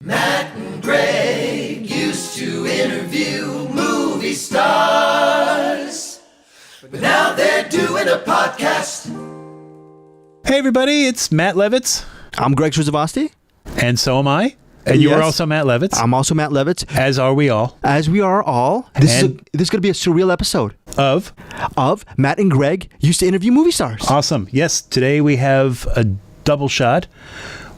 Matt and Greg used to interview movie stars, but now they're doing a podcast. Hey everybody, it's Matt Levitz. I'm Greg Trzavosty. And so am I. And you are also Matt Levitz. I'm also Matt Levitz. As are we all. As we are all. This is going to be a surreal episode. Of Matt and Greg used to interview movie stars. Awesome. Yes, today we have a double shot.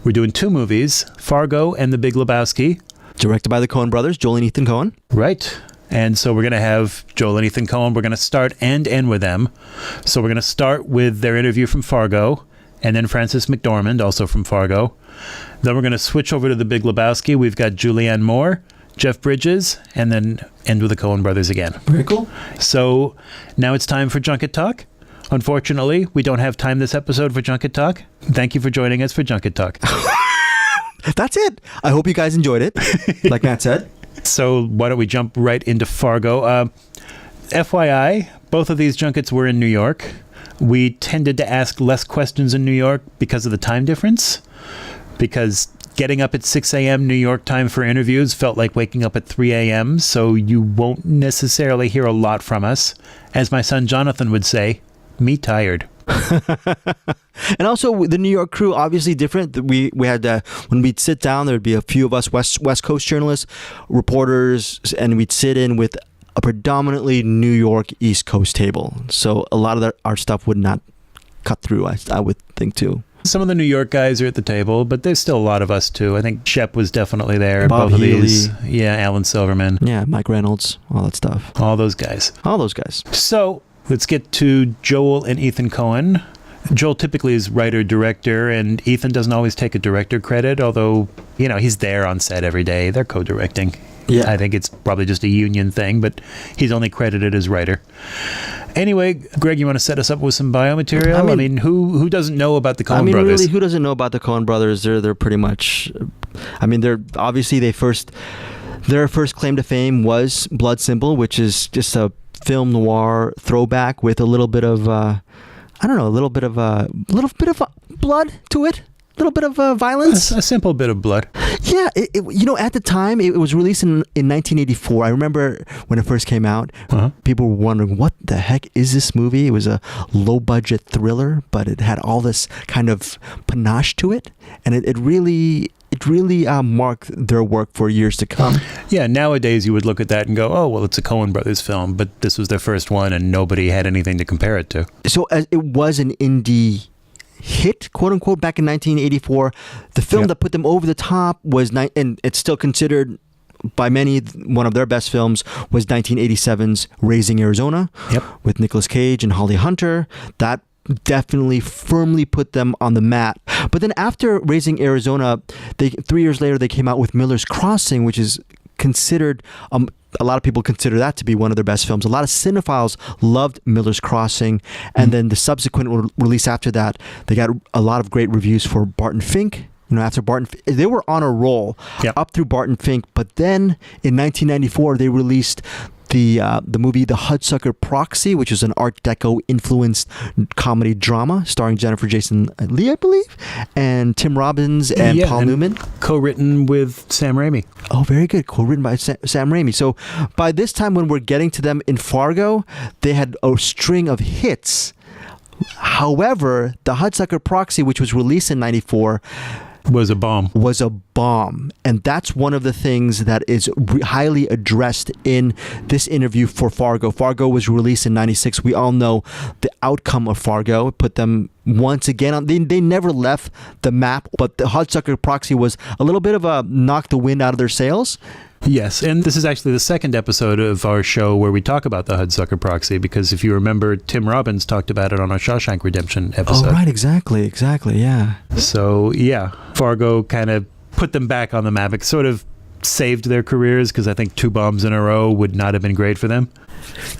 We're doing two movies, Fargo and The Big Lebowski. Directed by the Coen brothers, Joel and Ethan Coen. Right. And so we're going to have Joel and Ethan Coen. We're going to start and end with them. So we're going to start with their interview from Fargo, and then Frances McDormand, also from Fargo. Then we're going to switch over to The Big Lebowski. We've got Julianne Moore, Jeff Bridges, and then end with the Coen brothers again. Very cool. So now it's time for Junket Talk. Unfortunately, we don't have time this episode for Junket Talk. Thank you for joining us for Junket Talk. That's it. I hope you guys enjoyed it, like Matt said. So why don't we jump right into Fargo? FYI, both of these junkets were in New York. We tended to ask less questions in New York because of the time difference. Because getting up at 6 a.m. New York time for interviews felt like waking up at 3 a.m., so you won't necessarily hear a lot from us. As my son Jonathan would say, me tired. And also, the New York crew, obviously different. We had, when we'd sit down, there'd be a few of us West Coast journalists, reporters, and we'd sit in with a predominantly New York East Coast table. So a lot of our stuff would not cut through, I would think, too. Some of the New York guys are at the table, but there's still a lot of us, too. I think Shep was definitely there. Bob Both Healy. of these. Yeah, Alan Silverman. Yeah, Mike Reynolds, all that stuff. All those guys. So let's get to Joel and Ethan Coen. Joel typically is writer-director, and Ethan doesn't always take a director credit, although, you know, he's there on set every day. They're co-directing. Yeah. I think it's probably just a union thing, but he's only credited as writer. Anyway, Greg, you want to set us up with some bio material? I mean who doesn't know about the Coen brothers? Really, who doesn't know about the Coen brothers? They're pretty much, they're obviously their first claim to fame was Blood Simple, which is just a film noir throwback with a little bit of blood to it. A little bit of violence. A simple bit of blood. Yeah, at the time, it was released in 1984. I remember when it first came out, people were wondering, what the heck is this movie? It was a low-budget thriller, but it had all this kind of panache to it, and it really marked their work for years to come. Yeah, nowadays you would look at that and go, oh, well, it's a Coen brothers film, but this was their first one, and nobody had anything to compare it to. So it was an indie hit, quote unquote, back in 1984. The film that put them over the top was, and it's still considered by many one of their best films, was 1987's Raising Arizona with Nicolas Cage and Holly Hunter. That definitely firmly put them on the map. But then after Raising Arizona, 3 years later, they came out with Miller's Crossing, which is considered, a lot of people consider that to be one of their best films. A lot of cinephiles loved Miller's Crossing. And then the subsequent release after that, they got a lot of great reviews for Barton Fink. After Barton, they were on a roll up through Barton Fink. But then in 1994, they released the movie The Hudsucker Proxy, which is an Art Deco influenced comedy drama starring Jennifer Jason Leigh, I believe, and Tim Robbins and Paul Newman. Co-written with Sam Raimi. Oh, very good. Co-written by Sam Raimi. So by this time, when we're getting to them in Fargo, they had a string of hits. However, The Hudsucker Proxy, which was released in 94, was a bomb. And that's one of the things that is highly addressed in this interview for Fargo. Fargo was released in 96. We all know the outcome of Fargo. It put them once again on. They never left the map, but the Hudsucker Proxy was a little bit of a knock the wind out of their sails. Yes, and this is actually the second episode of our show where we talk about the Hudsucker Proxy, because if you remember, Tim Robbins talked about it on our Shawshank Redemption episode. Oh, right, exactly, yeah. So, yeah, Fargo kind of put them back on the map. It sort of saved their careers, because I think 2 bombs in a row would not have been great for them.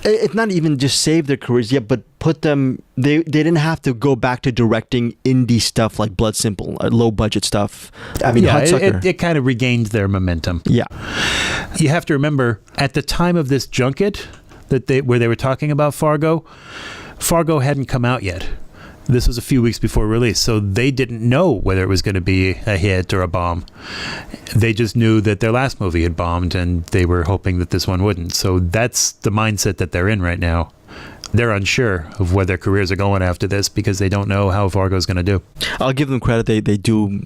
It's not even just saved their careers yet, but put them, they didn't have to go back to directing indie stuff like Blood Simple, low budget stuff. Hudsucker. It kind of regained their momentum. Yeah. You have to remember, at the time of this junket where they were talking about Fargo hadn't come out yet. This was a few weeks before release, so they didn't know whether it was going to be a hit or a bomb. They just knew that their last movie had bombed, and they were hoping that this one wouldn't. So that's the mindset that they're in right now. They're unsure of where their careers are going after this because they don't know how Fargo's going to do. I'll give them credit. They do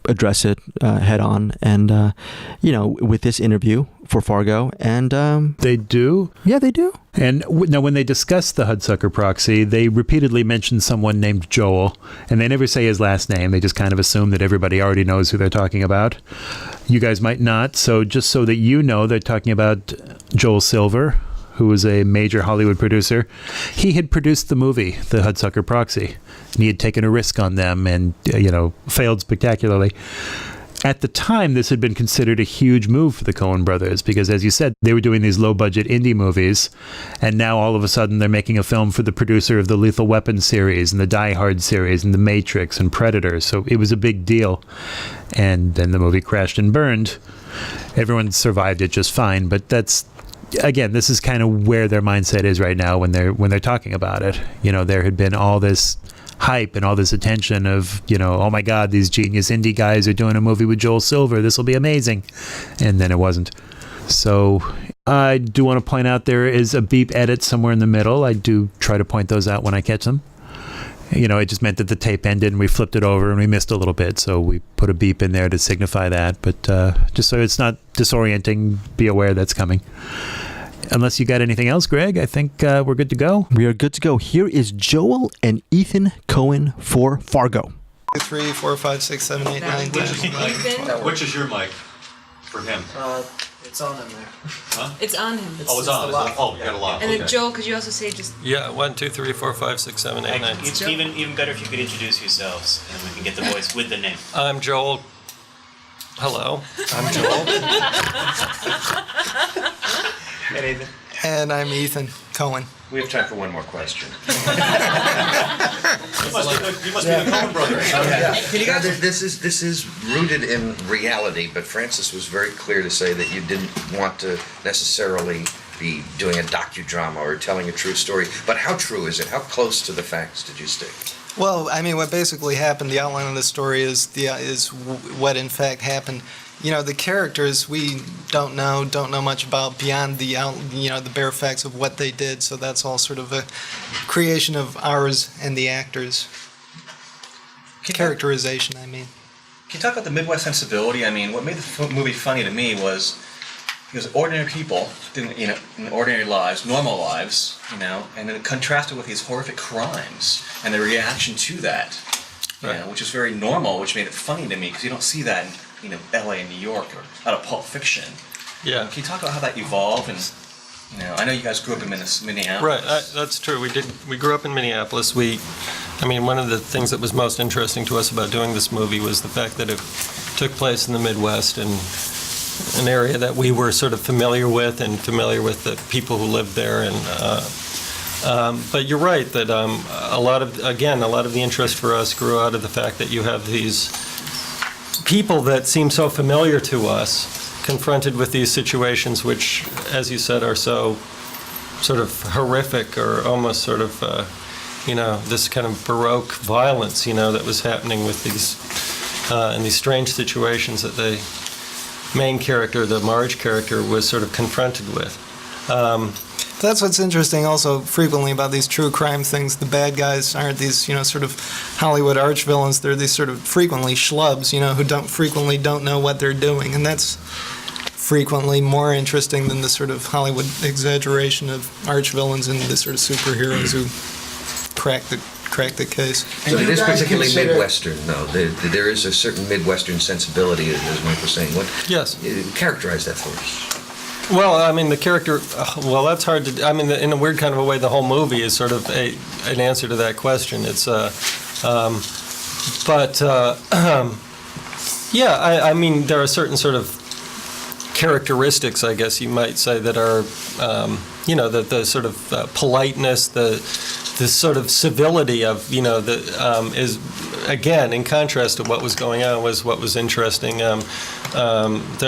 address it head on, and with this interview for Fargo, and They do? yeah, they do. And now when they discuss the Hudsucker Proxy, they repeatedly mention someone named Joel, and they never say his last name. They just kind of assume that everybody already knows who they're talking about. You guys might not, so just so that you know, they're talking about Joel Silver, who was a major Hollywood producer. He had produced the movie, The Hudsucker Proxy, and he had taken a risk on them and, failed spectacularly. At the time, this had been considered a huge move for the Coen brothers because, as you said, they were doing these low-budget indie movies, and now all of a sudden they're making a film for the producer of the Lethal Weapon series and the Die Hard series and The Matrix and Predator, so it was a big deal. And then the movie crashed and burned. Everyone survived it just fine, but that's... Again, this is kind of where their mindset is right now when they're talking about it. There had been all this hype and all this attention of, oh my God, these genius indie guys are doing a movie with Joel Silver. This will be amazing. And then it wasn't. So I do want to point out there is a beep edit somewhere in the middle. I do try to point those out when I catch them. It just meant that the tape ended and we flipped it over and we missed a little bit. So we put a beep in there to signify that. But just so it's not disorienting, be aware that's coming. Unless you got anything else, Greg, I think we're good to go. We are good to go. Here is Joel and Ethan Coen for Fargo. 2, 3, 4, 5, 6, 7, 8, 9, 10. Which is your mic for him? It's on in there. Huh? It's on him. Oh, it's on. Oh, you got a lot. And then Okay. Joel, could you also say just... Yeah, 1, 2, 3, 4, 5, 6, 7, 8, 9. It's even better if you could introduce yourselves, and we can get the voice with the name. I'm Joel. Hello, I'm Joel. And I'm Ethan Coen. We have time for one more question. You must be the Coen brothers. This is rooted in reality, but Francis was very clear to say that you didn't want to necessarily be doing a docudrama or telling a true story. But how true is it? How close to the facts did you stick? Well, I mean, what basically happened, the outline of the story is what in fact happened. The characters we don't know much about beyond the bare facts of what they did. So that's all sort of a creation of ours and the actors. Characterization, I mean. Can you talk about the Midwest sensibility? I mean, what made the movie funny to me was ordinary people, in ordinary lives, normal lives, and then contrasted with these horrific crimes and the reaction to that, which is very normal, which made it funny to me because you don't see that in L.A. and New York or out of Pulp Fiction. Yeah. Can you talk about how that evolved? And I know you guys grew up in Minneapolis. Right, that's true. We grew up in Minneapolis. One of the things that was most interesting to us about doing this movie was the fact that it took place in the Midwest and an area that we were sort of familiar with the people who lived there. And but you're right that a lot of the interest for us grew out of the fact that you have these people that seem so familiar to us confronted with these situations which, as you said, are so sort of horrific or almost sort of, this kind of Baroque violence, that was happening with these, in these strange situations that the main character, the Marge character, was sort of confronted with. That's what's interesting also frequently about these true crime things. The bad guys aren't these, sort of Hollywood arch villains. They're these sort of frequently schlubs, who don't know what they're doing. And that's frequently more interesting than the sort of Hollywood exaggeration of arch villains and the sort of superheroes who crack the case. So it is particularly Midwestern, though. There is a certain Midwestern sensibility, as Mike was saying. Yes. Characterize that for us. Well, I mean, the character, that's hard to, in a weird kind of a way, the whole movie is sort of an answer to that question. It's, there are certain sort of characteristics, I guess you might say, that are, the sort of politeness, the sort of civility of, is, again, in contrast to what was going on, was what was interesting. They're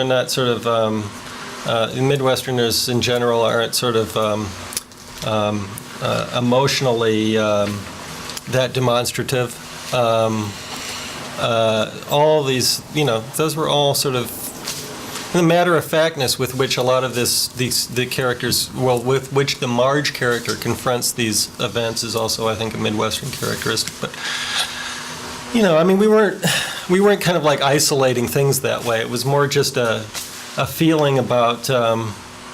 not sort of, Midwesterners in general aren't sort of emotionally that demonstrative. All these, those were all sort of the matter-of-factness with which a lot of the characters, with which the Marge character confronts these events is also, I think, a Midwestern characteristic. But, we weren't kind of like isolating things that way. It was more just a feeling about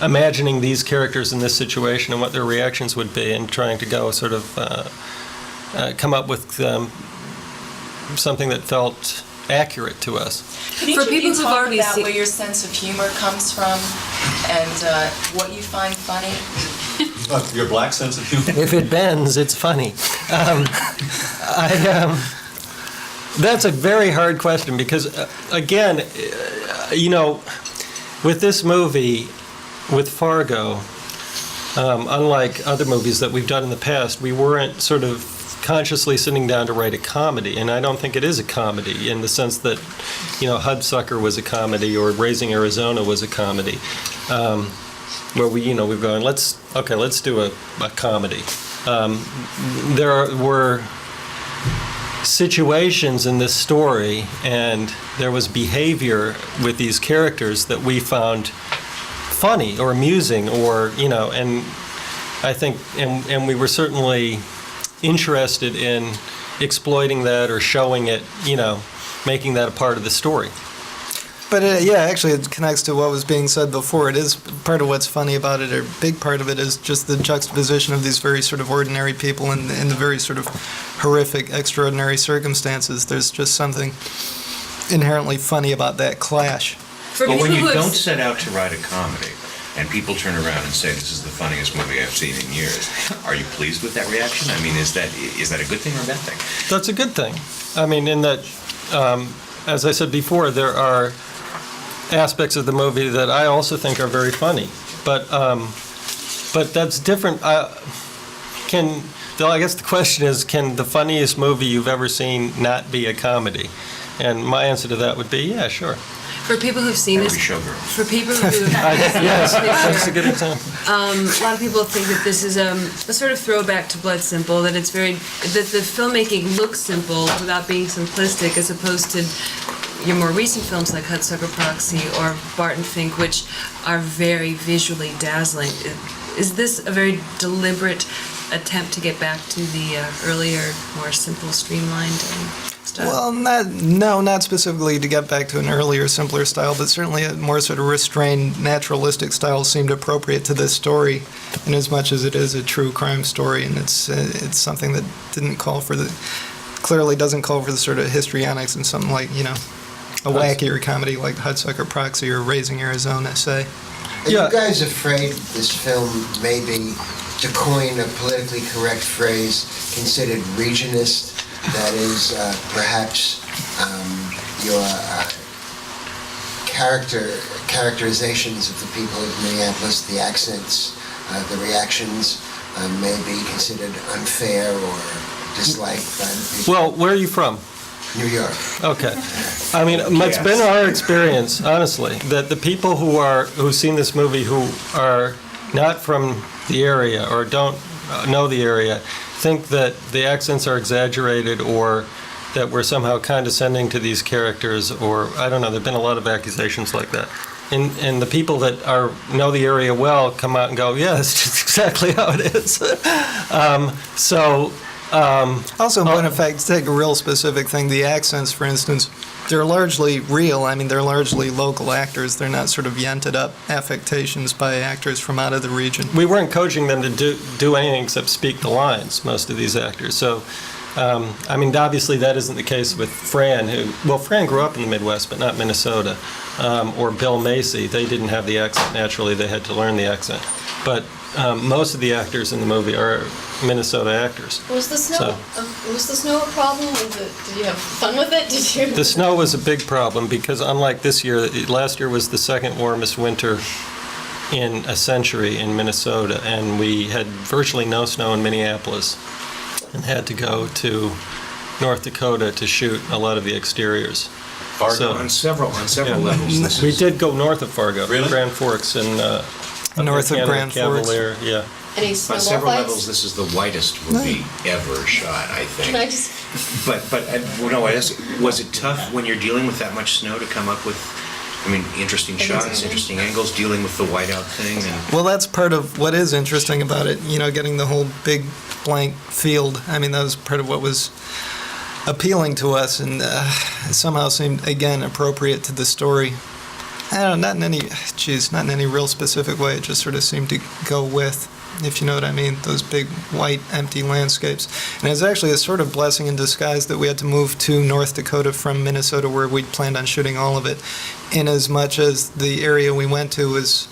imagining these characters in this situation and what their reactions would be, and trying to go sort of come up with something that felt accurate to us. Could each For of people you who've talk already about seen- where your sense of humor comes from and what you find funny? Your black sense of humor? If it bends, it's funny. That's a very hard question because, again, with this movie, with Fargo, unlike other movies that we've done in the past, we weren't sort of consciously sitting down to write a comedy, and I don't think it is a comedy in the sense that, Hudsucker was a comedy or Raising Arizona was a comedy, where we've gone, let's do a comedy. There were situations in this story, and there was behavior with these characters that we found funny or amusing, or and I think, and we were certainly interested in exploiting that or showing it, making that a part of the story. But actually it connects to what was being said before. It is part of what's funny about it, or a big part of it is just the juxtaposition of these very sort of ordinary people in the very sort of horrific, extraordinary circumstances. There's just something inherently funny about that clash. For But when people you who have don't set out to write a comedy, and people turn around and say, this is the funniest movie I've seen in years, are you pleased with that reaction? I mean, is that a good thing or a bad thing? That's a good thing. I mean, in that, as I said before, there are aspects of the movie that I also think are very funny, but that's different. I guess the question is, can the funniest movie you've ever seen not be a comedy? And my answer to that would be, yeah, sure. For people who've seen Every this, showgirl. for people who, Yes, that's a good example. a lot of people think that this is a sort of throwback to Blood Simple. That it's that the filmmaking looks simple without being simplistic, as opposed to your more recent films like Hudsucker Proxy or Barton Fink, which are very visually dazzling. Is this a very deliberate attempt to get back to the earlier, more simple, streamlined stuff? Well, not specifically to get back to an earlier, simpler style, but certainly a more sort of restrained, naturalistic style seemed appropriate to this story, in as much as it is a true crime story, and it's something that clearly doesn't call for the sort of histrionics and something like, a wackier comedy like Hudsucker Proxy or Raising Arizona, say. Are you guys afraid this film may be, to coin a politically correct phrase, considered regionist? That is, perhaps your characterizations of the people of Minneapolis, the accents, the reactions, may be considered unfair or disliked by the people. Well, where are you from? New York. Okay. I mean, it's been our experience, honestly, that the people who've seen this movie who are not from the area or don't know the area think that the accents are exaggerated or that we're somehow condescending to these characters, or I don't know, there have been a lot of accusations like that. And the people that know the area well come out and go, yeah, that's just exactly how it is. Also, in point of fact, to take a real specific thing, the accents, for instance, they're largely real. I mean, they're largely local actors. They're not sort of yented up affectations by actors from out of the region. We weren't coaching them to do anything except speak the lines, most of these actors. So, I mean, obviously that isn't the case with Fran, Fran grew up in the Midwest, but not Minnesota, or Bill Macy. They didn't have the accent naturally. They had to learn the accent. But most of the actors in the movie are Minnesota actors. Was the snow a problem? Did you have fun with it? The snow was a big problem because unlike this year, last year was the second warmest winter in a century in Minnesota, and we had virtually no snow in Minneapolis and had to go to North Dakota to shoot a lot of the exteriors. Fargo on several levels. We did go north of Fargo, Really? Grand Forks and North of Grand Forks. Cavalier, yeah. Any On snowball several fights? levels, this is the whitest movie ever shot, I think. Can I just? No, was it tough when you're dealing with that much snow to come up with, interesting shots, interesting angles, dealing with the whiteout thing? And Well, that's part of what is interesting about it, getting the whole big blank field. I mean, that was part of what was appealing to us, and somehow seemed, again, appropriate to the story. I don't know, not in any real specific way. It just sort of seemed to go with, if you know what I mean, those big white empty landscapes. And it was actually a sort of blessing in disguise that we had to move to North Dakota from Minnesota, where we'd planned on shooting all of it, in as much as the area we went to was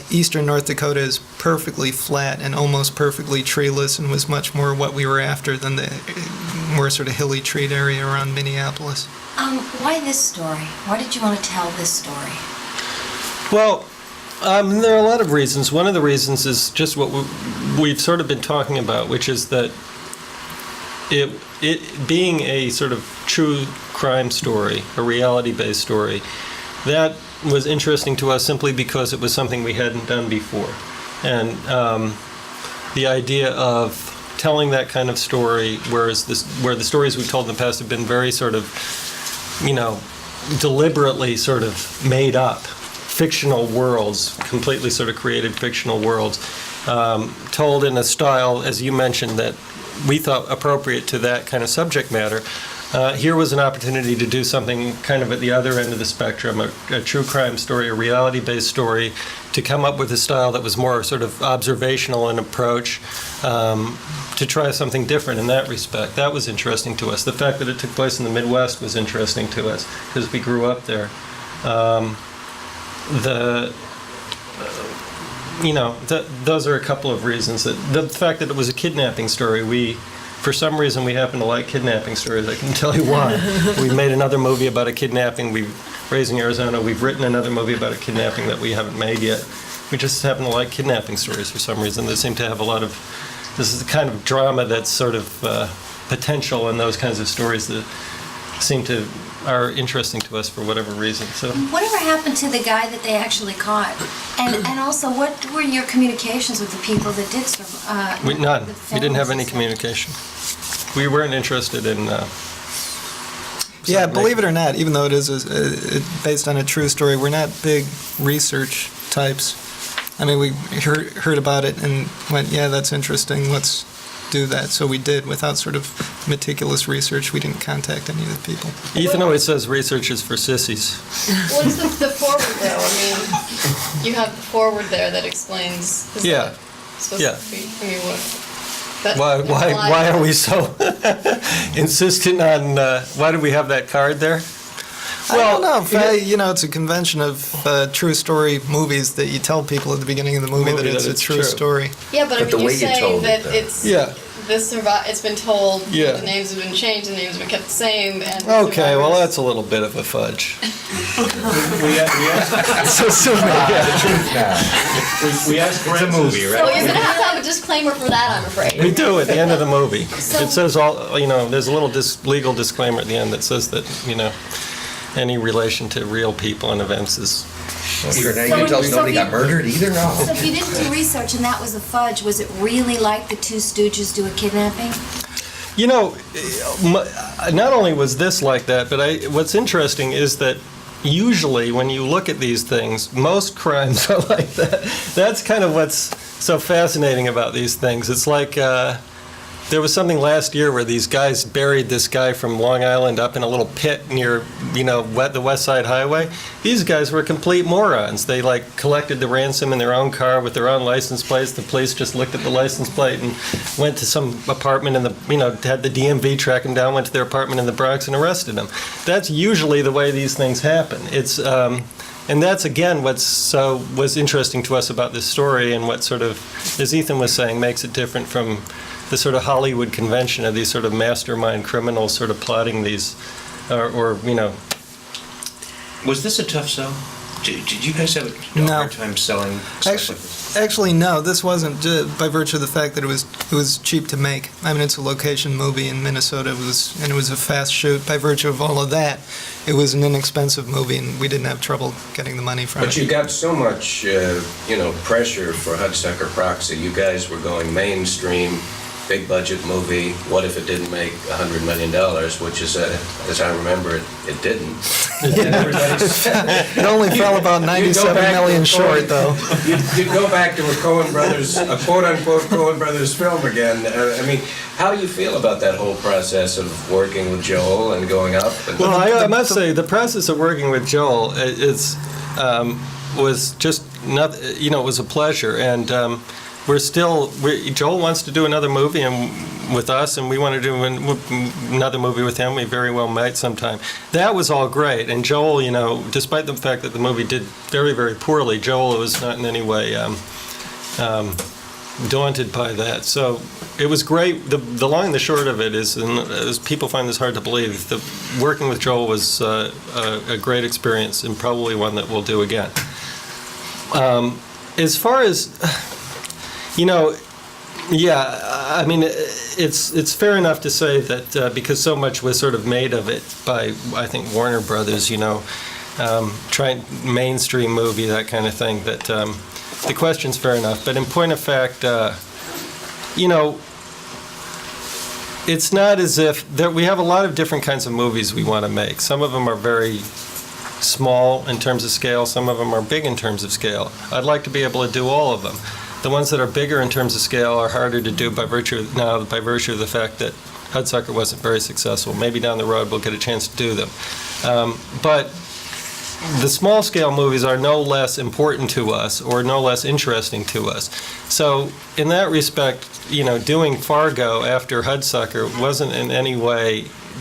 eastern North Dakota is perfectly flat and almost perfectly treeless, and was much more what we were after than the more sort of hilly treed area around Minneapolis. Why this story? Why did you want to tell this story? Well, there are a lot of reasons. One of the reasons is just what we've sort of been talking about, which is that it being a sort of true crime story, a reality-based story, that was interesting to us simply because it was something we hadn't done before. And the idea of telling that kind of story, where the stories we've told in the past have been very sort of, deliberately sort of made up fictional worlds, completely sort of created fictional worlds, told in a style, as you mentioned, that we thought appropriate to that kind of subject matter. Here was an opportunity to do something kind of at the other end of the spectrum, a true crime story, a reality-based story, to come up with a style that was more sort of observational in approach, to try something different in that respect. That was interesting to us. The fact that it took place in the Midwest was interesting to us, because we grew up there. Those are a couple of reasons. The fact that it was a kidnapping story, for some reason, we happen to like kidnapping stories. I can tell you why. We've made another movie about a kidnapping. Raising Arizona, we've written another movie about a kidnapping that we haven't made yet. We just happen to like kidnapping stories for some reason. They seem to have this is the kind of drama that's sort of potential in those kinds of stories that are interesting to us for whatever reason. So, Whatever happened to the guy that they actually caught? And also, what were your communications with the people that did survive? None. We didn't have any communication. We weren't interested in... Yeah, believe it or not, even though it is based on a true story, we're not big research types. I mean, we heard about it and went, yeah, that's interesting, let's do that. So we did, without sort of meticulous research. We didn't contact any of the people. Ethan always says research is for sissies. What's the forward though? I mean, you have the forward there that explains. Yeah. Supposed Yeah. to be. I mean, what? Why are we so insistent on? Why do we have that card there? I don't know. It's a convention of true story movies that you tell people at the beginning of the movie that it's a true story. Yeah, but I mean, the you way you say told that it, though. it's it's been told. Yeah. The names have been changed. The names have been kept the same. And the Okay, well survivors- that's a little bit of a fudge. We asked It's a movie, So right? you're gonna have to have a disclaimer for that, I'm afraid. We do at the end of the movie. It says there's a little legal disclaimer at the end that says that any relation to real people and events is. Sure, now you can tell us nobody got murdered either? No. So if you didn't do research and that was a fudge, was it really like the Two Stooges do a kidnapping? Not only was this like that, but what's interesting is that usually when you look at these things, most crimes are like that. That's kind of what's so fascinating about these things. It's like there was something last year where these guys buried this guy from Long Island up in a little pit near, the West Side Highway. These guys were complete morons. They collected the ransom in their own car with their own license plates. The police just looked at the license plate and went to some apartment had the DMV track them down, went to their apartment in the Bronx and arrested them. That's usually the way these things happen. It's and that's, again, was interesting to us about this story, and what sort of, as Ethan was saying, makes it different from the sort of Hollywood convention of these sort of mastermind criminals sort of plotting these, Was this a tough sell? Did you guys have a No. hard time selling stuff like this? Actually, no. This wasn't by virtue of the fact that it was cheap to make. I mean, it's a location movie in Minnesota. It was a fast shoot. By virtue of all of that, it was an inexpensive movie, and we didn't have trouble getting the money from But it. you got so much, pressure for Hudsucker Proxy. You guys were going mainstream, big budget movie. What if it didn't make $100 million? Which is, as I remember it, it didn't. And everybody said, It only fell about 97 million short, though. You'd go back to a Coen Brothers, a quote-unquote Coen Brothers film again. I mean, how do you feel about that whole process of working with Joel and going up? Well, I must say, the process of working with Joel was just not, it was a pleasure, and Joel wants to do another movie with us, and we want to do another movie with him. We very well might sometime. That was all great, and Joel, despite the fact that the movie did very, very poorly, Joel was not in any way daunted by that. So it was great. The long and the short of it is, and as people find this hard to believe, working with Joel was a great experience, and probably one that we'll do again. As far as I mean, it's fair enough to say that because so much was sort of made of it by, I think, Warner Brothers, trying mainstream movie, that kind of thing, that the question's fair enough. But in point of fact, it's not as if we have a lot of different kinds of movies we want to make. Some of them are very small in terms of scale. Some of them are big in terms of scale. I'd like to be able to do all of them. The ones that are bigger in terms of scale are harder to do by virtue of the fact that Hudsucker wasn't very successful. Maybe down the road we'll get a chance to do them. But the small scale movies are no less important to us or no less interesting to us. So in that respect, doing Fargo after Hudsucker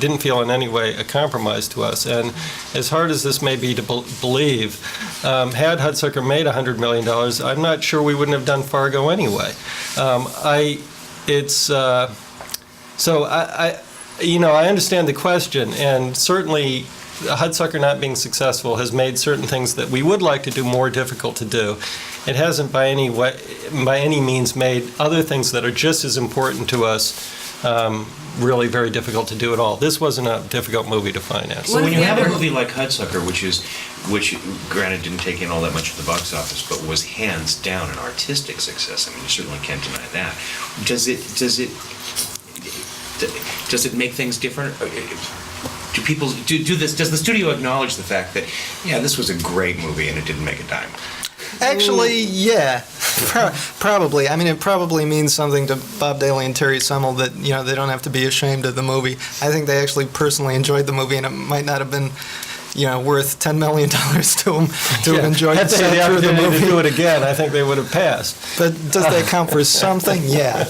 didn't feel in any way a compromise to us. And as hard as this may be to believe, had Hudsucker made $100 million, I'm not sure we wouldn't have done Fargo anyway. I understand the question, and certainly Hudsucker not being successful has made certain things that we would like to do more difficult to do. It hasn't by any means made other things that are just as important to us really very difficult to do at all. This wasn't a difficult movie to finance. So when you have a movie like Hudsucker, which granted didn't take in all that much at the box office, but was hands down an artistic success, I mean, you certainly can't deny that. Does it make things different? Does the studio acknowledge the fact that, this was a great movie and it didn't make a dime? Actually, yeah, probably. I mean, it probably means something to Bob Daly and Terry Semmel that, they don't have to be ashamed of the movie. I think they actually personally enjoyed the movie, and it might not have been, worth $10 million to them to have enjoyed Had the they had the through the opportunity movie. to do it again, I think they would have passed. But does that count for something? Yeah.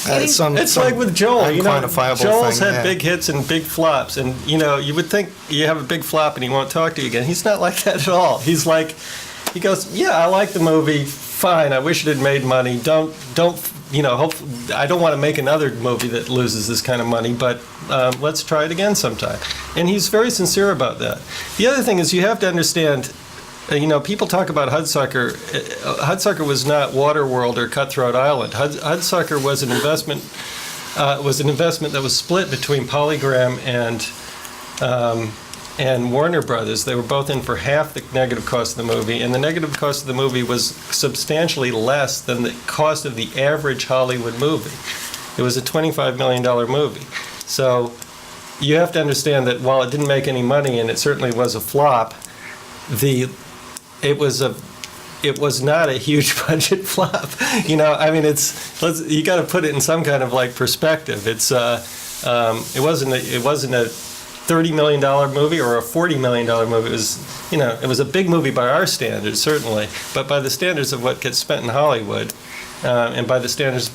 It's like with Joel. Unquantifiable Joel's thing, had yeah. big hits and big flops, and you would think you have a big flop and he won't talk to you again. He's not like that at all. He goes, I like the movie. Fine. I wish it had made money. Don't. I don't want to make another movie that loses this kind of money, but let's try it again sometime. And he's very sincere about that. The other thing is you have to understand. People talk about Hudsucker. Hudsucker was not Waterworld or Cutthroat Island. Hudsucker was an investment. Was an investment that was split between Polygram and Warner Brothers. They were both in for half the negative cost of the movie, and the negative cost of the movie was substantially less than the cost of the average Hollywood movie. It was a $25 million movie. So you have to understand that while it didn't make any money, and it certainly was a flop, it was not a huge budget flop. You got to put it in some kind of perspective. It wasn't a $30 million movie or a $40 million movie. It was a big movie by our standards, certainly, but by the standards of what gets spent in Hollywood, and by the standards,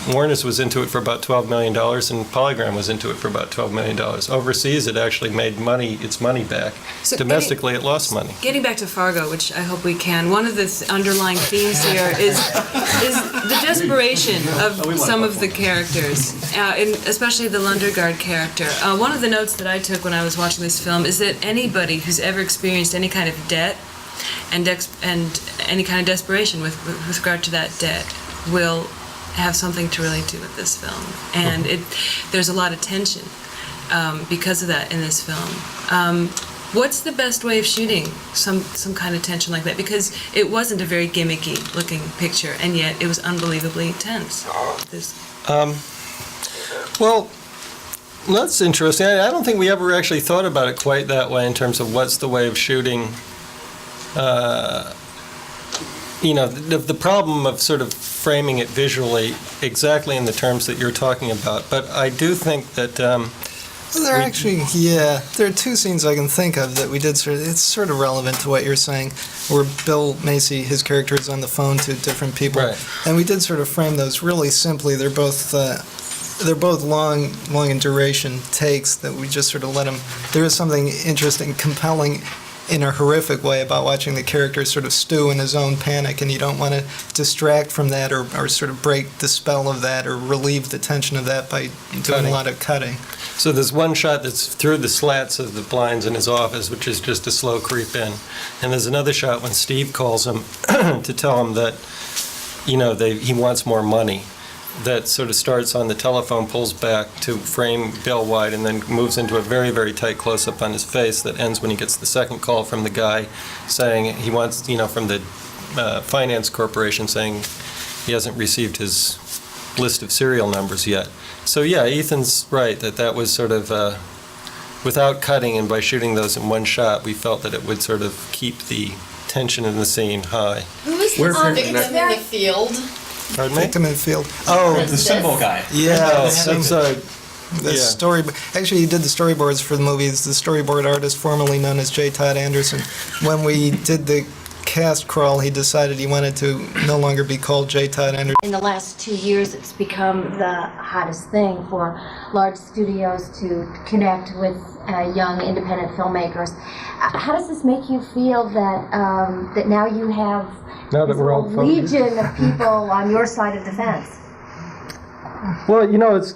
Warner's was into it for about $12 million, and Polygram was into it for about $12 million. Overseas, it actually made its money back. So Domestically, it lost money. Getting back to Fargo, which I hope we can, one of the underlying themes here is the desperation of some of the characters, and especially the Lundergaard character. One of the notes that I took when I was watching this film is that anybody who's ever experienced any kind of debt and any kind of desperation with regard to that debt will have something to relate to with this film. And there's a lot of tension because of that in this film. What's the best way of shooting some kind of tension like that? Because it wasn't a very gimmicky looking picture, and yet it was unbelievably tense. Well, that's interesting. I don't think we ever actually thought about it quite that way in terms of what's the way of shooting. The problem of sort of framing it visually exactly in the terms that you're talking about. But I do think that there are two scenes I can think of that we did it's sort of relevant to what you're saying, where Bill Macy, his character, is on the phone to different people, right. And we did sort of frame those really simply. They're both long in duration takes that we just sort of let them. There is something interesting, compelling, in a horrific way about watching the character sort of stew in his own panic, and you don't want to distract from that or sort of break the spell of that or relieve the tension of that by doing a lot of cutting. So there's one shot that's through the slats of the blinds in his office, which is just a slow creep in. And there's another shot when Steve calls him to tell him that, he wants more money. That sort of starts on the telephone, pulls back to frame Bill wide, and then moves into a very, very tight close-up on his face that ends when he gets the second call from the guy saying he wants, from the finance corporation saying he hasn't received his list of serial numbers yet. So yeah, Ethan's right that was sort of, without cutting and by shooting those in one shot, we felt that it would sort of keep the tension in the scene high. Who is the victim in the field? Pardon me? Victim in field. The symbol guy. Yeah, The story. Actually, he did the storyboards for the movie. He's the storyboard artist formerly known as J. Todd Anderson. When we did the cast crawl, he decided he wanted to no longer be called J. Todd Anderson. In the last 2 years, it's become the hottest thing for large studios to connect with young independent filmmakers. How does this make you feel that now you have now that we're all legion of people on your side of the fence? Well, it's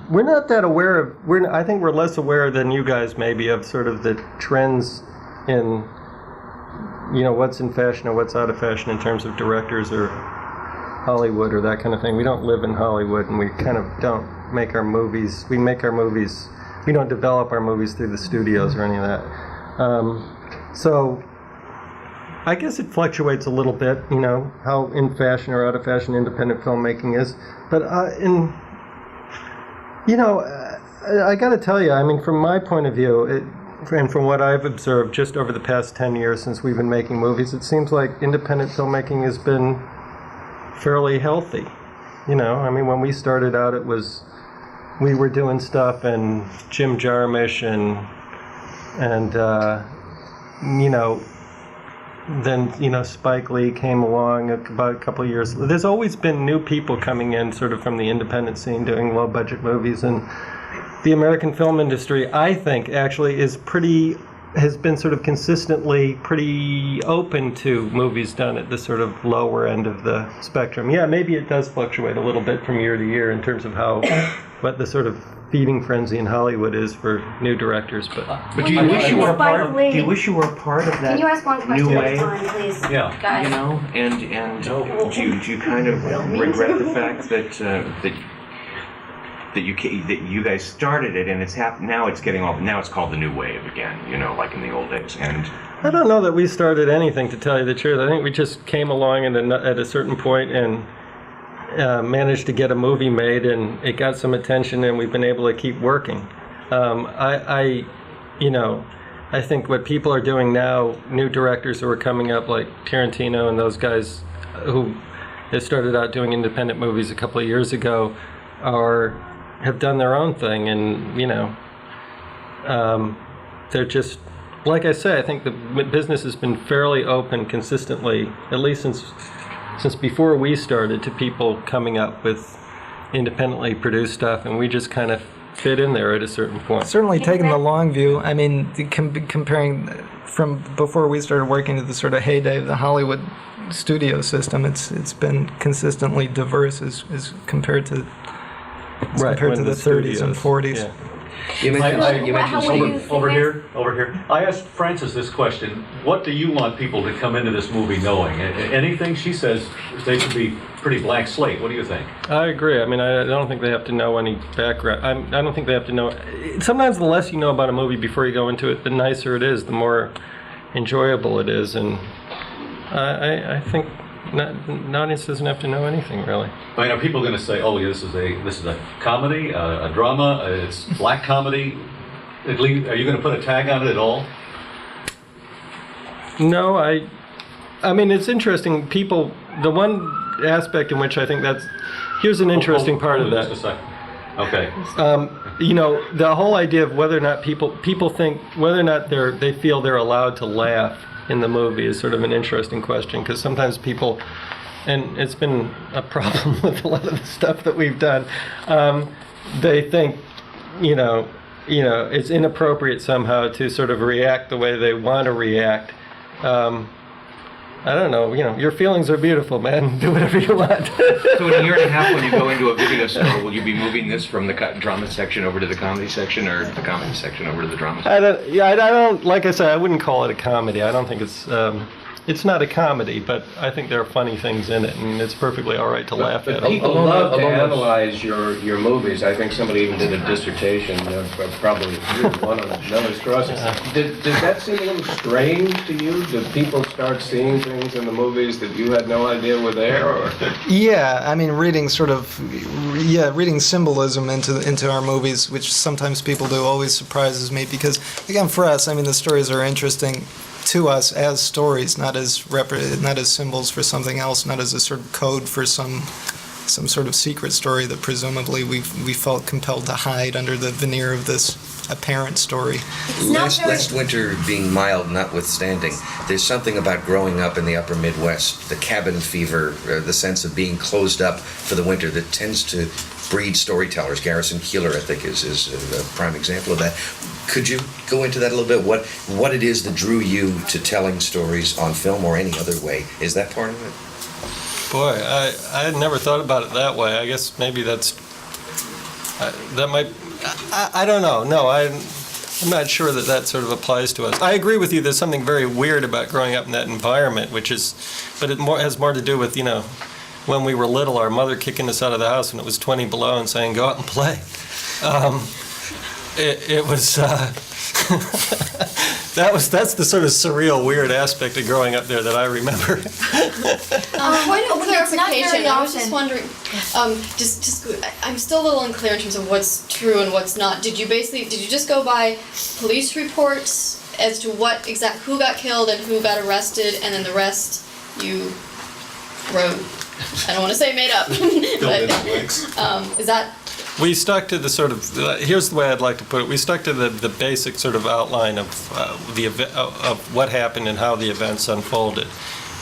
we're not that aware of. I think we're less aware than you guys maybe of sort of the trends in what's in fashion or what's out of fashion in terms of directors or Hollywood or that kind of thing. We don't live in Hollywood, and we kind of don't make our movies. We make our movies. We don't develop our movies through the studios or any of that. So I guess it fluctuates a little bit, how in fashion or out of fashion independent filmmaking is. But I got to tell you, from my point of view, and from what I've observed just over the past 10 years since we've been making movies, it seems like independent filmmaking has been fairly healthy. When we started out, we were doing stuff, and Jim Jarmusch and then Spike Lee came along about a couple of years. There's always been new people coming in sort of from the independent scene doing low budget movies, and the American film industry, I think, actually has been sort of consistently pretty open to movies done at the sort of lower end of the spectrum. Yeah, maybe it does fluctuate a little bit from year to year in terms of what the sort of feeding frenzy in Hollywood is for new directors. But do you wish you were a part of? Do you wish you were a part of that? Can you ask one question new at a wave? time, please? Yeah, guys. And do you kind of regret the fact that you guys started it and it's now it's getting off. Now it's called the new wave again. Like in the old days. And I don't know that we started anything, to tell you the truth. I think we just came along at a certain point and managed to get a movie made, and it got some attention, and we've been able to keep working. I think what people are doing now, new directors who are coming up like Tarantino and those guys who have started out doing independent movies a couple of years ago, have done their own thing, and they're just, like I say, I think the business has been fairly open consistently, at least since before we started, to people coming up with independently produced stuff, and we just kind of fit in there at a certain point. Certainly taking the long view, I mean, comparing from before we started working to the sort of heyday of the Hollywood studio system, it's been consistently diverse as compared to compared to the 30s and 40s. Yeah. You mentioned what do you over think here. I asked Frances this question: what do you want people to come into this movie knowing? Anything she says, they should be pretty blank slate. What do you think? I agree. I mean, I don't think they have to know any background. I don't think they have to know. Sometimes the less you know about a movie before you go into it, the nicer it is, the more enjoyable it is, and I think an audience doesn't have to know anything really. I mean, are people going to say, "Oh, this is a comedy, a drama, it's black comedy"? At least, are you going to put a tag on it at all? No, I mean, it's interesting. People, the one aspect in which I think here's an interesting part of that. Just a second. Okay. You know, the whole idea of whether or not people think whether or not they feel they're allowed to laugh in the movie is sort of an interesting question, because sometimes people, and it's been a problem with a lot of the stuff that we've done, they think, you know, it's inappropriate somehow to sort of react the way they want to react. I don't know, your feelings are beautiful, man. Do whatever you want. So in a year and a half, when you go into a video store, will you be moving this from the drama section over to the comedy section, or the comedy section over to the drama section? I don't, like I said, I wouldn't call it a comedy. I don't think it's not a comedy, but I think there are funny things in it, and it's perfectly all right to laugh at them. People love to analyze your movies. I think somebody even did a dissertation, probably one on Miller's Crossing. Did that seem a little strange to you? Did people start seeing things in the movies that you had no idea were there? Or? Yeah, I mean, reading symbolism into our movies, which sometimes people do, always surprises me, because, again, for us, I mean, the stories are interesting to us as stories, not as symbols for something else, not as a sort of code for some sort of secret story that presumably we felt compelled to hide under the veneer of this apparent story. Last winter being mild notwithstanding, there's something about growing up in the upper Midwest, the cabin fever, the sense of being closed up for the winter that tends to breed storytellers. Garrison Keillor, I think, is a prime example of that. Could you go into that a little bit? What it is that drew you to telling stories on film or any other way? Is that part of it? Boy, I had never thought about it that way. I guess maybe that might. I don't know. No, I'm not sure that sort of applies to us. I agree with you. There's something very weird about growing up in that environment, but it has more to do with, when we were little, our mother kicking us out of the house when it was 20 below and saying, "Go out and play." It was that's the sort of surreal, weird aspect of growing up there that I remember. Point of clarification. I was just wondering. I'm still a little unclear in terms of what's true and what's not. Did you just go by police reports as to who got killed and who got arrested, and then the rest you wrote? I don't want to say made up, but is that? We stuck to the sort of, here's the way I'd like to put it, we stuck to the basic sort of outline of of what happened and how the events unfolded,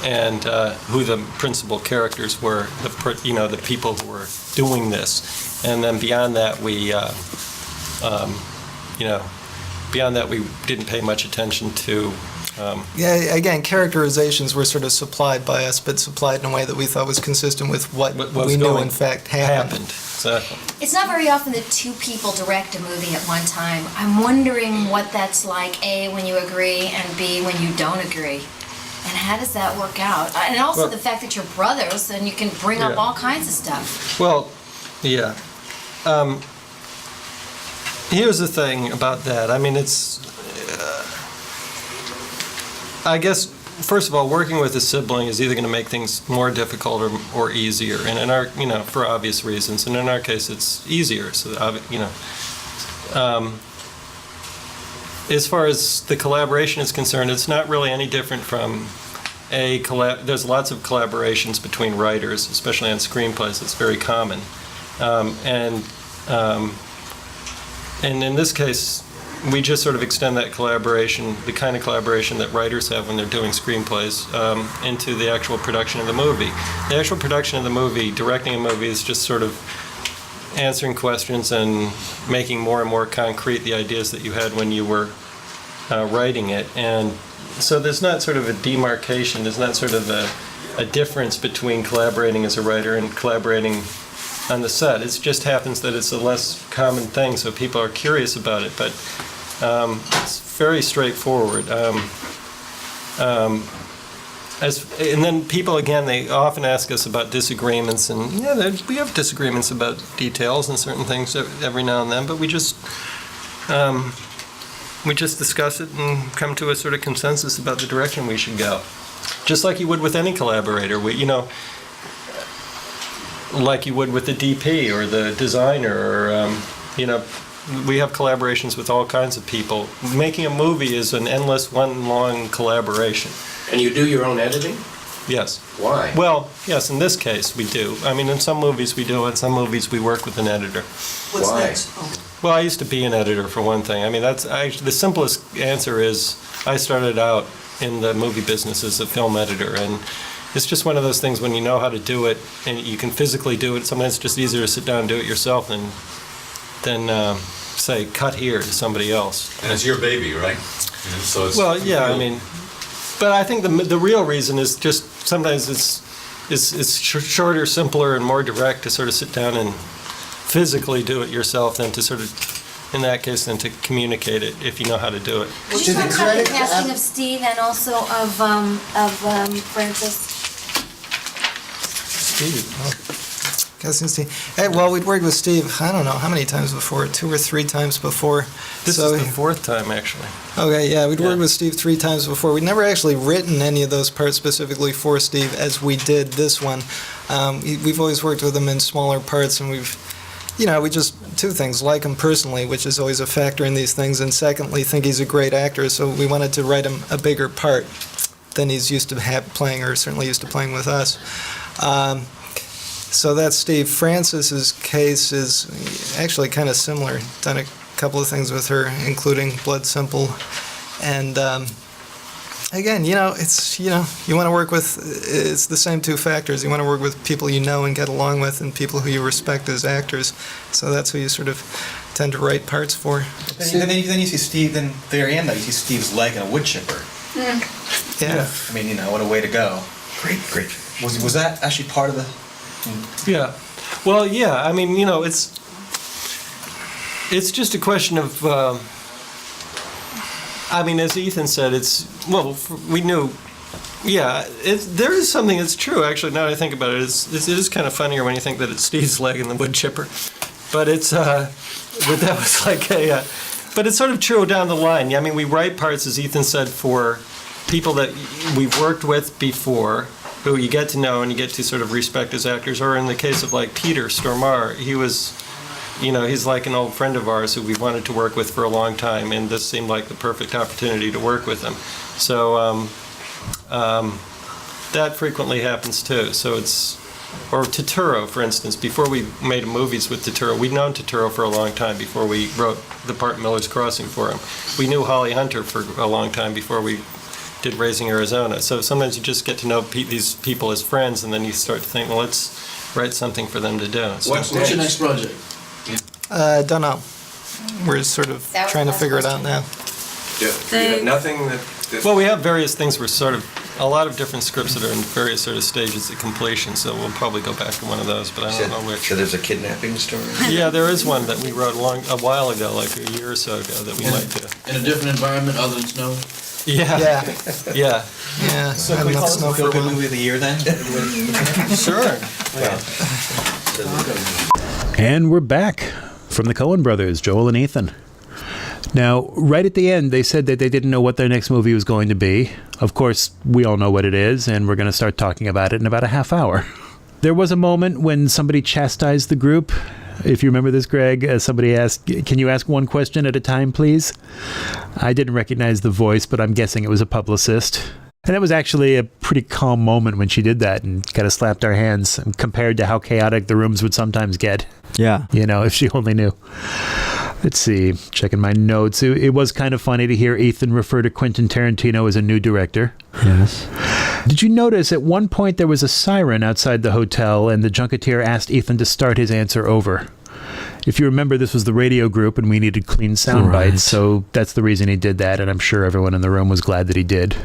and who the principal characters were, the people who were doing this. And then beyond that, we didn't pay much attention to. Again, characterizations were sort of supplied by us, but supplied in a way that we thought was consistent with what we knew in fact happened. Exactly. It's not very often that two people direct a movie at one time. I'm wondering what that's like, A, when you agree, and B, when you don't agree. And how does that work out? And also the fact that you're brothers, and you can bring up all kinds of stuff. Well, yeah. Here's the thing about that. I mean, it's... I guess, first of all, working with a sibling is either going to make things more difficult or easier, and in our, for obvious reasons. And in our case, it's easier. So, as far as the collaboration is concerned, it's not really any different from there's lots of collaborations between writers, especially on screenplays. It's very common, and in this case, we just sort of extend that collaboration, the kind of collaboration that writers have when they're doing screenplays, into the actual production of the movie. The actual production of the movie, directing a movie, is just sort of answering questions and making more and more concrete the ideas that you had when you were writing it. And so there's not sort of a demarcation, there's not sort of a difference between collaborating as a writer and collaborating on the set. It just happens that it's a less common thing, so people are curious about it, but it's very straightforward. And then people, again, they often ask us about disagreements, and we have disagreements about details and certain things every now and then, but we just discuss it and come to a sort of consensus about the direction we should go. Just like you would with any collaborator, like you would with the DP or the designer, or we have collaborations with all kinds of people. Making a movie is an endless, one long collaboration. And you do your own editing? Yes. Why? Well, yes, in this case we do. I mean, in some movies we do, in some movies we work with an editor. What's Why? next? Well, I used to be an editor, for one thing. I mean, that's actually the simplest answer is I started out in the movie business as a film editor, and it's just one of those things when you know how to do it and you can physically do it. Sometimes it's just easier to sit down and do it yourself than say cut here to somebody else. And it's your baby, right? So it's Well, yeah, I mean, but I think the real reason is just sometimes it's shorter, simpler, and more direct to sort of sit down and physically do it yourself than to sort of, in that case, than to communicate it if you know how to do it. Could you talk about the casting of Steve and also of Francis? Steve. Casting Steve. Hey, well, we'd worked with Steve, I don't know, how many times before? 2 or 3 times before. This is the 4th time, actually. Okay, yeah, we'd worked with Steve 3 times before. We'd never actually written any of those parts specifically for Steve as we did this one. We've always worked with him in smaller parts, and we just, 2 things, like him personally, which is always a factor in these things, and secondly, think he's a great actor, so we wanted to write him a bigger part than he's used to playing, or certainly used to playing with us. So that's Steve. Francis's case is actually kind of similar. Done a couple of things with her, including Blood Simple, and again, it's you want to work with. It's the same 2 factors. You want to work with people you know and get along with, and people who you respect as actors. So that's who you sort of tend to write parts for. Then you see Steve. Then there you see Steve's leg in a wood chipper. Yeah. I mean, what a way to go. Great. Was that actually part of the? Yeah. Well, yeah. I mean, it's just a question of. I mean, as Ethan said, we knew. Yeah, there is something that's true. Actually, now that I think about it, it is kind of funnier when you think that it's Steve's leg in the wood chipper, but it's. But that was like a. But it's sort of true down the line. I mean, we write parts, as Ethan said, for people that we've worked with before, who you get to know and you get to sort of respect as actors. Or in the case of like Peter Stormare, he was, he's like an old friend of ours who we've wanted to work with for a long time, and this seemed like the perfect opportunity to work with him. So that frequently happens too. So or Turturro, for instance. Before we made movies with Turturro, we'd known Turturro for a long time before we wrote the part in Miller's Crossing for him. We knew Holly Hunter for a long time before we did Raising Arizona. So sometimes you just get to know these people as friends, and then you start to think, well, let's write something for them to do. So What's your next project? Don't know. We're sort of trying to figure it out now. You have nothing that... Well, we have various things. We're sort of a lot of different scripts that are in various sort of stages of completion, so we'll probably go back to one of those, but I don't know which. So there's a kidnapping story? Yeah, there is one that we wrote a while ago, like a year or so ago, that we might do. In a different environment other than snow? Yeah. Yeah. So can we call this the Feel Good Movie of the Year then? Sure. And we're back from the Coen brothers, Joel and Ethan. Now, right at the end, they said that they didn't know what their next movie was going to be. Of course, we all know what it is, and we're going to start talking about it in about a half hour. There was a moment when somebody chastised the group. If you remember this, Greg, somebody asked, "Can you ask one question at a time, please?" I didn't recognize the voice, but I'm guessing it was a publicist. And it was actually a pretty calm moment when she did that and kind of slapped our hands compared to how chaotic the rooms would sometimes get. Yeah. You know, if she only knew. Let's see. Checking my notes. It was kind of funny to hear Ethan refer to Quentin Tarantino as a new director. Yes. Did you notice at one point there was a siren outside the hotel and the junketeer asked Ethan to start his answer over? If you remember, this was the radio group and we needed clean sound bites, so that's the reason he did that, and I'm sure everyone in the room was glad that he did.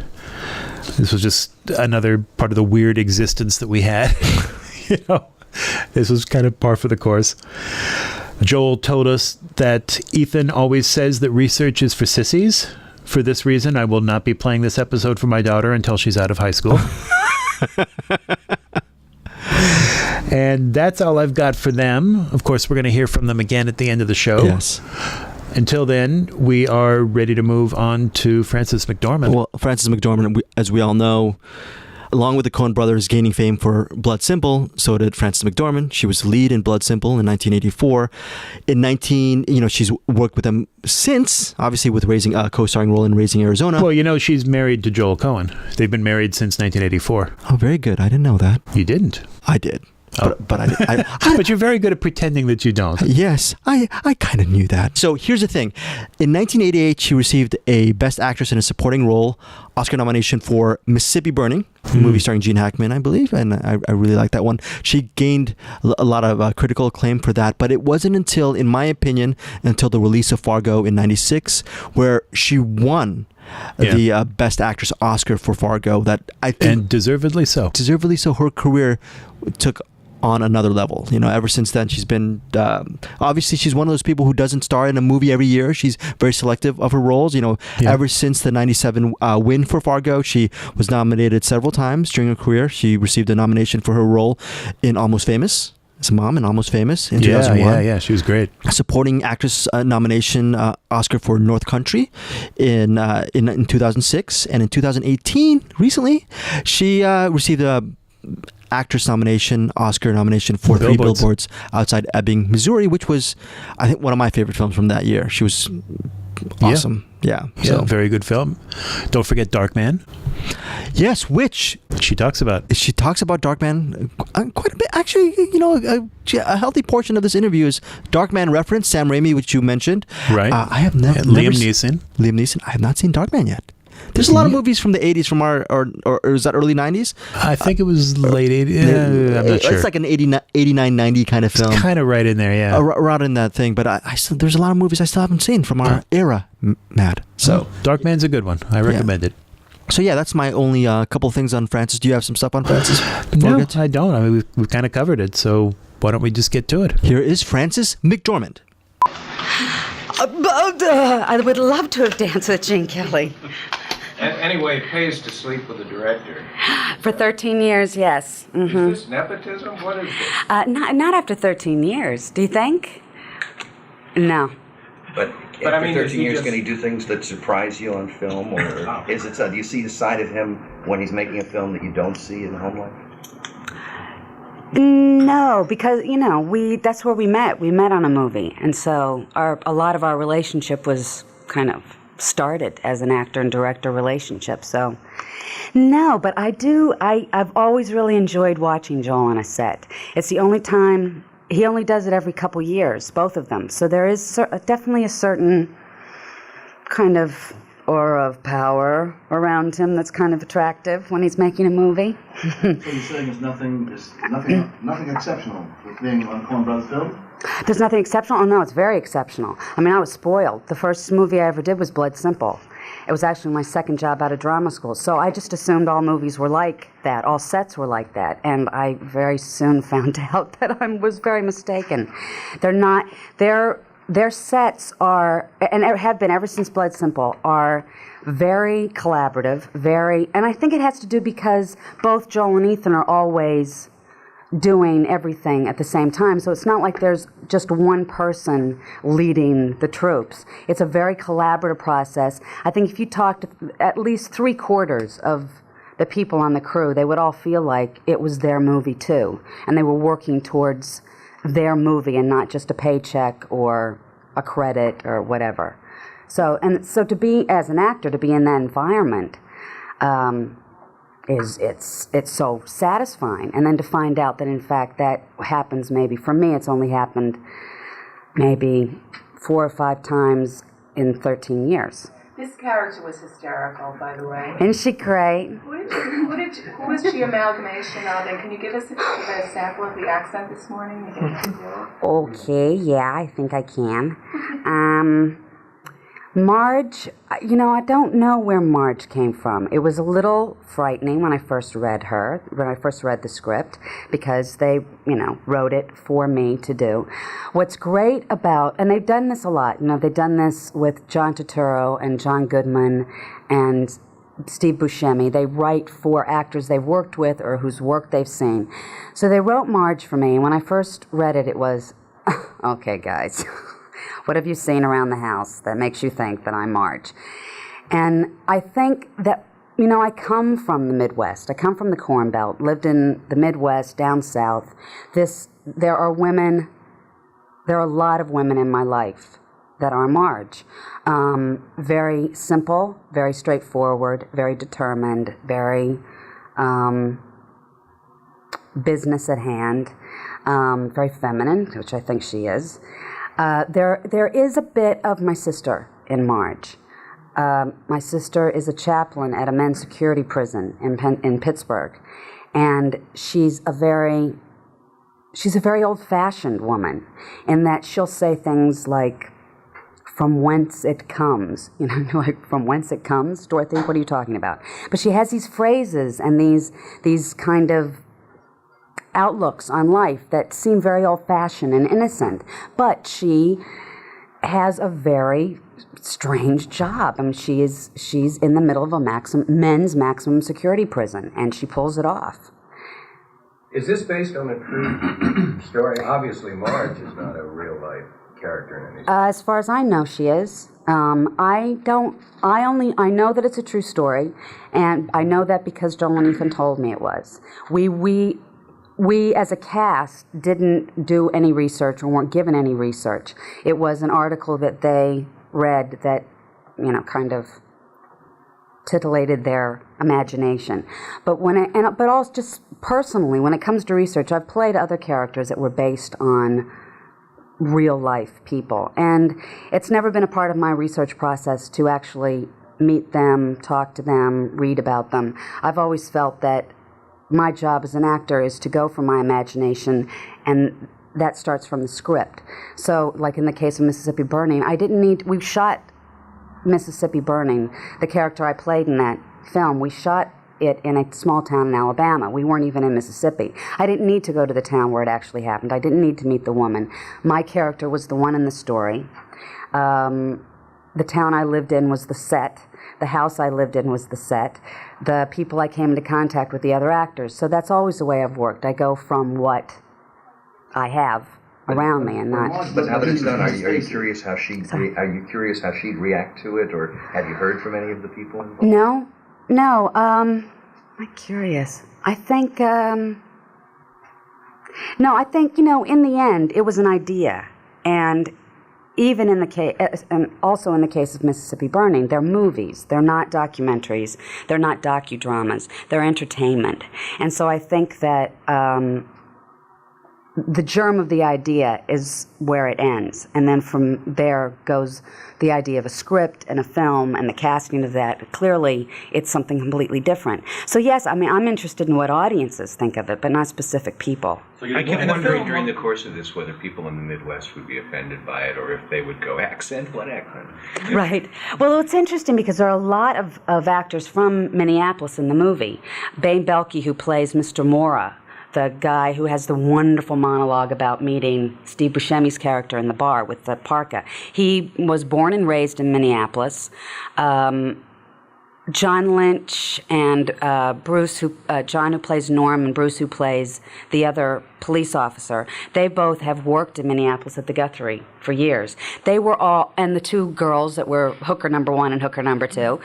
This was just another part of the weird existence that we had. This was kind of par for the course. Joel told us that Ethan always says that research is for sissies. For this reason, I will not be playing this episode for my daughter until she's out of high school. And that's all I've got for them. Of course, we're going to hear from them again at the end of the show. Yes. Until then, we are ready to move on to Frances McDormand. Well, Frances McDormand, as we all know, along with the Coen brothers gaining fame for Blood Simple, so did Frances McDormand. She was the lead in Blood Simple in 1984. She's worked with them since, obviously with Raising, co-starring role in Raising Arizona. Well, she's married to Joel Coen. They've been married since 1984. Oh, very good. I didn't know that. You didn't? I did. Oh. But but you're very good at pretending that you don't. Yes, I kind of knew that. So here's the thing. In 1988, she received a Best Actress in a Supporting Role Oscar nomination for Mississippi Burning, a movie starring Gene Hackman, I believe, and I really like that one. She gained a lot of critical acclaim for that, but it wasn't until, in my opinion, until the release of Fargo in 96, where she won the Best Actress Oscar for Fargo, that I think... And deservedly so. Deservedly so. Her career took on another level. Ever since then, she's been obviously she's one of those people who doesn't star in a movie every year. She's very selective of her roles. Ever since the 97 win for Fargo, she was nominated several times during her career. She received a nomination for her role in Almost Famous as a mom in Almost Famous in 2001. Yeah, she was great. A supporting actress nomination Oscar for North Country in 2006, and in 2018, recently, she received a actress nomination, Oscar nomination for Three Billboards Outside Ebbing, Missouri, which was, I think, one of my favorite films from that year. She was awesome. Yeah. So very good film. Don't forget Darkman. Yes, which she talks about. She talks about Darkman quite a bit. Actually, a healthy portion of this interview is Darkman reference. Sam Raimi, which you mentioned. Right. I have never. Liam Neeson. Liam Neeson. I have not seen Darkman yet. There's a lot of movies from the 80s from or is that early 90s? I think it was late 80s. I'm not sure. It's like an 89, 90 kind of film. It's kind of right in there, yeah. Right in that thing. But I still, there's a lot of movies I still haven't seen from our era, Matt. So Darkman's a good one. I recommend it. So yeah, that's my only couple things on Frances. Do you have some stuff on Frances? No, I don't. I mean, we've kind of covered it. So why don't we just get to it? Here is Frances McDormand. I would love to have danced with Gene Kelly. Anyway, it pays to sleep with the director. For 13 years, yes. Mm-hmm. Is this nepotism? What is this? Not after 13 years, do you think? No. But after 13 years, can he do things that surprise you on film? Or is it, do you see the side of him when he's making a film that you don't see in home life? No, because, that's where we met. We met on a movie. And so a lot of our relationship was kind of started as an actor and director relationship. So, no, but I've always really enjoyed watching Joel on a set. It's the only time, he only does it every couple years, both of them. So there is definitely a certain kind of aura of power around him that's kind of attractive when he's making a movie. So you're saying there's nothing exceptional with being on Coen Brothers film? There's nothing exceptional? Oh no, it's very exceptional. I mean, I was spoiled. The first movie I ever did was Blood Simple. It was actually my second job out of drama school. So I just assumed all movies were like that, all sets were like that. And I very soon found out that I was very mistaken. They're not, their sets are, and have been ever since Blood Simple, are very collaborative, and I think it has to do because both Joel and Ethan are always doing everything at the same time. So it's not like there's just one person leading the troops. It's a very collaborative process. I think if you talked to at least 3/4 of the people on the crew, they would all feel like it was their movie too, and they were working towards their movie and not just a paycheck or a credit or whatever. So to be, as an actor, to be in that environment, it's so satisfying. And then to find out that in fact that happens, maybe for me it's only happened maybe 4 or 5 times in 13 years. This character was hysterical, by the way. Isn't she great? Who was she amalgamation of? And can you give us a sample of the accent this morning? You think you can do it? Okay, yeah, I think I can. Marge, I don't know where Marge came from. It was a little frightening when I first read the script, because they, wrote it for me to do. What's great about, and they've done this a lot, they've done this with John Turturro and John Goodman and Steve Buscemi. They write for actors they've worked with or whose work they've seen. So they wrote Marge for me, and when I first read it, it was, okay, guys. What have you seen around the house that makes you think that I'm Marge? And I think that, I come from the Midwest. I come from the Corn Belt, lived in the Midwest, down south. There are a lot of women in my life that are Marge. Very simple, very straightforward, very determined, very business at hand, very feminine, which I think she is. There is a bit of my sister in Marge. My sister is a chaplain at a men's security prison in Pittsburgh, and she's a very old-fashioned woman in that she'll say things like, "From whence it comes," like, "From whence it comes, Dorothy? What are you talking about?" But she has these phrases and these kind of outlooks on life that seem very old-fashioned and innocent, but she has a very strange job. I mean, she's in the middle of a men's maximum security prison, and she pulls it off. Is this based on a true story? Obviously, Marge is not a real-life character in any. As far as I know, she is. I know that it's a true story, and I know that because Joel and Ethan told me it was. We, as a cast, didn't do any research or weren't given any research. It was an article that they read that, kind of titillated their imagination. But but also just personally, when it comes to research, I've played other characters that were based on real life people, and it's never been a part of my research process to actually meet them, talk to them, read about them. I've always felt that my job as an actor is to go from my imagination, and that starts from the script. So, like in the case of Mississippi Burning, we shot Mississippi Burning, the character I played in that film, we shot it in a small town in Alabama. We weren't even in Mississippi. I didn't need to go to the town where it actually happened. I didn't need to meet the woman. My character was the one in the story. The town I lived in was the set. The house I lived in was the set. The people I came into contact with, the other actors. So that's always the way I've worked. I go from what I have around me and not. But now that it's done, are you curious how she'd react to it, or have you heard from any of the people involved? No. I'm curious. I think. In the end, it was an idea, and. Even in the case, and also in the case of Mississippi Burning, they're movies. They're not documentaries. They're not docudramas. They're entertainment. And so I think that the germ of the idea is where it ends. And then from there goes the idea of a script and a film and the casting of that. Clearly, it's something completely different. So yes, I'm interested in what audiences think of it, but not specific people. So I kept wondering during the course of this whether people in the Midwest would be offended by it, or if they would go, accent? What accent? Right. Well, it's interesting because there are a lot of actors from Minneapolis in the movie. Bain Belke, who plays Mr. Mora, the guy who has the wonderful monologue about meeting Steve Buscemi's character in the bar with the parka. He was born and raised in Minneapolis. John Lynch and Bruce, John who plays Norm, and Bruce who plays the other police officer, they both have worked in Minneapolis at the Guthrie for years. They were all, and the two girls that were hooker number 1 and hooker number 2,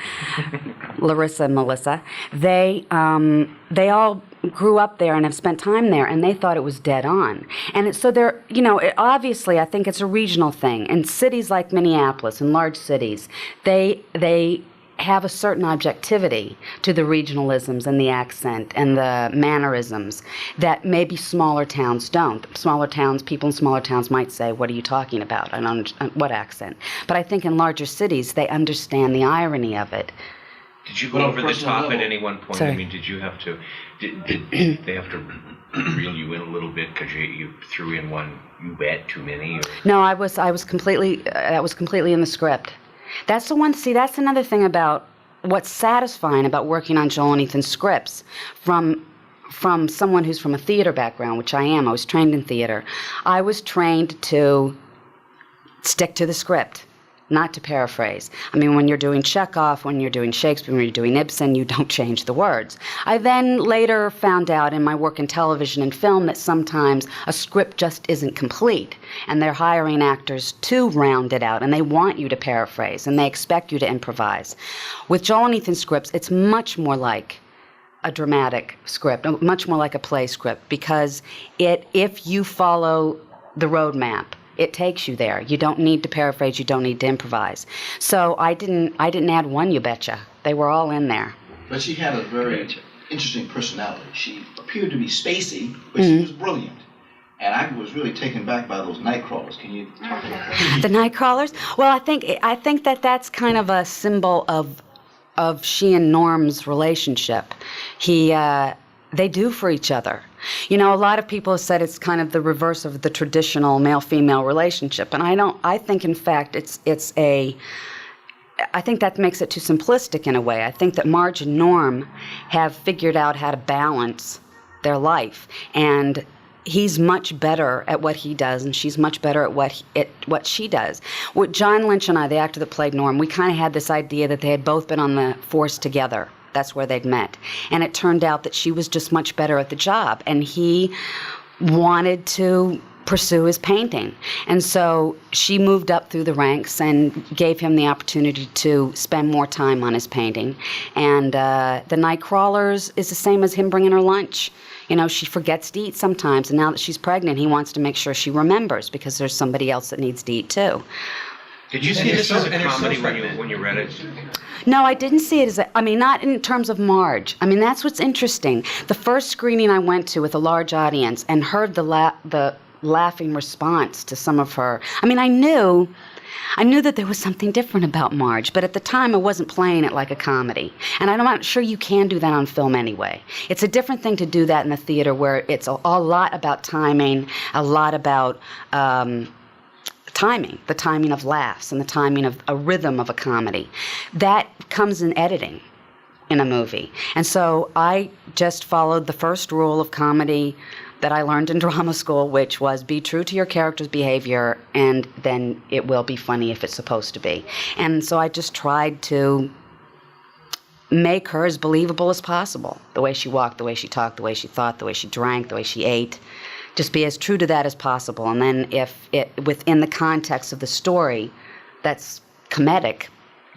Larissa and Melissa, they all grew up there and have spent time there, and they thought it was dead on. And so they're, obviously I think it's a regional thing. In cities like Minneapolis, in large cities, they have a certain objectivity to the regionalisms and the accent and the mannerisms that maybe smaller towns don't. Smaller towns, people in smaller towns might say, what are you talking about? I don't what accent? But I think in larger cities, they understand the irony of it. Did you go over the top at any one point? Sorry. I mean, did you have to, did they have to reel you in a little bit because you threw in one, you bet too many? Or? No, I was completely, that was completely in the script. That's the one, see, that's another thing about what's satisfying about working on Joel and Ethan's scripts from someone who's from a theater background, which I am. I was trained in theater. I was trained to stick to the script, not to paraphrase. I mean, when you're doing Chekhov, when you're doing Shakespeare, when you're doing Ibsen, you don't change the words. I then later found out in my work in television and film that sometimes a script just isn't complete, and they're hiring actors to round it out, and they want you to paraphrase, and they expect you to improvise. With Joel and Ethan scripts, it's much more like a dramatic script, much more like a play script, because if you follow the roadmap, it takes you there. You don't need to paraphrase. You don't need to improvise. So I didn't add one, you betcha. They were all in there. But she had a very interesting personality. She appeared to be spacey, but she was brilliant. And I was really taken back by those night crawlers. Can you talk about that? The night crawlers? Well, I think that's kind of a symbol of she and Norm's relationship. They do for each other. You know, a lot of people have said it's kind of the reverse of the traditional male-female relationship, and I think in fact I think that makes it too simplistic in a way. I think that Marge and Norm have figured out how to balance their life, and he's much better at what he does, and she's much better at what she does. With John Lynch and I, the actor that played Norm, we kind of had this idea that they had both been on the force together. That's where they'd met. And it turned out that she was just much better at the job, and he wanted to pursue his painting. And so she moved up through the ranks and gave him the opportunity to spend more time on his painting. And the Night Crawlers is the same as him bringing her lunch. You know, she forgets to eat sometimes, and now that she's pregnant, he wants to make sure she remembers because there's somebody else that needs to eat too. Did you see this as a comedy when you read it? No, I didn't see it as not in terms of Marge. I mean, that's what's interesting. The first screening I went to with a large audience and heard the laughing response to some of her. I mean, I knew that there was something different about Marge, but at the time I wasn't playing it like a comedy. And I'm not sure you can do that on film anyway. It's a different thing to do that in the theater where it's a lot about timing, a lot about timing, the timing of laughs and the timing of a rhythm of a comedy. That comes in editing in a movie. And so I just followed the first rule of comedy that I learned in drama school, which was be true to your character's behavior, and then it will be funny if it's supposed to be. And so I just tried to make her as believable as possible. The way she walked, the way she talked, the way she thought, the way she drank, the way she ate. Just be as true to that as possible. And then if it, within the context of the story, that's comedic,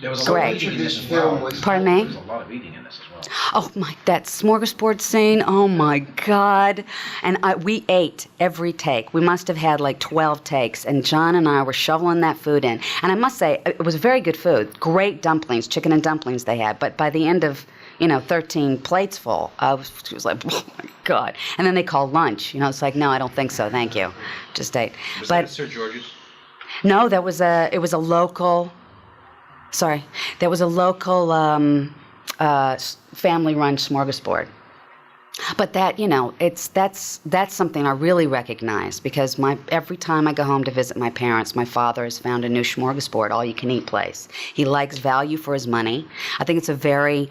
There was a great. lot of eating in this as well. Pardon me? There was a lot of eating in this as well. Oh my, that smorgasbord scene, oh my God. And we ate every take. We must have had like 12 takes, and John and I were shoveling that food in. And I must say, it was very good food. Great dumplings, chicken and dumplings they had. But by the end of 13 plates full, I was like, oh my God. And then they called lunch. It's like, no, I don't think so, thank you. Just ate. Was that at Sir George's? No, it was a local family-run smorgasbord. But that, that's something I really recognize, because every time I go home to visit my parents, my father has found a new smorgasbord, all-you-can-eat place. He likes value for his money. I think it's a very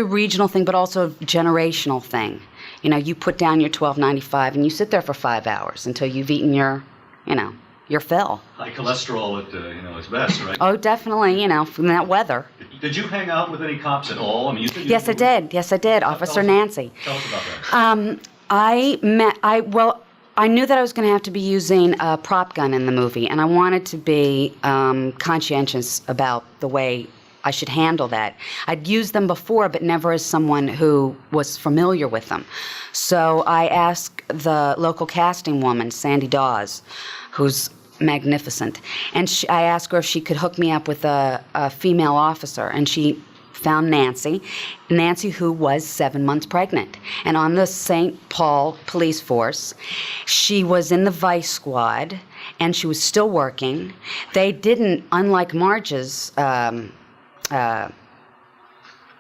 regional thing, but also a generational thing. You put down your $12.95 and you sit there for 5 hours until you've eaten your fill. High cholesterol at its best, right? Oh, definitely, from that weather. Did you hang out with any cops at all? I mean, Yes, I did. Officer Nancy. Tell us about that. I knew that I was going to have to be using a prop gun in the movie, and I wanted to be conscientious about the way I should handle that. I'd used them before, but never as someone who was familiar with them. So I asked the local casting woman, Sandy Dawes, who's magnificent. And I asked her if she could hook me up with a female officer, and she found Nancy, who was 7 months pregnant. And on the St. Paul police force, she was in the vice squad, and she was still working. They didn't, unlike Marge's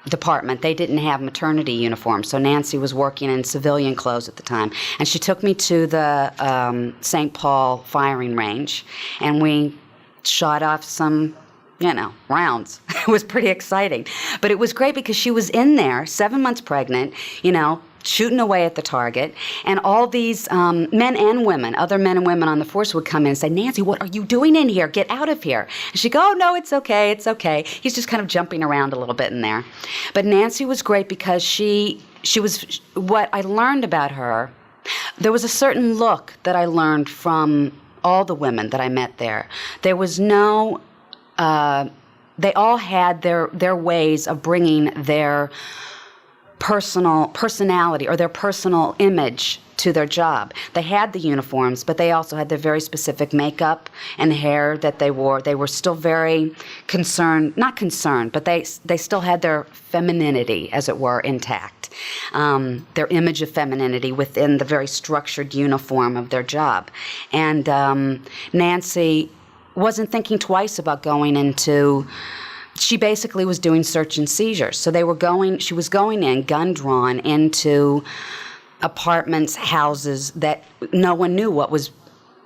department, they didn't have maternity uniforms, so Nancy was working in civilian clothes at the time. And she took me to the St. Paul firing range, and we shot off some rounds. It was pretty exciting. But it was great because she was in there, 7 months pregnant, shooting away at the target, and all these men and women, other men and women on the force would come in and say, Nancy, what are you doing in here? Get out of here. And she'd go, oh, no, it's okay, it's okay. He's just kind of jumping around a little bit in there. But Nancy was great because she was, what I learned about her, there was a certain look that I learned from all the women that I met there. There was no... they all had their ways of bringing their personality or their personal image to their job. They had the uniforms, but they also had their very specific makeup and hair that they wore. They were still very not concerned, but they still had their femininity, as it were, intact. Their image of femininity within the very structured uniform of their job. And Nancy wasn't thinking twice about going into... She basically was doing search and seizures. So she was going in, gun drawn, into apartments, houses that no one knew what was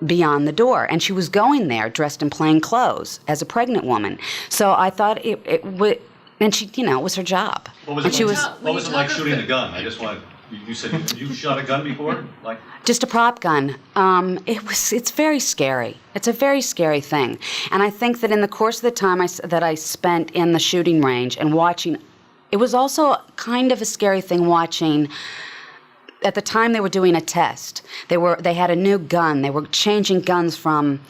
beyond the door. And she was going there dressed in plain clothes as a pregnant woman. So I thought it would, and she, it was her job. What was it like shooting the gun? I just want you said you shot a gun before? Just a prop gun. It's very scary. It's a very scary thing. And I think that in the course of the time that I spent in the shooting range and watching, it was also kind of a scary thing watching. At the time they were doing a test. They had a new gun. They were changing guns from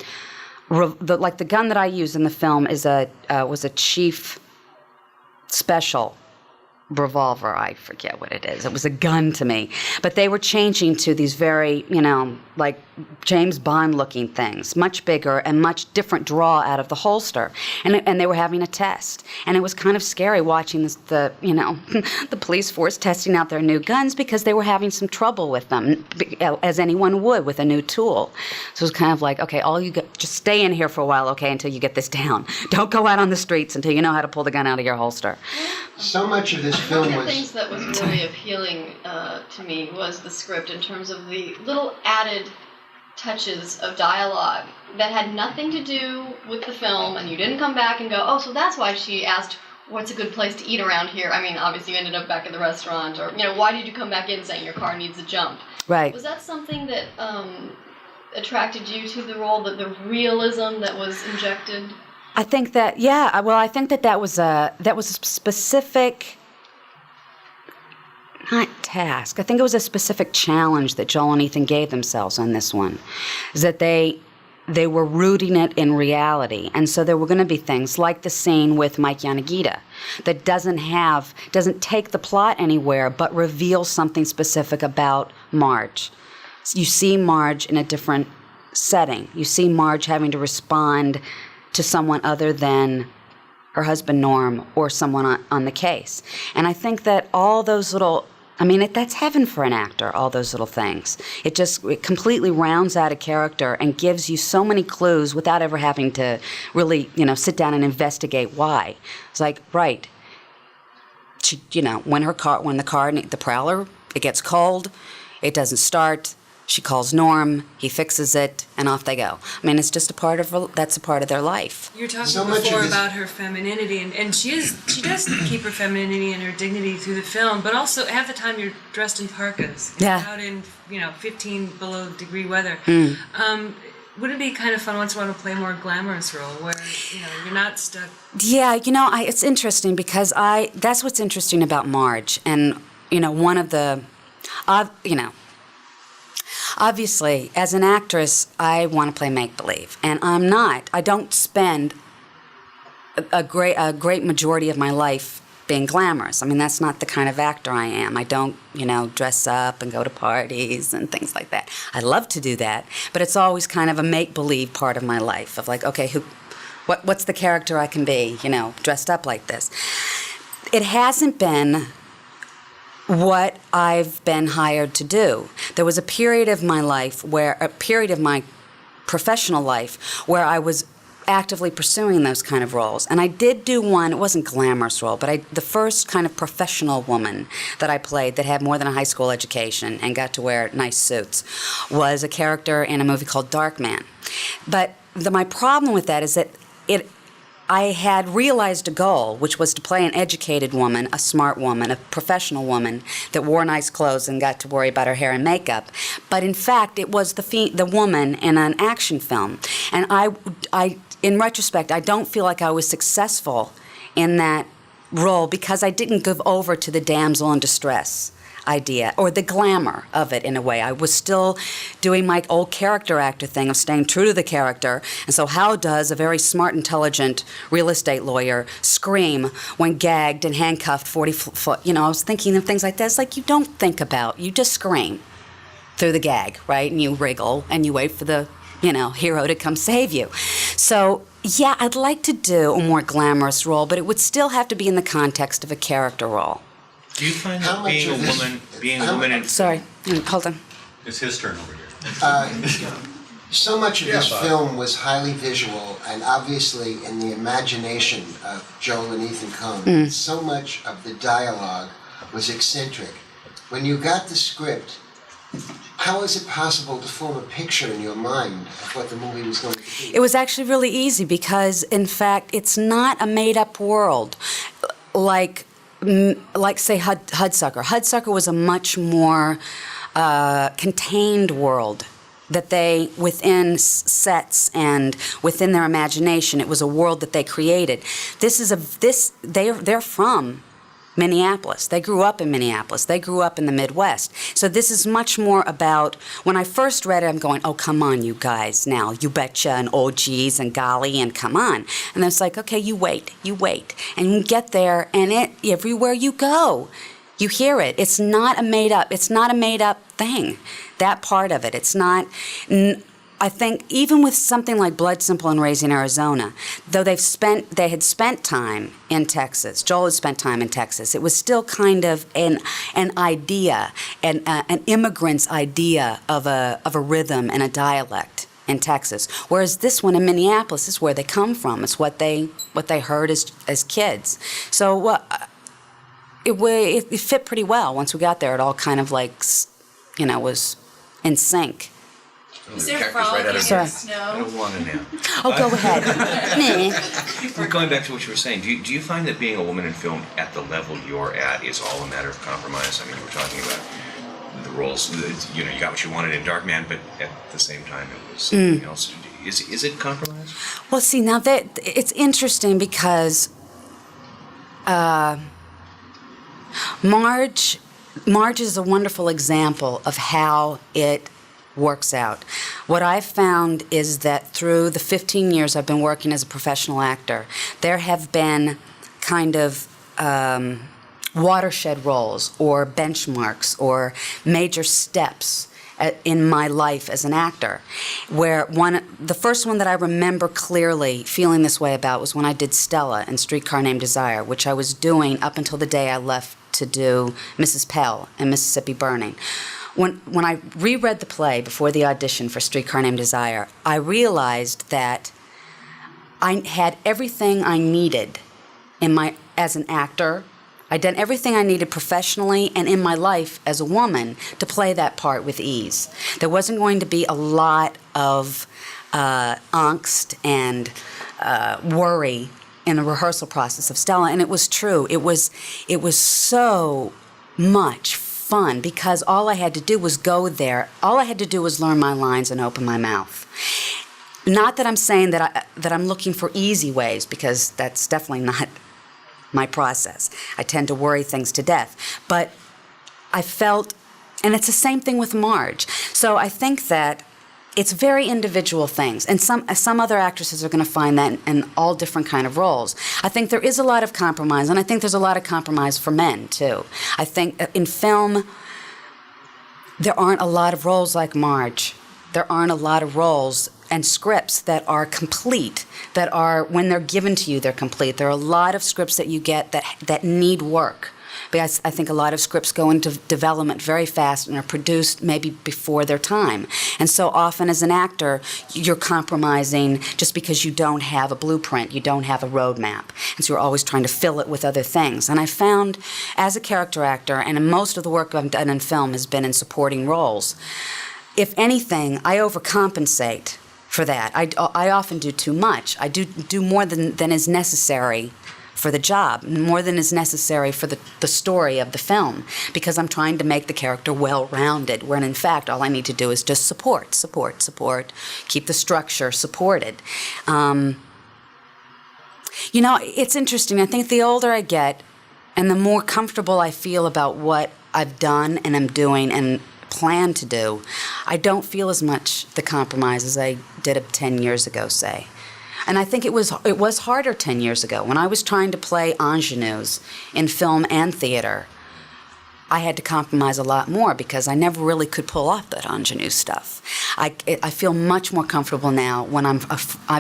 the gun that I use in the film was a Chief Special revolver. I forget what it is. It was a gun to me. But they were changing to these very, like James Bond looking things, much bigger and much different draw out of the holster. And they were having a test. And it was kind of scary watching the police force testing out their new guns because they were having some trouble with them, as anyone would with a new tool. So it was kind of like, okay, just stay in here for a while, okay, until you get this down. Don't go out on the streets until you know how to pull the gun out of your holster. So much of this film One of the things that was really appealing to me was the script in terms of the little added touches of dialogue that had nothing to do with the film, and you didn't come back and go, oh, so that's why she asked, what's a good place to eat around here? I mean, obviously you ended up back at the restaurant, or, why did you come back in saying your car needs a jump? Right. Was that something that attracted you to the role, the realism that was injected? I think that, I think that was a specific, not task, I think it was a specific challenge that Joel and Ethan gave themselves on this one, is that they were rooting it in reality. And so there were going to be things like the scene with Mike Yanagita that doesn't take the plot anywhere, but reveals something specific about Marge. You see Marge in a different setting. You see Marge having to respond to someone other than her husband Norm or someone on the case. And I think that all those little, that's heaven for an actor, all those little things. It completely rounds out a character and gives you so many clues without ever having to really, sit down and investigate why. It's like, right, when the Prowler, it gets cold, it doesn't start, she calls Norm, he fixes it, and off they go. It's just that's a part of their life. You were talking before about her femininity, and she does keep her femininity and her dignity through the film, but also half the time you're dressed in parkas, out in 15 below degree weather. Wouldn't it be kind of fun once in a while to play a more glamorous role where you're not stuck? Yeah, it's interesting because that's what's interesting about Marge, and one of the, obviously, as an actress, I want to play make-believe, and I don't spend a great majority of my life being glamorous. I mean, that's not the kind of actor I am. I don't, dress up and go to parties and things like that. I love to do that, but it's always kind of a make-believe part of my life of like, okay, what's the character I can be, dressed up like this. It hasn't been what I've been hired to do. There was a period of my professional life where I was actively pursuing those kind of roles. And I did do one, it wasn't a glamorous role, but the first kind of professional woman that I played that had more than a high school education and got to wear nice suits was a character in a movie called Dark Man. But my problem with that is that I had realized a goal, which was to play an educated woman, a smart woman, a professional woman that wore nice clothes and got to worry about her hair and makeup. But in fact, it was the woman in an action film. And I, in retrospect, I don't feel like I was successful in that role because I didn't give over to the damsel in distress idea or the glamour of it in a way. I was still doing my old character actor thing of staying true to the character. And so how does a very smart, intelligent real estate lawyer scream when gagged and handcuffed 40 foot? I was thinking of things like that. It's like you don't think about, you just scream through the gag, right? And you wriggle and you wait for the, hero to come save you. So yeah, I'd like to do a more glamorous role, but it would still have to be in the context of a character role. Do you find that being a woman in... Sorry, hold on. It's his turn over here. So much of this film was highly visual, and obviously in the imagination of Joel and Ethan Coen, so much of the dialogue was eccentric. When you got the script, how is it possible to form a picture in your mind of what the movie was going to be? It was actually really easy because, in fact, it's not a made-up world like say Hudsucker. Hudsucker was a much more contained world that they, within sets and within their imagination, it was a world that they created. They're from Minneapolis. They grew up in Minneapolis. They grew up in the Midwest. So this is much more about, when I first read it, I'm going, oh, come on, you guys, now, you betcha, and oh, geez, and golly, and come on. And it's like, okay, you wait. And you get there, and everywhere you go, you hear it. It's not a made-up thing, that part of it. It's not... I think even with something like Blood Simple and Raising Arizona, though they had spent time in Texas, Joel had spent time in Texas, it was still kind of an idea, an immigrant's idea of a rhythm and a dialect in Texas. Whereas this one in Minneapolis is where they come from. It's what they heard as kids. So it fit pretty well. Once we got there, it all kind of was in sync. Is there a frog in the snow? I don't want to now. Oh, go ahead. We're going back to what you were saying. Do you find that being a woman in film at the level you're at is all a matter of compromise? I mean, you were talking about the roles. You got what you wanted in Dark Man, but at the same time, it was something else. Is it compromise? Well, see, now that it's interesting because Marge is a wonderful example of how it works out. What I've found is that through the 15 years I've been working as a professional actor, there have been kind of watershed roles or benchmarks or major steps in my life as an actor, where the first one that I remember clearly feeling this way about was when I did Stella in Streetcar Named Desire, which I was doing up until the day I left to do Mrs. Pell in Mississippi Burning. When I reread the play before the audition for Streetcar Named Desire, I realized that I had everything I needed as an actor. I'd done everything I needed professionally and in my life as a woman to play that part with ease. There wasn't going to be a lot of angst and worry in the rehearsal process of Stella, and it was true. It was so much fun because all I had to do was go there. All I had to do was learn my lines and open my mouth. Not that I'm saying that I'm looking for easy ways, because that's definitely not my process. I tend to worry things to death. But I felt, and it's the same thing with Marge. So I think that it's very individual things, and some other actresses are going to find that in all different kind of roles. I think there is a lot of compromise, and I think there's a lot of compromise for men too. I think in film there aren't a lot of roles like Marge. There aren't a lot of roles and scripts that are complete, that are, when they're given to you, they're complete. There are a lot of scripts that you get that need work. Because I think a lot of scripts go into development very fast and are produced maybe before their time. And so often as an actor, you're compromising just because you don't have a blueprint, you don't have a roadmap. And so you're always trying to fill it with other things. And I found, as a character actor, and most of the work I've done in film has been in supporting roles, if anything, I overcompensate for that. I often do too much. I do more than is necessary for the job, more than is necessary for the story of the film, because I'm trying to make the character well-rounded, when in fact all I need to do is just support, keep the structure supported. It's interesting. I think the older I get and the more comfortable I feel about what I've done and am doing and plan to do, I don't feel as much the compromise as I did 10 years ago, say. And I think it was harder 10 years ago. When I was trying to play ingenues in film and theater, I had to compromise a lot more because I never really could pull off that ingenue stuff. I feel much more comfortable now when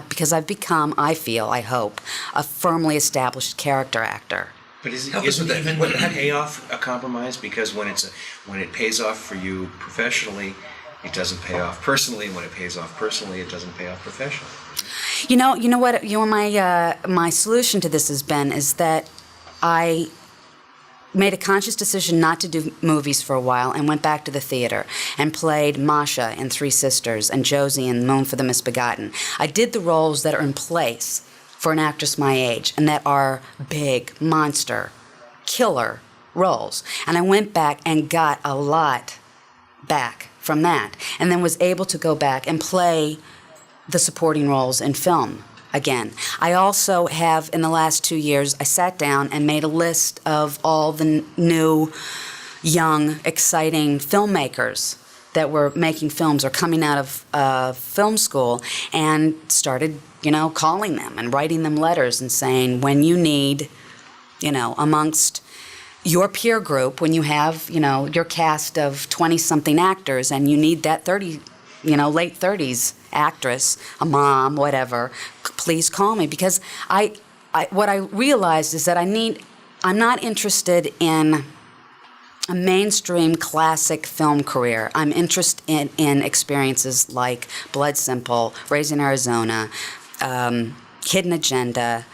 because I've become, I hope, a firmly established character actor. But isn't even that payoff a compromise? Because when it pays off for you professionally, it doesn't pay off personally. When it pays off personally, it doesn't pay off professionally. You know what? My solution to this has been is that I made a conscious decision not to do movies for a while and went back to the theater and played Masha in Three Sisters and Josie in Moon for the Misbegotten. I did the roles that are in place for an actress my age and that are big, monster, killer roles. And I went back and got a lot back from that, and then was able to go back and play the supporting roles in film again. I also have, in the last 2 years, I sat down and made a list of all the new, young, exciting filmmakers that were making films or coming out of film school, and started, calling them and writing them letters and saying, when you need, amongst your peer group, when you have, your cast of 20-something actors and you need that 30, late 30s actress, a mom, whatever, please call me. Because what I realized is that I'm not interested in a mainstream classic film career. I'm interested in experiences like Blood Simple, Raising Arizona, Hidden Agenda,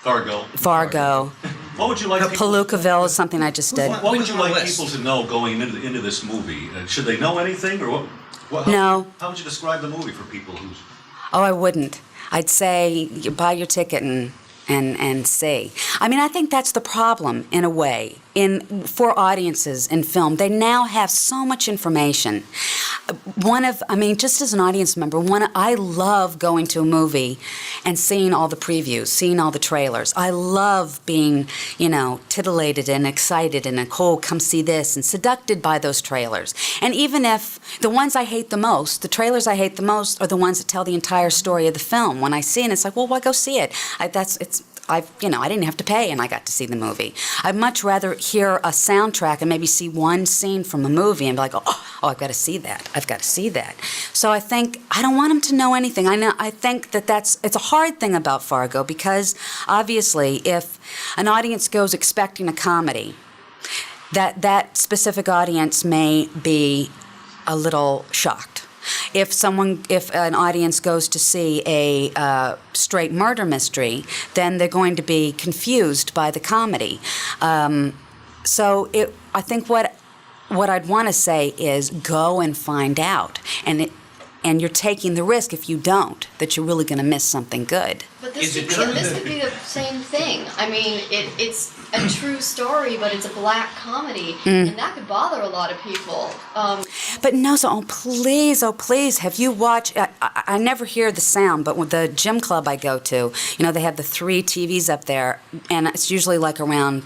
Fargo. What would you like? Palookaville is something I just did. What would you like people to know going into this movie? Should they know anything, or what? No. How would you describe the movie for people who's? Oh, I wouldn't. I'd say you buy your ticket and see. I mean, I think that's the problem in a way. For audiences in film, they now have so much information. Just as an audience member, I love going to a movie and seeing all the previews, seeing all the trailers. I love being, titillated and excited and come see this, and seducted by those trailers. And even if the ones I hate the most, the trailers I hate the most, are the ones that tell the entire story of the film. When I see it, it's like, well, why go see it? I didn't have to pay, and I got to see the movie. I'd much rather hear a soundtrack and maybe see one scene from a movie and be like, oh, I've got to see that. I've got to see that. So I think I don't want them to know anything. I think it's a hard thing about Fargo, because obviously if an audience goes expecting a comedy, that specific audience may be a little shocked. If an audience goes to see a straight murder mystery, then they're going to be confused by the comedy. I think what I'd want to say is go and find out, and you're taking the risk if you don't, that you're really going to miss something good. But this could be the same thing. I mean, it's a true story, but it's a black comedy, and that could bother a lot of people. But no, so please, have you watched? I never hear the sound, but with the gym club I go to, they have the 3 TVs up there, and it's usually like around,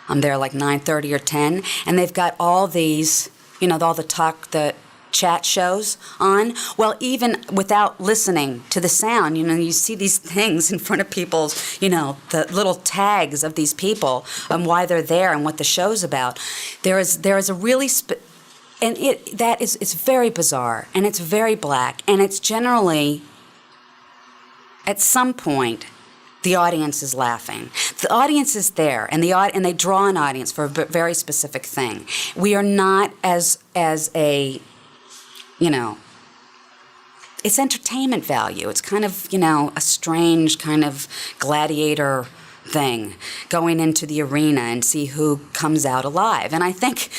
I'm there like 9:30 or 10, and they've got all these, all the chat shows on. Well, even without listening to the sound, you see these things in front of people's, the little tags of these people and why they're there and what the show's about. There is a really it's very bizarre and it's very black and it's generally at some point the audience is laughing. The audience is there, and they draw an audience for a very specific thing. We are not as a, it's entertainment value. It's kind of, a strange kind of gladiator thing, going into the arena and see who comes out alive. And I think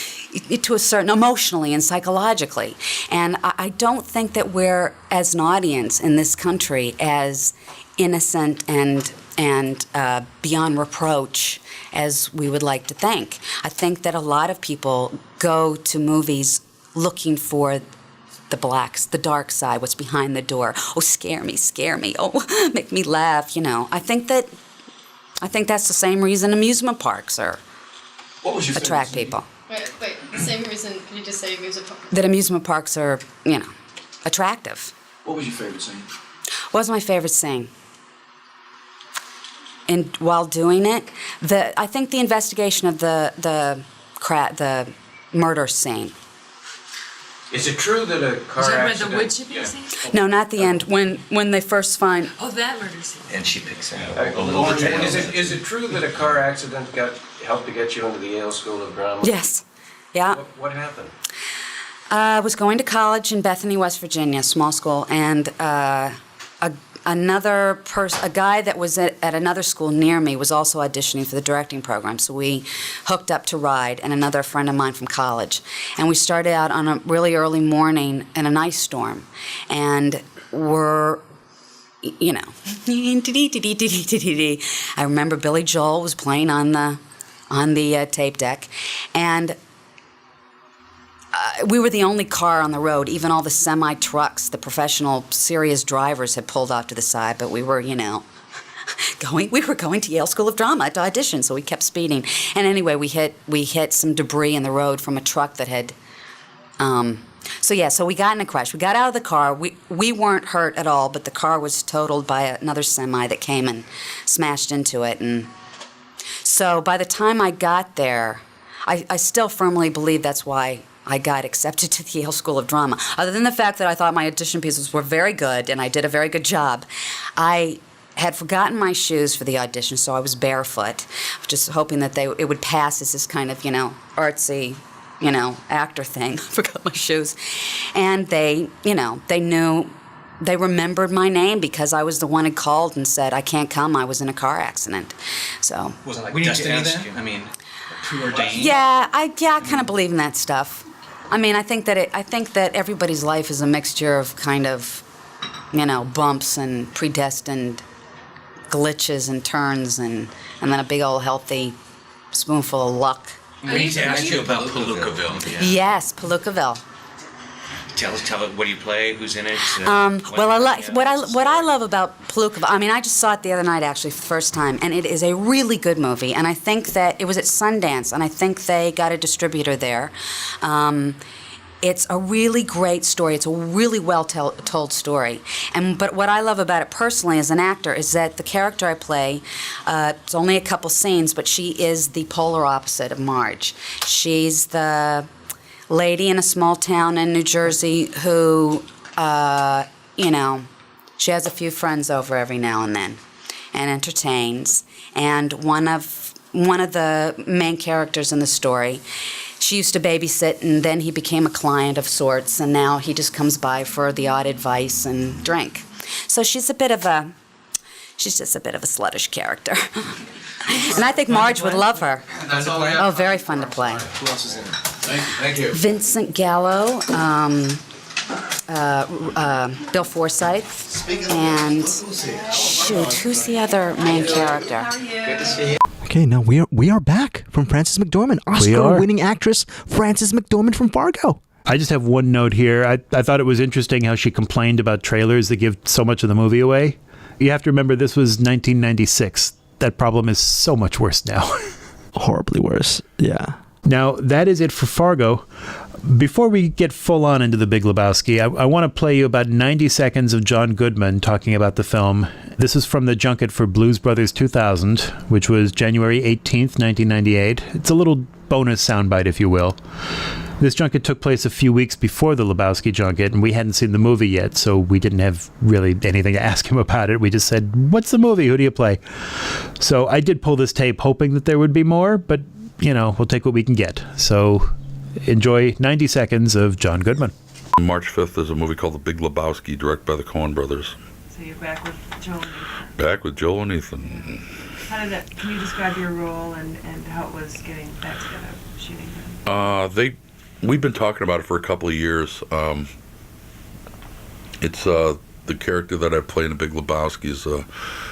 to a certain, emotionally and psychologically. And I don't think that we're, as an audience in this country, as innocent and beyond reproach as we would like to think. I think that a lot of people go to movies looking for the blacks, the dark side, what's behind the door. Oh, scare me. Oh, make me laugh. I think that's the same reason amusement parks attract people. Wait, the same reason, can you just say amusement parks? That amusement parks are, attractive. What was your favorite scene? What was my favorite scene? And while doing it, I think the investigation of the murder scene. Is it true that a car Is that where accident... the wood chipping scene? No, not the end. When they first find. Oh, that murder scene. And she picks out a little detail. Is it true that a car accident helped to get you into the Yale School of Drama? Yes. Yeah. What happened? I was going to college in Bethany, West Virginia, small school, and a guy that was at another school near me was also auditioning for the directing program. So we hooked up to ride, and another friend of mine from college. And we started out on a really early morning in an ice storm. And we're, I remember Billy Joel was playing on the tape deck. And we were the only car on the road. Even all the semi-trucks, the professional, serious drivers had pulled off to the side, but we were, we were going to Yale School of Drama to audition, so we kept speeding. And anyway, we hit some debris in the road from a truck that had, so we got in a crash. We got out of the car. We weren't hurt at all, but the car was totaled by another semi that came and smashed into it. And so by the time I got there, I still firmly believe that's why I got accepted to the Yale School of Drama. Other than the fact that I thought my audition pieces were very good and I did a very good job, I had forgotten my shoes for the audition, so I was barefoot, just hoping that it would pass as this kind of, artsy, actor thing. I forgot my shoes. And they knew, they remembered my name because I was the one who called and said, I can't come, I was in a car accident. So. Was it like destiny then? I mean, preordained? Yeah, I kind of believe in that stuff. I mean, I think that everybody's life is a mixture of kind of, bumps and predestined glitches and turns and then a big old healthy spoonful of luck. We need to ask you about Palookaville. Yeah. Yes, Palookaville. Tell us, what do you play? Who's in it? What I love about Palookaville. I mean, I just saw it the other night actually for the first time, and it is a really good movie. And I think that it was at Sundance, and I think they got a distributor there. It's a really great story. It's a really well told story. But what I love about it personally as an actor is that the character I play, it's only a couple scenes, but she is the polar opposite of Marge. She's the lady in a small town in New Jersey who, she has a few friends over every now and then and entertains. And one of the main characters in the story, she used to babysit, and then he became a client of sorts, and now he just comes by for the odd advice and drink. So she's just a bit of a sluttish character. And I think Marge would love her. That's all I have. Oh, very fun to play. Who else is in it? Thank you. Vincent Gallo, Bill Forsyth, and shoot, who's the other main character? Good to see you. Okay, now we are back from Frances McDormand, Oscar-winning actress Frances McDormand from Fargo. I just have one note here. I thought it was interesting how she complained about trailers that give so much of the movie away. You have to remember this was 1996. That problem is so much worse now. Horribly worse, yeah. Now, that is it for Fargo. Before we get full on into the Big Lebowski, I want to play you about 90 seconds of John Goodman talking about the film. This is from the junket for Blues Brothers 2000, which was January 18th, 1998. It's a little bonus soundbite, if you will. This junket took place a few weeks before the Lebowski junket, and we hadn't seen the movie yet, so we didn't have really anything to ask him about it. We just said, "What's the movie? Who do you play?" So I did pull this tape hoping that there would be more, but, we'll take what we can get. So enjoy 90 seconds of John Goodman. March 5th, there's a movie called The Big Lebowski, directed by the Coen brothers. So you're back with Joel and Ethan. Back with Joel and Ethan. How did that? Can you describe your role and how it was getting back together, shooting them? We've been talking about it for a couple of years. It's the character that I play in The Big Lebowski is a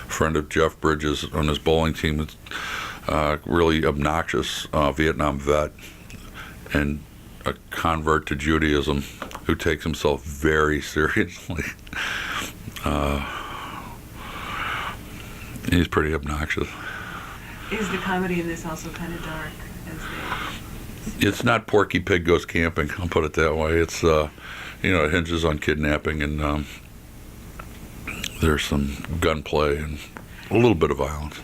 friend of Jeff Bridges on his bowling team. It's really obnoxious Vietnam vet and a convert to Judaism who takes himself very seriously. He's pretty obnoxious. Is the comedy in this also kind of dark? It's not Porky Pig Goes Camping, I'll put it that way. It's, it hinges on kidnapping and there's some gunplay and a little bit of violence.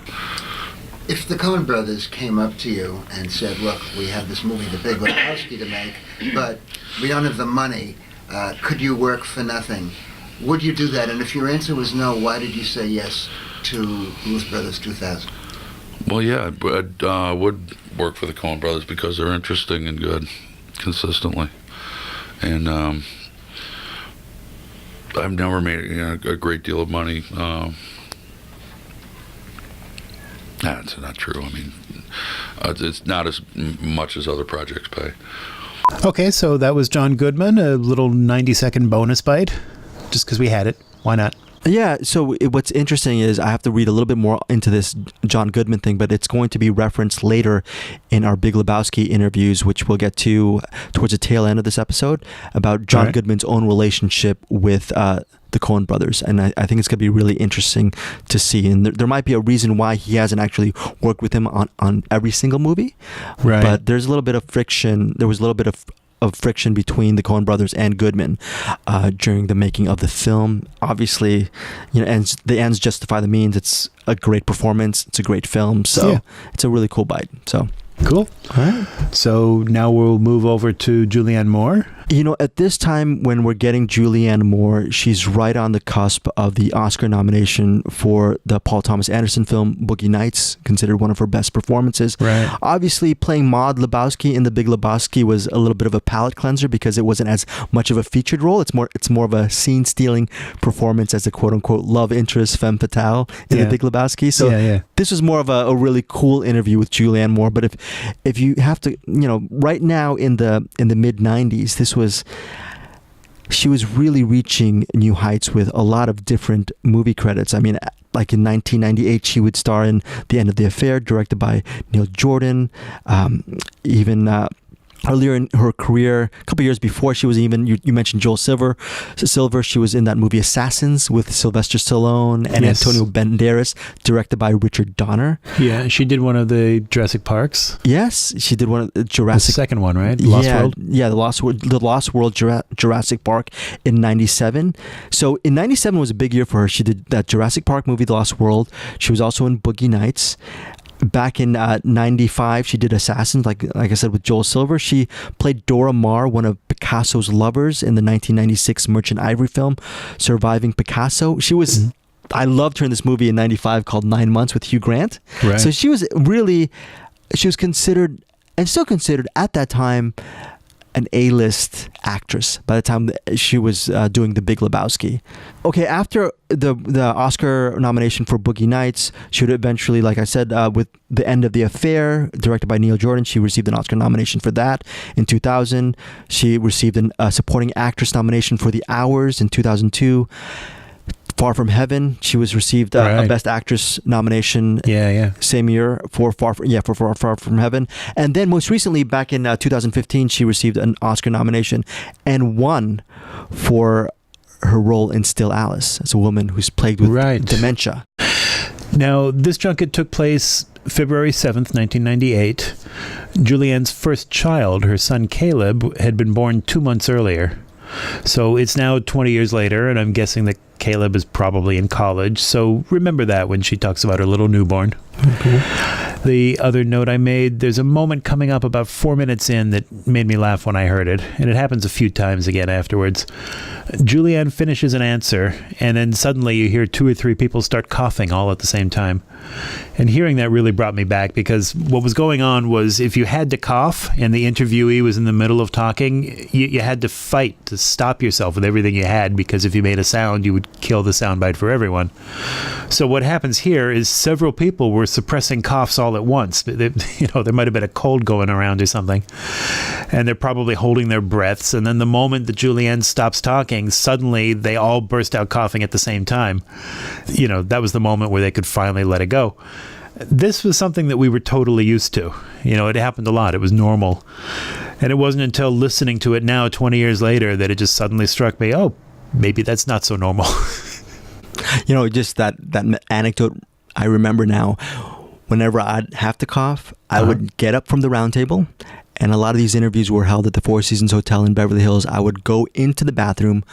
If the Coen brothers came up to you and said, look, we have this movie, The Big Lebowski, to make, but we don't have the money, could you work for nothing? Would you do that? And if your answer was no, why did you say yes to Blues Brothers 2000? Well, yeah, I would work for the Coen brothers because they're interesting and good consistently. And I've never made a great deal of money. That's not true. I mean, it's not as much as other projects pay. Okay, so that was John Goodman, a little 90-second bonus bite, just because we had it. Why not? Yeah, so what's interesting is I have to read a little bit more into this John Goodman thing, but it's going to be referenced later in our Big Lebowski interviews, which we'll get to towards the tail end of this episode, about John Goodman's own relationship with the Coen brothers. And I think it's going to be really interesting to see. And there might be a reason why he hasn't actually worked with him on every single movie. Right. But there's a little bit of friction. There was a little bit of friction between the Coen brothers and Goodman during the making of the film. Obviously, the ends justify the means. It's a great performance. It's a great film. So it's a really cool bite. So cool. All right. So now we'll move over to Julianne Moore. At this time when we're getting Julianne Moore, she's right on the cusp of the Oscar nomination for the Paul Thomas Anderson film Boogie Nights, considered one of her best performances. Right. Obviously, playing Maude Lebowski in The Big Lebowski was a little bit of a palate cleanser because it wasn't as much of a featured role. It's more of a scene-stealing performance as a quote-unquote love interest femme fatale in The Big Lebowski. So this was more of a really cool interview with Julianne Moore. But if you have to, right now in the mid-90s, she was really reaching new heights with a lot of different movie credits. I mean, like in 1998, she would star in The End of the Affair, directed by Neil Jordan. Earlier in her career, a couple years before she was even, you mentioned Joel Silver, she was in that movie Assassins with Sylvester Stallone and Antonio Banderas, directed by Richard Donner. Yeah, she did one of the Jurassic Parks. Yes, she did one of the Jurassic... The second one, right? Lost World? Yeah, the Lost World Jurassic Park in 97. So in 97 was a big year for her. She did that Jurassic Park movie, The Lost World. She was also in Boogie Nights. Back in 95, she did Assassins, like I said, with Joel Silver. She played Dora Maar, one of Picasso's lovers, in the 1996 Merchant Ivory film, Surviving Picasso. She was... I loved her in this movie in 95 called 9 Months with Hugh Grant. Right. So she was considered, and still considered at that time, an A-list actress by the time she was doing The Big Lebowski. Okay, after the Oscar nomination for Boogie Nights, she would eventually, like I said, with The End of the Affair, directed by Neil Jordan, she received an Oscar nomination for that in 2000. She received a supporting actress nomination for The Hours in 2002. Far From Heaven, she received a Best Actress nomination. Same year for Far From Heaven, and then most recently, back in 2015, she received an Oscar nomination and won for her role in Still Alice as a woman who's plagued with dementia. Now, this junket took place February 7th, 1998. Julianne's first child, her son Caleb, had been born 2 months earlier. So it's now 20 years later, and I'm guessing that Caleb is probably in college. So remember that when she talks about her little newborn. The other note I made, there's a moment coming up about 4 minutes in that made me laugh when I heard it, and it happens a few times again afterwards. Julianne finishes an answer, and then suddenly you hear 2 or 3 people start coughing all at the same time. And hearing that really brought me back, because what was going on was if you had to cough and the interviewee was in the middle of talking, you had to fight to stop yourself with everything you had, because if you made a sound, you would kill the soundbite for everyone. So what happens here is several people were suppressing coughs all at once. There might have been a cold going around or something, and they're probably holding their breaths, and then the moment that Julianne stops talking, suddenly they all burst out coughing at the same time. That was the moment where they could finally let it go. This was something that we were totally used to. It happened a lot. It was normal. And it wasn't until listening to it now, 20 years later, that it just suddenly struck me, oh, maybe that's not so normal. Just that anecdote I remember now. Whenever I'd have to cough, I would get up from the round table, and a lot of these interviews were held at the Four Seasons Hotel in Beverly Hills. I would go into the bathroom,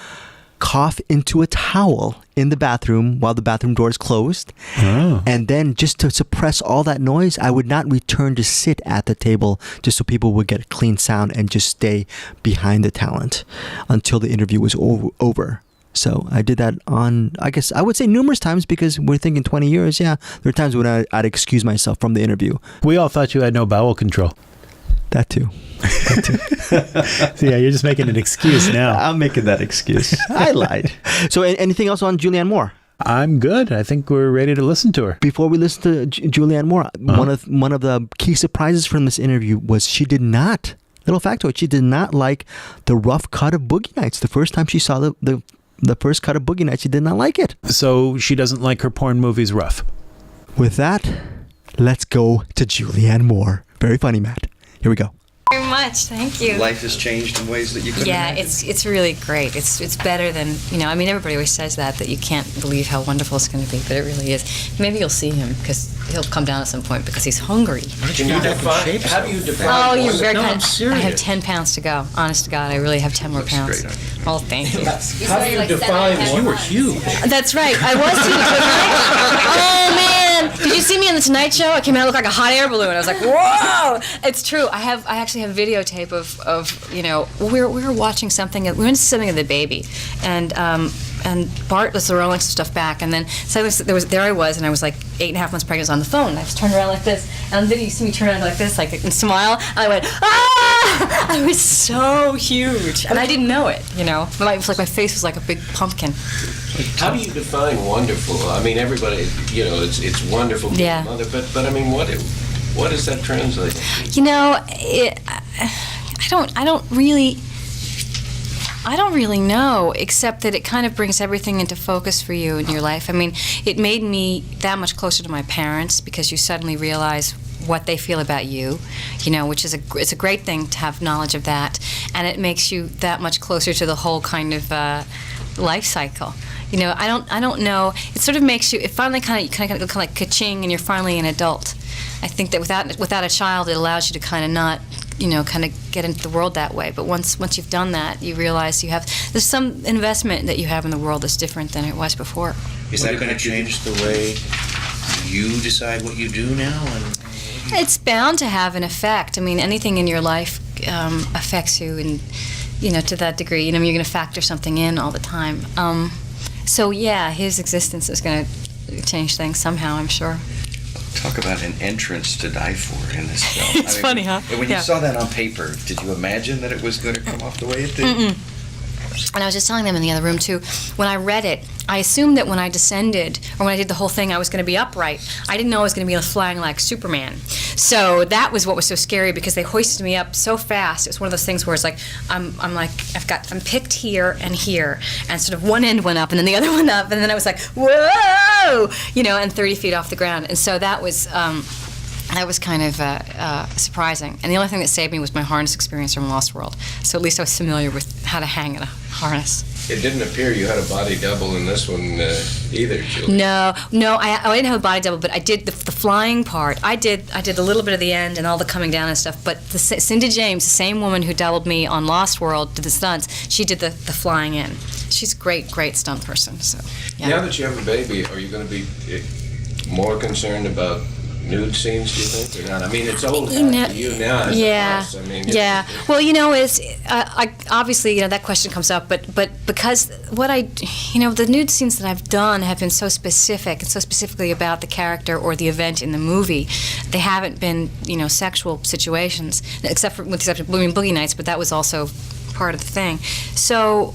cough into a towel in the bathroom while the bathroom doors closed, and then just to suppress all that noise, I would not return to sit at the table just so people would get a clean sound and just stay behind the talent until the interview was over. So I did that on, I guess, I would say numerous times, because we're thinking 20 years. Yeah, there are times when I'd excuse myself from the interview. We all thought you had no bowel control. That too. So yeah, you're just making an excuse now. I'm making that excuse. I lied. So anything else on Julianne Moore? I'm good. I think we're ready to listen to her. Before we listen to Julianne Moore, one of the key surprises from this interview was she did not, little factoid, she did not like the rough cut of Boogie Nights. The first time she saw the first cut of Boogie Nights, she did not like it. So she doesn't like her porn movies rough. With that, let's go to Julianne Moore. Very funny, Matt. Here we go. Very much, thank you. Life has changed in ways that you couldn't imagine. It's really great. It's better than, everybody always says that you can't believe how wonderful it's going to be, but it really is. Maybe you'll see him, because he'll how down at some point because he's hungry. How do you define? Oh, you're very kind. I'm serious. I have 10 pounds to go. Honest to God, I really have 10 more pounds. Oh, thank you. How do you define? You were huge. That's right. I was huge, wasn't I? Oh man! Did you see me on the Tonight Show? I came out, I looked like a hot air balloon. I was like, whoa! It's true. I actually have videotape of we were watching something. We went to something of the baby, and Bart was throwing some stuff back, and then suddenly there I was, and I was like 8.5 months pregnant, on the phone. And I just turned around like this, and on the video you see me turn around like this, and smile. And I went, ah! I was so huge, and I didn't know it. My face was like a big pumpkin. How do you define wonderful? I mean, everybody, it's wonderful being a mother, but I mean, what does that translate to? I don't really know, except that it kind of brings everything into focus for you in your life. I mean, it made me that much closer to my parents, because you suddenly realize what they feel about you, which is it's a great thing to have knowledge of that, and it makes you that much closer to the whole kind of life cycle. I don't know. It sort of makes you. It finally kind of like ka-ching, and you're finally an adult. I think that without a child, it allows you to kind of not, kind of get into the world that way. But once you've done that, you realize there's some investment that you have in the world that's different than it was before. Is that going to change the way you decide what you do now? It's bound to have an effect. I mean, anything in your life affects you, and to that degree. You're going to factor something in all the time. So yeah, his existence is going to change things somehow, I'm sure. Talk about an entrance to die for in this film. It's funny, huh? When you saw that on paper, did you imagine that it was going to come off the way it did? Mm-mm. And I was just telling them in the other room, too, when I read it, I assumed that when I descended, or when I did the whole thing, I was going to be upright. I didn't know I was going to be flying like Superman. So that was what was so scary, because they hoisted me up so fast. It was one of those things where it's like, I'm picked here, and sort of one end went up, and then the other went up, and then I was like, whoa! And 30 feet off the ground. And so that was, that was kind of surprising. And the only thing that saved me was my harness experience from Lost World. So at least I was familiar with how to hang in a harness. It didn't appear you had a body double in this one either, Julie. No, I didn't have a body double, but I did the flying part. I did a little bit of the end and all the coming down and stuff. But Cindy James, the same woman who doubled me on Lost World, did the stunts. She did the flying in. She's a great stunt person. So yeah. Now that you have a baby, are you going to be more concerned about nude scenes, do you think, or not? I mean, it's old hat to you now. Yeah. I mean, yeah. Well, it's obviously that question comes up, but because the nude scenes that I've done have been so specific and so specifically about the character or the event in the movie, they haven't been sexual situations, except for Boogie Nights, but that was also part of the thing. So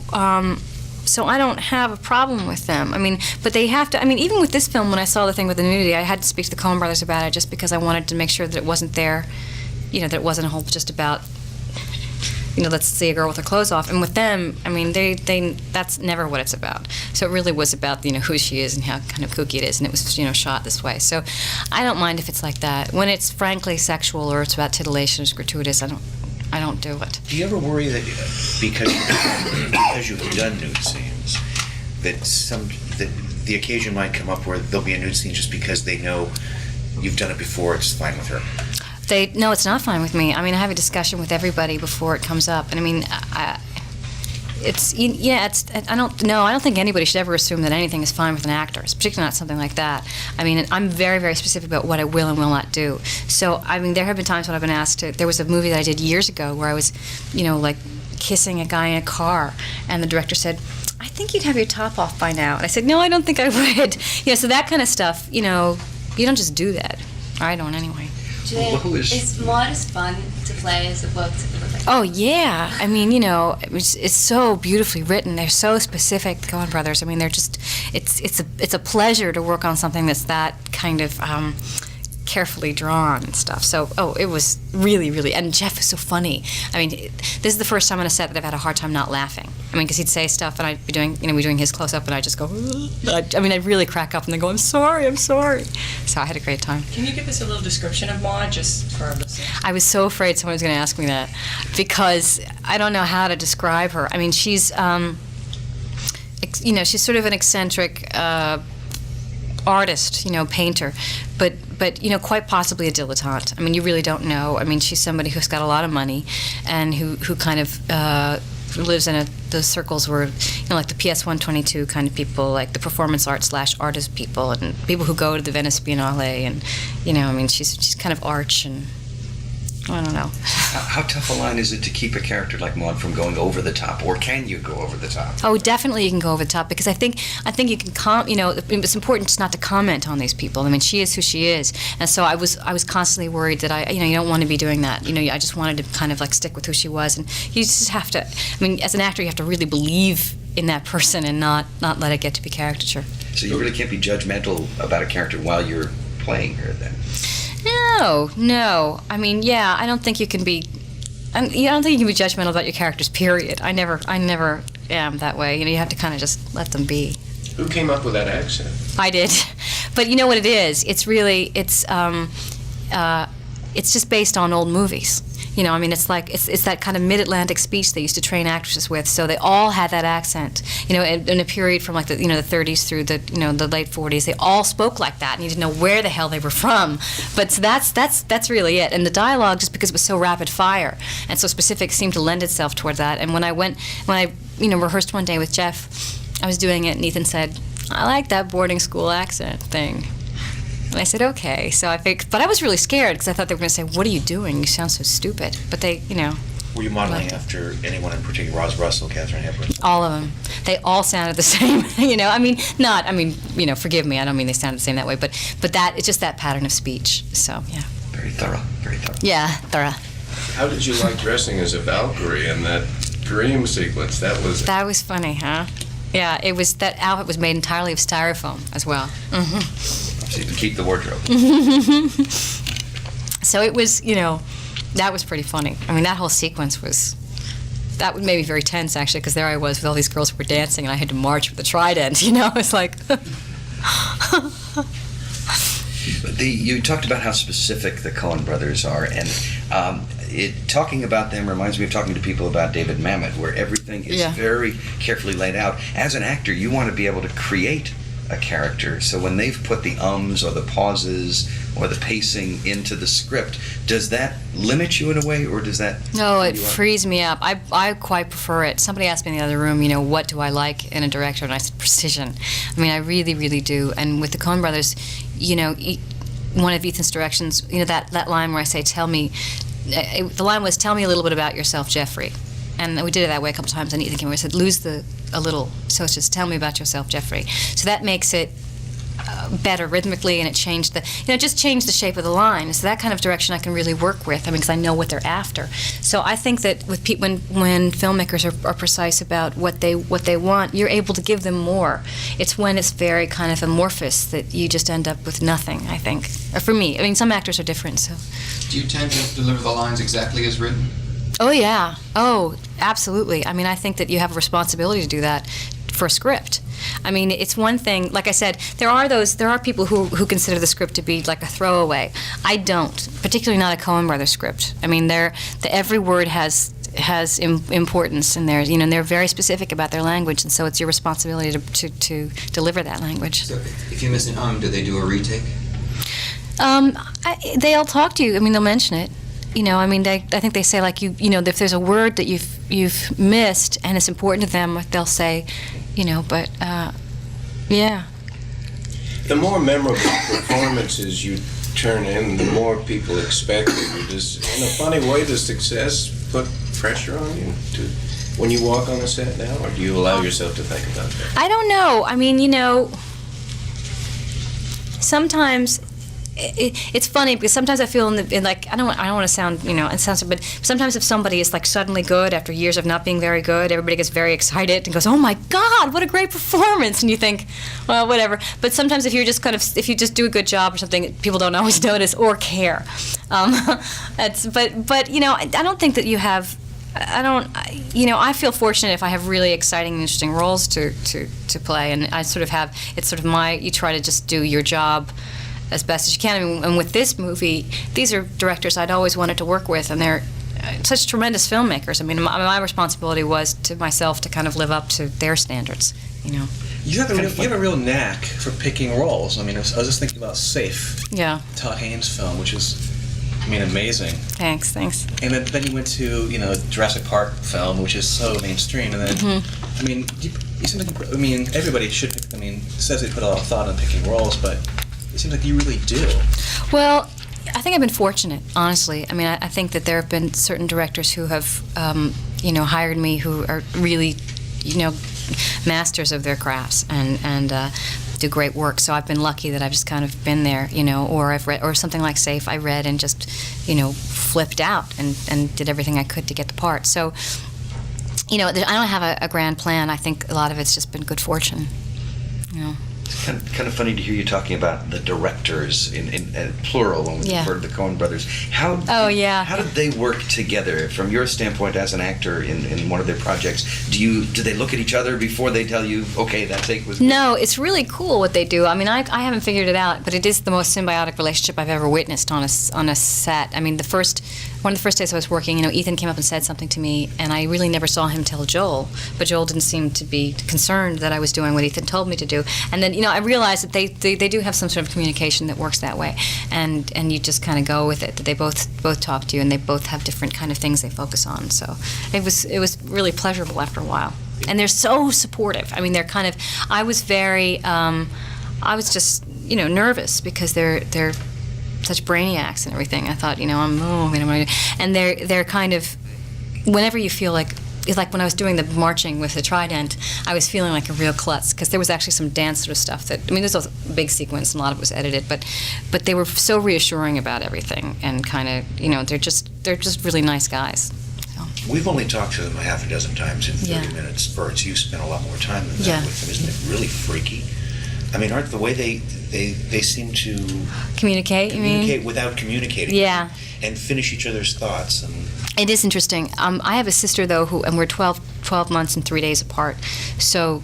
I don't have a problem with them. I mean, but they have to. I mean, even with this film, when I saw the thing with the nudity, I had to speak to the Coen brothers about it just because I wanted to make sure that it wasn't there, that it wasn't a whole just about, let's see a girl with her clothes off. And with them, I mean, they that's never what it's about. So it really was about who she is and how kind of kooky it is, and it was shot this way. So I don't mind if it's like that. When it's frankly sexual or it's about titillation, it's gratuitous, I don't do it. Do you ever worry that because you've done nude scenes, that the occasion might come up where there'll be a nude scene just because they know you've done it before, it's fine with her? No, it's not fine with me. I mean, I have a discussion with everybody before it comes up, and I mean, I don't think anybody should ever assume that anything is fine with an actor, particularly not something like that. I mean, I'm very, very specific about what I will and will not do. So, I mean, there have been times when I've been asked to. There was a movie that I did years ago where I was, like kissing a guy in a car, and the director said, "I think you'd have your top off by now." And I said, "No, I don't think I would." So that kind of stuff, you don't just do that. I don't anyway. Julianne, is modest fun to play as opposed to Oh yeah, I mean it's so beautifully written. They're so specific, the Coen brothers. I mean they're just it's a pleasure to work on something that's that kind of carefully drawn and stuff. So it was really, and Jeff is so funny. I mean this is the first time on a set that I've had a hard time not laughing. I mean because he'd say stuff and I'd be doing we're doing his close up and I just go. I'd really crack up and then go I'm sorry. So I had a great time. Can you give us a little description of Maud, just for our listeners? I was so afraid someone was going to ask me that because I don't know how to describe her. I mean, she's, she's sort of an eccentric artist, painter, but quite possibly a dilettante. I mean, you really don't know. I mean, she's somebody who's got a lot of money and who kind of lives in those circles where, like the PS 122 kind of people, like the performance art / artist people, and people who go to the Venice Biennale, and I mean, she's kind of arch, and I don't know. How tough a line is it to keep a character like Maud from going over the top, or can you go over the top? Oh, definitely you can go over the top because I think you can it's important just not to comment on these people. I mean, she is who she is, and so I was constantly worried that you don't want to be doing that. I just wanted to kind of like stick with who she was, and you just have to. I mean, as an actor, you have to really believe in that person and not let it get to be caricature. So you really can't be judgmental about a character while you're playing her, then. No. I mean, yeah, I don't think you can be. I don't think you can be judgmental about your characters. Period. I never am that way. You have to kind of just let them be. Who came up with that accent? I did, but you know what it is? It's really it's just based on old movies. I mean, it's like it's that kind of mid-Atlantic speech they used to train actresses with. So they all had that accent. In a period from like the 30s through the late 40s, they all spoke like that, and you didn't know where the hell they were from. But so that's really it. And the dialogue, just because it was so rapid fire and so specific, seemed to lend itself toward that. And when I rehearsed one day with Jeff, I was doing it, and Ethan said, "I like that boarding school accent thing." And I said, okay. So but I was really scared because I thought they were going to say, "What are you doing? You sound so stupid." But they, Were you modeling after anyone in particular? Roz Russell, Katharine Hepburn? All of them. They all sounded the same. Forgive me. I don't mean they sounded the same that way. But it's just that pattern of speech. So yeah. Very thorough. Yeah, thorough. How did you like dressing as a Valkyrie in that dream sequence? That was funny, huh? Yeah, that outfit was made entirely of styrofoam as well. Mm-hmm. So you can keep the wardrobe. So it was, that was pretty funny. I mean, that whole sequence that made me very tense, actually, because there I was with all these girls who were dancing, and I had to march with a trident, It's like... You talked about how specific the Coen brothers are, and talking about them reminds me of talking to people about David Mamet, where everything is very carefully laid out. As an actor, you want to be able to create a character. So when they've put the ums or the pauses or the pacing into the script, does that limit you in a way, or does that... No, it frees me up. I quite prefer it. Somebody asked me in the other room, what do I like in a director? And I said, precision. I mean, I really, really do. And with the Coen brothers, one of Ethan's directions, that line where I say, the line was, tell me a little bit about yourself, Jeffrey. And we did it that way a couple times, and Ethan came over and said, lose a little, so it's just, tell me about yourself, Jeffrey. So that makes it better rhythmically, and it changed just changed the shape of the line. So that kind of direction I can really work with, because I know what they're after. So I think that with when filmmakers are precise about what they want, you're able to give them more. It's when it's very kind of amorphous that you just end up with nothing, I think. Or for me, some actors are different, so. Do you tend to deliver the lines exactly as written? Oh, yeah. Oh, absolutely. I think that you have a responsibility to do that for a script. It's one thing, like I said, there are people who consider the script to be like a throwaway. I don't, particularly not a Coen Brothers script. Every word has importance in there, and they're very specific about their language, and so it's your responsibility to deliver that language. So if you miss an do they do a retake? They all talk to you. They'll mention it. I think they say, if there's a word that you've missed and it's important to them, they'll say, but yeah. The more memorable performances you turn in, the more people expect it. Does, in a funny way, does success put pressure on you when you walk on the set now, or do you allow yourself to think about that? I don't know. Sometimes. It's funny because sometimes I feel I don't want to sound it sounds, but sometimes if somebody is suddenly good after years of not being very good, everybody gets very excited and goes, "Oh my God, what a great performance!" And you think, well, whatever. But sometimes if you just do a good job or something, people don't always notice or care. I don't think that you have. I feel fortunate if I have really exciting and interesting roles to play, and I sort of have. It's sort of you try to just do your job as best as you can. And with this movie, these are directors I'd always wanted to work with, and they're such tremendous filmmakers. My responsibility was to myself to kind of live up to their standards, You have a real knack for picking roles. I was just thinking about Safe. Yeah. Todd Haynes' film, which is, amazing. Thanks. And then you went to, Jurassic Park film, which is so mainstream. And then, you seem like, everybody should, says they put a lot of thought in picking roles, but it seems like you really do. Well, I think I've been fortunate, honestly. I think that there have been certain directors who have, hired me who are really, masters of their crafts and do great work. So I've been lucky that I've just kind of been there, or I've read, or something like Safe, I read and just, flipped out and did everything I could to get the part. So, I don't have a grand plan. I think a lot of it's just been good fortune, It's kind of funny to hear you talking about the directors in plural when we refer to the Coen brothers. How did they work together from your standpoint as an actor in one of their projects? Do they look at each other before they tell you, okay, that take was good? No, it's really cool what they do. I haven't figured it out, but it is the most symbiotic relationship I've ever witnessed on a set. One of the first days I was working, Ethan came up and said something to me, and I really never saw him tell Joel, but Joel didn't seem to be concerned that I was doing what Ethan told me to do. And then, I realized that they do have some sort of communication that works that way, and you just kind of go with it, that they both talk to you, and they both have different kind of things they focus on. So it was really pleasurable after a while. And they're so supportive. They're kind of, I was just, nervous because they're such brainiacs and everything. I thought, and they're kind of, whenever you feel like, it's like when I was doing the marching with the Trident, I was feeling like a real klutz, because there was actually some dance sort of stuff that, there's a big sequence and a lot of it was edited, but they were so reassuring about everything, and kind of, they're just really nice guys. So. We've only talked to them a half a dozen times in 30 minutes. Bert, you spent a lot more time than that with them. Isn't it really freaky? Aren't the way they seem to communicate without communicating, and finish each other's thoughts. And it is interesting. I have a sister though and we're 12 months and 3 days apart. So,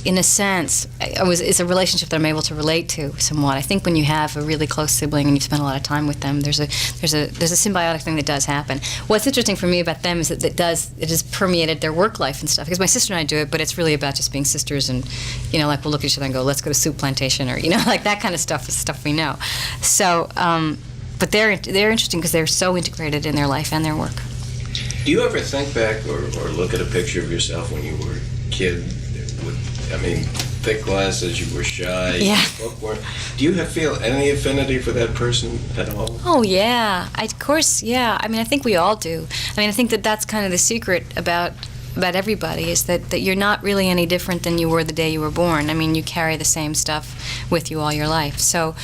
in a sense, it's a relationship that I'm able to relate to somewhat. I think when you have a really close sibling and you spend a lot of time with them, there's a symbiotic thing that does happen. What's interesting for me about them is that it has permeated their work life and stuff. Because my sister and I do it, but it's really about just being sisters, and like we'll look at each other and go, "Let's go to soup plantation," or like that kind of stuff is stuff we know. So, but they're interesting because they're so integrated in their life and their work. Do you ever think back or look at a picture of yourself when you were a kid with, thick glasses, you were shy, yeah. bookworm? Do you feel any affinity for that person at all? Oh, yeah. Of course, yeah. I think we all do. I think that's kind of the secret about everybody, is that you're not really any different than you were the day you were born. You carry the same stuff with you all your life. So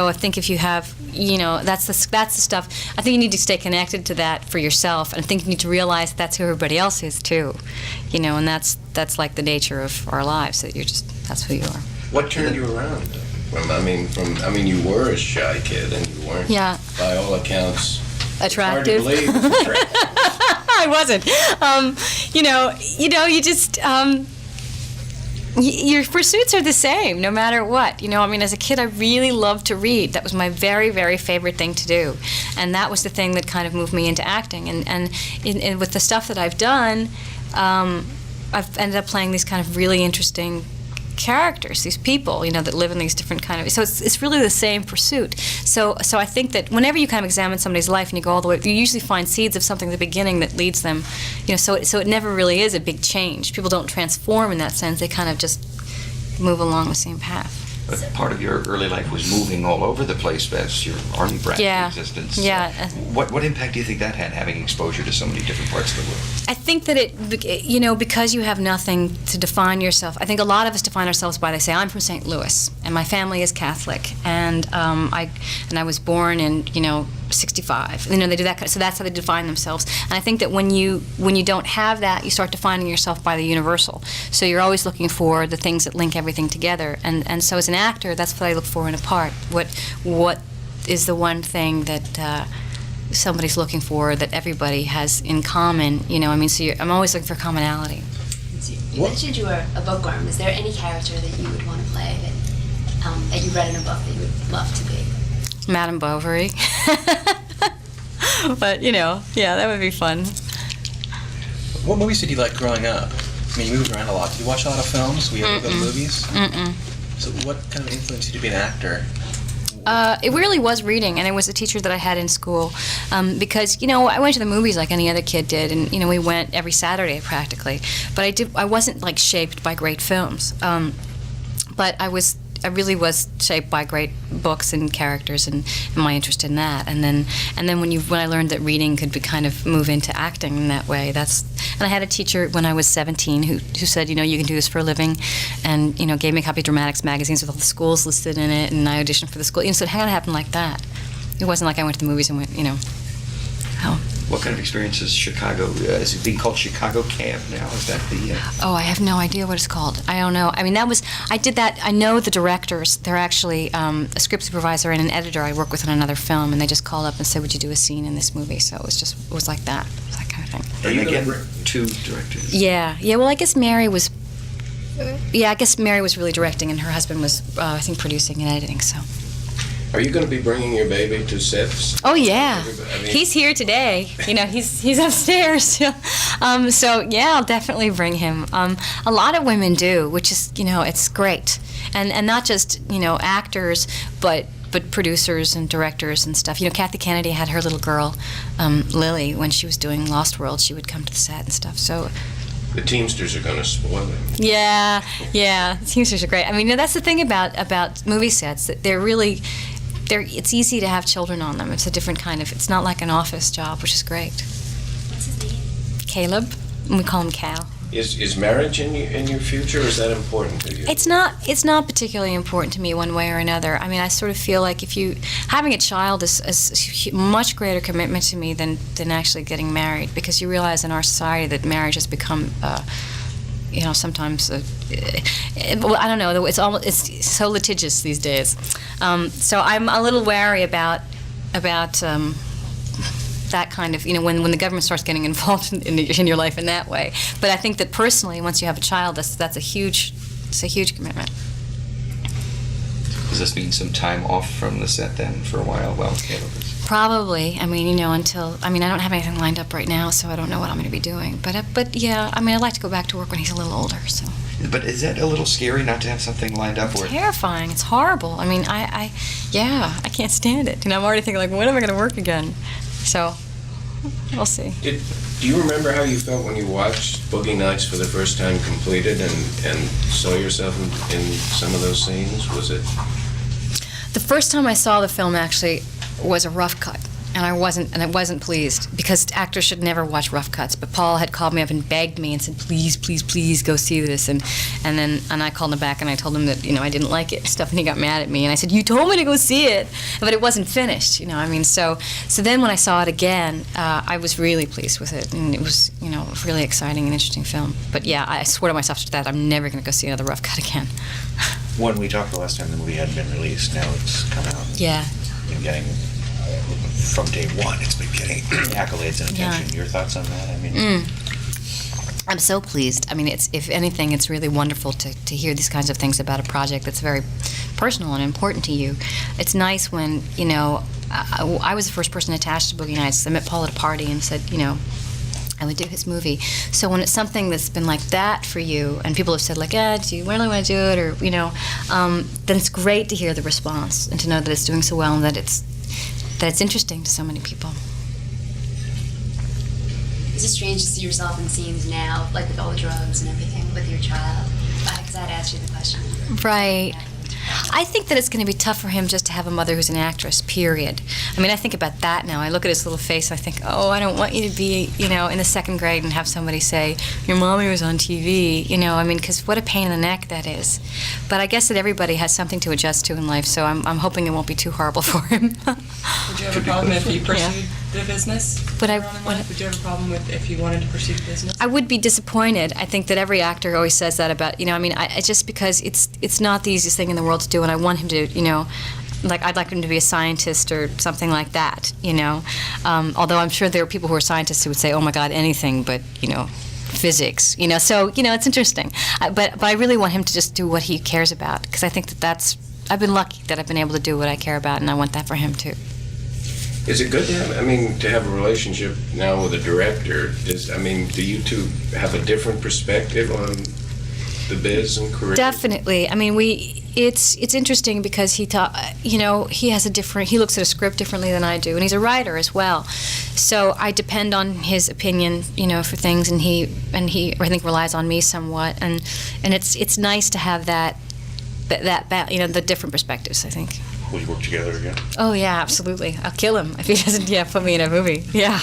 I think if you have, that's the stuff. I think you need to stay connected to that for yourself, and I think you need to realize that's who everybody else is too, and that's like the nature of our lives. That that's who you are. What turned you around? You were a shy kid, and you weren't, by all accounts, attractive. It's hard to believe. I wasn't. You just. Your pursuits are the same, no matter what. As a kid, I really loved to read. That was my very, very favorite thing to do, and that was the thing that kind of moved me into acting. And with the stuff that I've done, I've ended up playing these kind of really interesting characters, these people, that live in these different kind of. So it's really the same pursuit. So I think that whenever you kind of examine somebody's life and you go all the way, you usually find seeds of something at the beginning that leads them. So it never really is a big change. People don't transform in that sense. They kind of just move along the same path. But part of your early life was moving all over the place as your army brat existence. Yeah. What impact do you think that had, having exposure to so many different parts of the world? I think that because you have nothing to define yourself. I think a lot of us define ourselves by, they say, I'm from St. Louis, and my family is Catholic, and I was born in 65. They do that, so that's how they define themselves. And I think that when you don't have that, you start defining yourself by the universal. So you're always looking for the things that link everything together. And so as an actor, that's what I look for in a part. What is the one thing that somebody's looking for that everybody has in common? So I'm always looking for commonality. You mentioned you were a bookworm. Is there any character that you would want to play that you read in a book that you would love to be? Madame Bovary. But, that would be fun. What movies did you like growing up? You moved around a lot. Did you watch a lot of films? Were you able to go to movies? Mm-mm. So what kind of influenced you to be an actor? It really was reading, and it was a teacher that I had in school. Because, I went to the movies like any other kid did, and, we went every Saturday practically. But I wasn't, shaped by great films. But I really was shaped by great books and characters and my interest in that. And then when I learned that reading could be kind of move into acting in that way, and I had a teacher when I was 17 who said, you can do this for a living, and gave me a copy of Dramatics magazines with all the schools listed in it, and I auditioned for the school. So it kind of happened like that. It wasn't like I went to the movies and went, What kind of experience is Chicago? Is it being called Chicago Camp now? Is that the? Oh, I have no idea what it's called. I don't know. I did that. I know the directors. They're actually a script supervisor and an editor I work with on another film, and they just called up and said, "Would you do a scene in this movie?" So it was like that. It was that kind of thing. And again, two directors. Yeah. Well, I guess Mary was. Yeah, I guess Mary was really directing, and her husband was, I think, producing and editing. So. Are you going to be bringing your baby to SIFs? Oh yeah, he's here today. He's upstairs. So yeah, I'll definitely bring him. A lot of women do, which is it's great, and not just actors, but producers and directors and stuff. Kathy Kennedy had her little girl, Lily, when she was doing Lost World. She would come to the set and stuff. So. The Teamsters are going to spoil it. Yeah, the Teamsters are great. That's the thing about movie sets, that it's easy to have children on them. It's a different kind of, it's not like an office job, which is great. What's his name? Caleb, and we call him Cal. Is marriage in your future, or is that important to you? It's not particularly important to me one way or another. I sort of feel like having a child is a much greater commitment to me than actually getting married, because you realize in our society that marriage has become sometimes I don't know, it's so litigious these days. So I'm a little wary about that kind of, when the government starts getting involved in your life in that way. But I think that personally, once you have a child, that's a huge commitment. Does this mean some time off from the set then for a while while Caleb is? Probably. Until I don't have anything lined up right now, so I don't know what I'm going to be doing. But yeah, I'd like to go back to work when he's a little older. So. But is that a little scary not to have something lined up? It's terrifying. It's horrible. I can't stand it. I'm already thinking when am I going to work again? So, we'll see. Do you remember how you felt when you watched Boogie Nights for the first time completed and saw yourself in some of those scenes? Was it? The first time I saw the film actually was a rough cut, and I wasn't pleased because actors should never watch rough cuts. But Paul had called me up and begged me and said, "Please, please, please go see this." And I called him back and I told him that I didn't like it and stuff, and he got mad at me. And I said, "You told me to go see it," but it wasn't finished. So then when I saw it again, I was really pleased with it, and it was a really exciting and interesting film. But yeah, I swore to myself after that I'm never going to go see another rough cut again. When we talked the last time, the movie hadn't been released. Now it's come out. Yeah. Been getting from day one. It's been getting accolades and attention. Yeah. Your thoughts on that? I'm so pleased. If anything, it's really wonderful to hear these kinds of things about a project that's very personal and important to you. It's nice when I was the first person attached to Boogie Nights. I met Paul at a party and said, I would do his movie. So when it's something that's been like that for you, and people have said do you really want to do it, or then it's great to hear the response and to know that it's doing so well and that it's interesting to so many people. Is it strange to see yourself in scenes now, with all the drugs and everything, with your child? Because I'd asked you the question. Right. I think that it's going to be tough for him just to have a mother who's an actress, period. I think about that now. I look at his little face and I think, I don't want you to be, in the second grade and have somebody say, your mommy was on TV, because what a pain in the neck that is. But I guess that everybody has something to adjust to in life, so I'm hoping it won't be too horrible for him. Would you have a problem if you pursued the business? Would you have a problem if you wanted to pursue the business? I would be disappointed. I think that every actor always says that about, just because it's not the easiest thing in the world to do, and I want him to, I'd like him to be a scientist or something like that, although I'm sure there are people who are scientists who would say, oh my God, anything but, physics, so, it's interesting. But I really want him to just do what he cares about, because I think I've been lucky that I've been able to do what I care about, and I want that for him too. Is it good to have a relationship now with a director? Do you two have a different perspective on the biz and career? Definitely. It's interesting because he looks at a script differently than I do, and he's a writer as well. So I depend on his opinion, for things, and he I think relies on me somewhat, and it's nice to have that the different perspectives, I think. Will you work together again? Oh yeah, absolutely. I'll kill him if he doesn't put me in a movie. Yeah.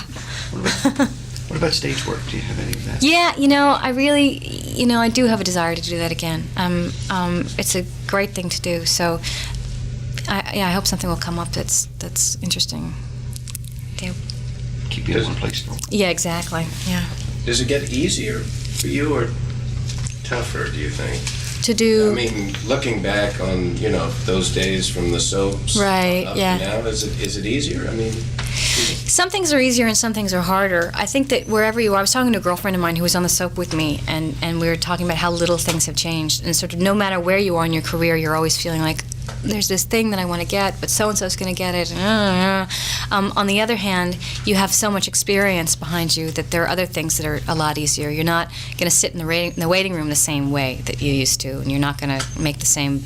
What about stage work? Do you have any of that? Yeah, I really, I do have a desire to do that again. It's a great thing to do. So, I hope something will come up that's interesting. Yeah. Keep you in one place. Yeah, exactly. Yeah. Does it get easier for you or tougher, do you think? To do. Looking back on those days from the soaps, right? Up Yeah. to now, is it easier? Some things are easier and some things are harder. I think that wherever you are, I was talking to a girlfriend of mine who was on the soap with me, and we were talking about how little things have changed, and sort of no matter where you are in your career, you're always feeling like there's this thing that I want to get, but so-and-so's going to get it. On the other hand, you have so much experience behind you that there are other things that are a lot easier. You're not going to sit in the waiting room the same way that you used to, and you're not going to make the same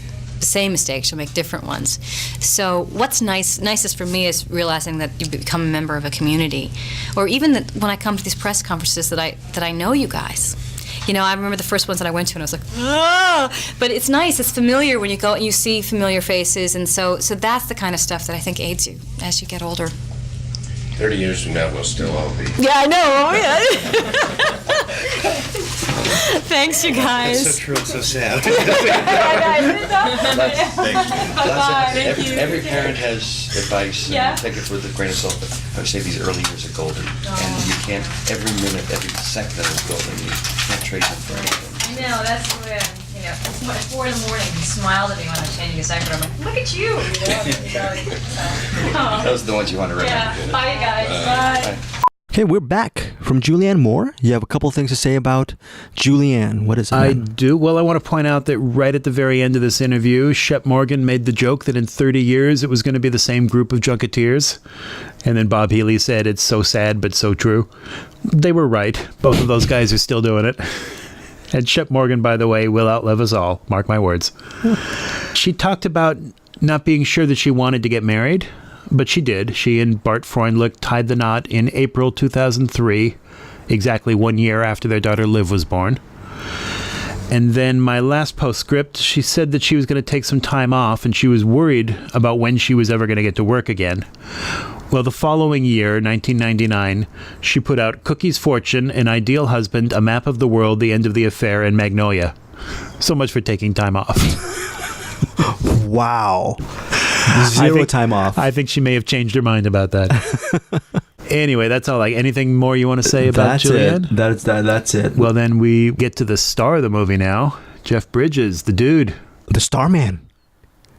mistakes. You'll make different ones. So what's nicest for me is realizing that you become a member of a community, or even that when I come to these press conferences that I know you guys. I remember the first ones that I went to, and I was like, ah! But it's nice. It's familiar when you go and you see familiar faces, and so that's the kind of stuff that I think aids you as you get older. 30 years from now, we'll still all be. Yeah, I know. Oh, yeah. Thanks, you guys. It's so true and so sad. Every parent has advice, and take it with a grain of salt, but I would say these early years are golden, and you can't, every minute, every second of it is golden. You can't trade them for anything. I know, that's the way Yeah, it's like 4 in the morning. He smiled at me when I was changing his diaper. I'm like, look at you. Those are the ones you want to remember. Yeah. Bye, guys. Bye. Okay, we're back from Julianne Moore. You have a couple things to say about Julianne. What is it? I do. Well, I want to point out that right at the very end of this interview, Shep Morgan made the joke that in 30 years it was going to be the same group of Junketeers. And then Bob Healy said, it's so sad, but so true. They were right. Both of those guys are still doing it. And Shep Morgan, by the way, will outlive us all. Mark my words. She talked about not being sure that she wanted to get married. But she did. She and Bart Freundlich tied the knot in April 2003, exactly 1 year after their daughter Liv was born. And then my last postscript, she said that she was going to take some time off and she was worried about when she was ever going to get to work again. Well, the following year, 1999, she put out Cookie's Fortune, An Ideal Husband, A Map of the World, The End of the Affair, and Magnolia. So much for taking time off. Wow. Zero time off. I think she may have changed her mind about that. Anyway, that's all. Anything more you want to say about Julianne? That's it. Well, then we get to the star of the movie now, Jeff Bridges, the dude. The Starman.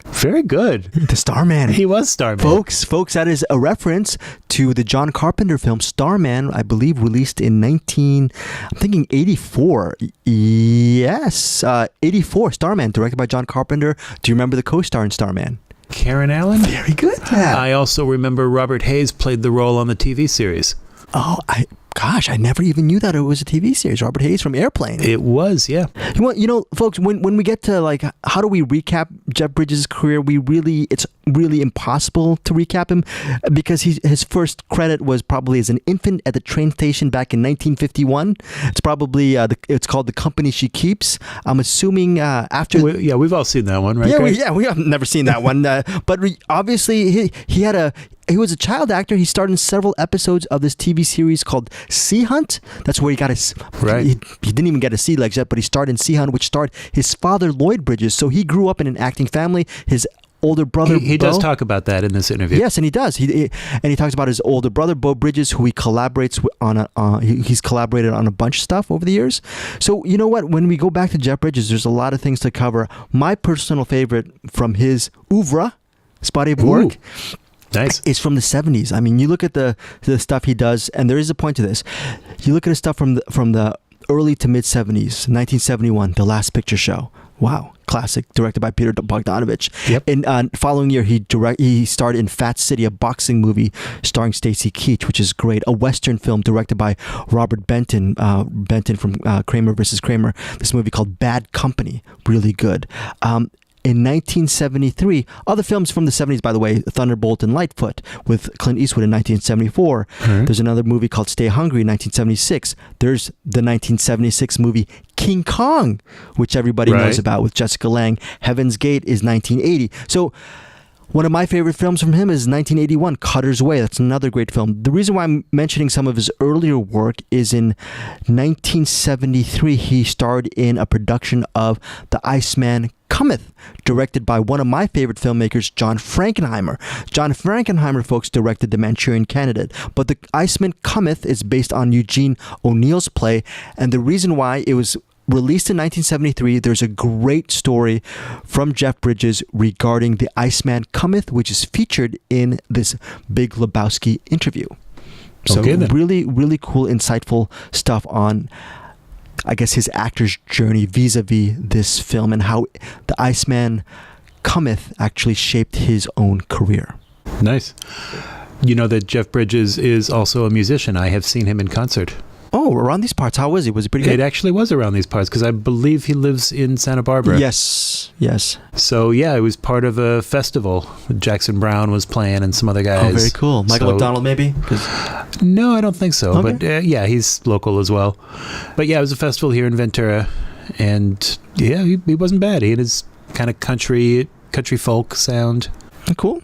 Very good. The Starman. He was Starman. Folks, that is a reference to the John Carpenter film Starman, I believe released in 84. Yes, 84, Starman, directed by John Carpenter. Do you remember the co-star in Starman? Karen Allen? Very good. Yeah. I also remember Robert Hayes played the role on the TV series. Oh, I never even knew that it was a TV series. Robert Hayes from Airplane. It was, yeah. You know, folks, when we get to how do we recap Jeff Bridges' career, it's really impossible to recap him because his first credit was probably as an infant at the train station back in 1951. It's probably it's called The Company She Keeps. I'm assuming after. We've all seen that one, right? Yeah, we have never seen that one. But obviously he was a child actor. He starred in several episodes of this TV series called Sea Hunt. That's where he got his. Right. He didn't even get a sea legs yet, but he starred in Sea Hunt, which starred his father, Lloyd Bridges. So he grew up in an acting family. His older brother, he does talk about that in this interview. Yes, and he does. He talks about his older brother, Bo Bridges, who he collaborates on. He's collaborated on a bunch of stuff over the years. So you know what? When we go back to Jeff Bridges, there's a lot of things to cover. My personal favorite from his oeuvre, his body of work. Nice. It's from the 70s. I mean, you look at the stuff he does, and there is a point to this. You look at his stuff from the early to mid 70s, 1971, The Last Picture Show. Wow, classic, directed by Peter Bogdanovich. Yep. In following year, he starred in Fat City, a boxing movie starring Stacy Keach, which is great. A Western film directed by Robert Benton, from Kramer vs. Kramer. This movie called Bad Company, really good. In 1973, other films from the 70s, by the way, Thunderbolt and Lightfoot with Clint Eastwood in 1974. Mm-hmm. There's another movie called Stay Hungry in 1976. There's the 1976 movie King Kong, which everybody knows about with Jessica Lange. Heaven's Gate is 1980. So one of my favorite films from him is 1981, Cutter's Way. That's another great film. The reason why I'm mentioning some of his earlier work is in 1973, he starred in a production of The Iceman Cometh, directed by one of my favorite filmmakers, John Frankenheimer. John Frankenheimer, folks, directed The Manchurian Candidate. But The Iceman Cometh is based on Eugene O'Neill's play, and the reason why it was released in 1973, there's a great story from Jeff Bridges regarding The Iceman Cometh, which is featured in this Big Lebowski interview. So really, really cool, insightful stuff on, I guess, his actor's journey vis-a-vis this film and how The Iceman Cometh actually shaped his own career. Nice. You know that Jeff Bridges is also a musician. I have seen him in concert. Oh, around these parts. How was he? Was he pretty good? It actually was around these parts because I believe he lives in Santa Barbara. Yes. So, yeah, it was part of a festival. Jackson Brown was playing and some other guys. Oh, very cool. Michael McDonald, maybe? No, I don't think so. Okay. But, yeah, he's local as well. But, yeah, it was a festival here in Ventura. And, yeah, he wasn't bad. He had his kind of country folk sound. Cool.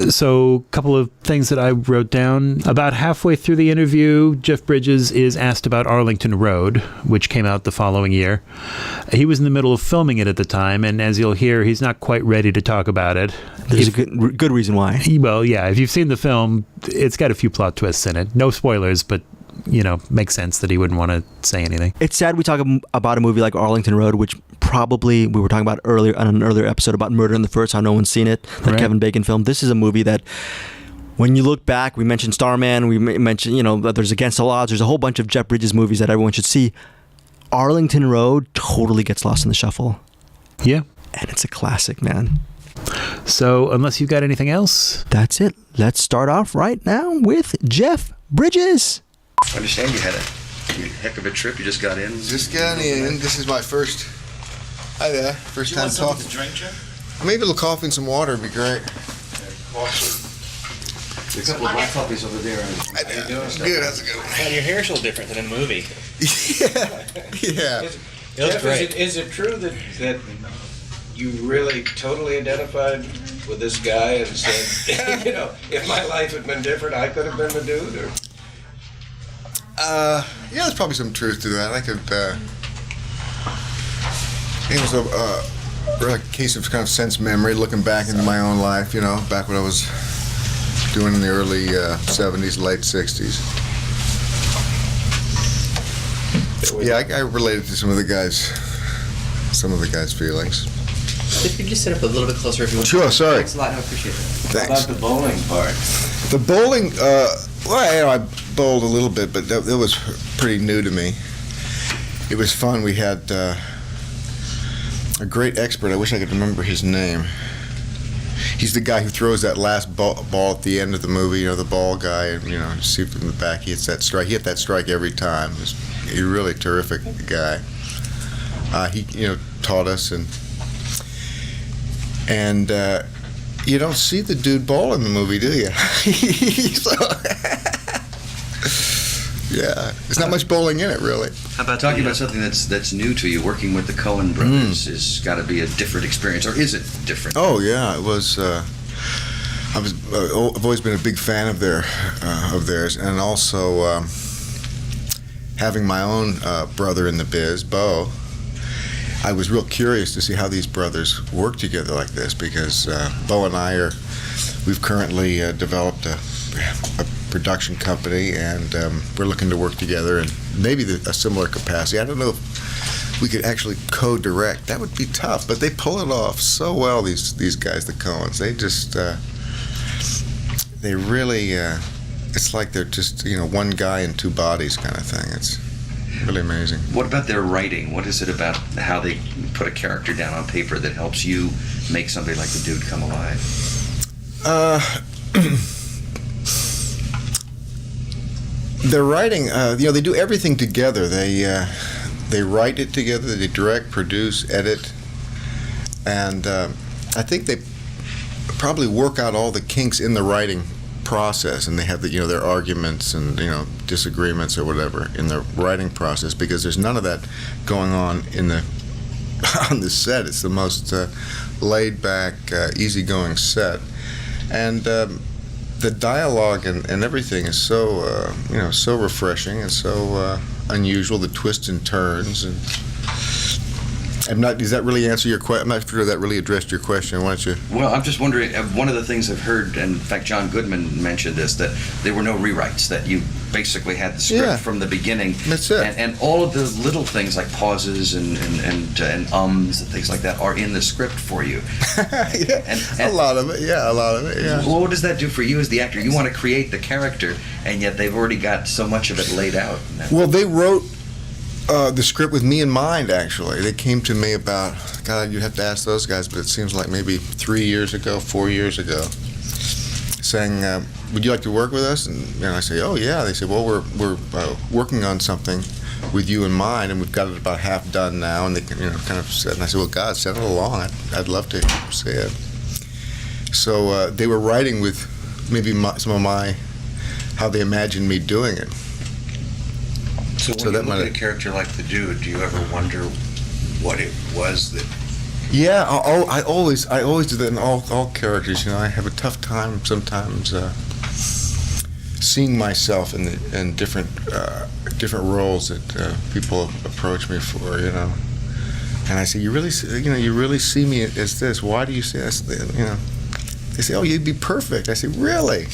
So, a couple of things that I wrote down. About halfway through the interview, Jeff Bridges is asked about Arlington Road, which came out the following year. He was in the middle of filming it at the time, and as you'll hear, he's not quite ready to talk about it. There's a good reason why. Well, yeah, if you've seen the film, it's got a few plot twists in it. No spoilers, but makes sense that he wouldn't want to say anything. It's sad we talk about a movie like Arlington Road, which probably, we were talking about earlier on an earlier episode about Murder in the First, how no one's seen it, that Right. Kevin Bacon film. This is a movie that, when you look back, we mentioned Starman, we mentioned, that there's Against All Odds, there's a whole bunch of Jeff Bridges movies that everyone should see. Arlington Road totally gets lost in the shuffle. Yeah. And it's a classic, man. So, unless you've got anything else? That's it. Let's start off right now with Jeff Bridges. I understand you had a heck of a trip. You just got in. Just got in. This is my first. Hi there. First time talking. Drink, Jeff? Maybe a little coffee and some water would be great. There's a couple of black coffees over there. How you doing? Good. How's it going? Man, your hair's a little different than in the movie. Yeah. Jeff, is it true that you really totally identified with this guy and said, if my life had been different, I could have been the dude? Or? Yeah, there's probably some truth to that. I could. It was a case of kind of sense memory, looking back into my own life. Back what I was doing in the early 70s, late 60s. Yeah, I related to some of the guys' feelings. If you just sit up a little bit closer if you want. Sure, sorry. Thanks a lot, I appreciate it. Thanks. About the bowling part. The bowling, I bowled a little bit, but that was pretty new to me. It was fun. We had a great expert. I wish I could remember his name. He's the guy who throws that last ball at the end of the movie, the ball guy, and, you see from the back, he hits that strike. He hit that strike every time. He's a really terrific guy. He, taught us, and you don't see the dude ball in the movie, do you? Yeah, there's not much bowling in it, really. How about talking about something that's new to you? Working with the Coen brothers has got to be a different experience, or is it different? Oh yeah, it was. I've always been a big fan of theirs, and also having my own brother in the biz, Bo. I was real curious to see how these brothers work together like this, because Bo and I we've currently developed a production company, and we're looking to work together in maybe a similar capacity. I don't know if we could actually co-direct. That would be tough, but they pull it off so well, these guys, the Coens. They just, they really, it's like they're just, one guy in two bodies kind of thing. It's really amazing. What about their writing? What is it about how they put a character down on paper that helps you make somebody like the dude come alive? Their writing, they do everything together. They write it together. They direct, produce, edit, and I think they probably work out all the kinks in the writing process, and they have their arguments and disagreements or whatever in the writing process, because there's none of that going on on the set. It's the most laid back, easygoing set, and the dialogue and everything is so so refreshing and so unusual. The twists and turns, and does that really answer your question? I'm not sure that really addressed your question. Why don't you? Well, I'm just wondering, one of the things I've heard, and in fact John Goodman mentioned this, that there were no rewrites, that you basically had the script from the beginning. That's it. And all of the little things like pauses and ums and things like that are in the script for you. Yeah, a lot of it, yeah. Well, what does that do for you as the actor? You want to create the character, and yet they've already got so much of it laid out. Well, they wrote the script with me in mind, actually. They came to me about, God, you'd have to ask those guys, but it seems like maybe 4 years ago, saying, would you like to work with us? And I say, oh yeah. They say, well, we're working on something with you in mind, and we've got it about half done now. And they kind of said, and I said, well, God, send it along. I'd love to see it. So they were writing with maybe some of how they imagined me doing it. So when you look at a character like the dude, do you ever wonder what it was that? Yeah, I always do that in all characters. I have a tough time sometimes seeing myself in different roles that people approach me for. And I say, you really see me as this. Why do you say this? They say, oh, you'd be perfect. I say, really?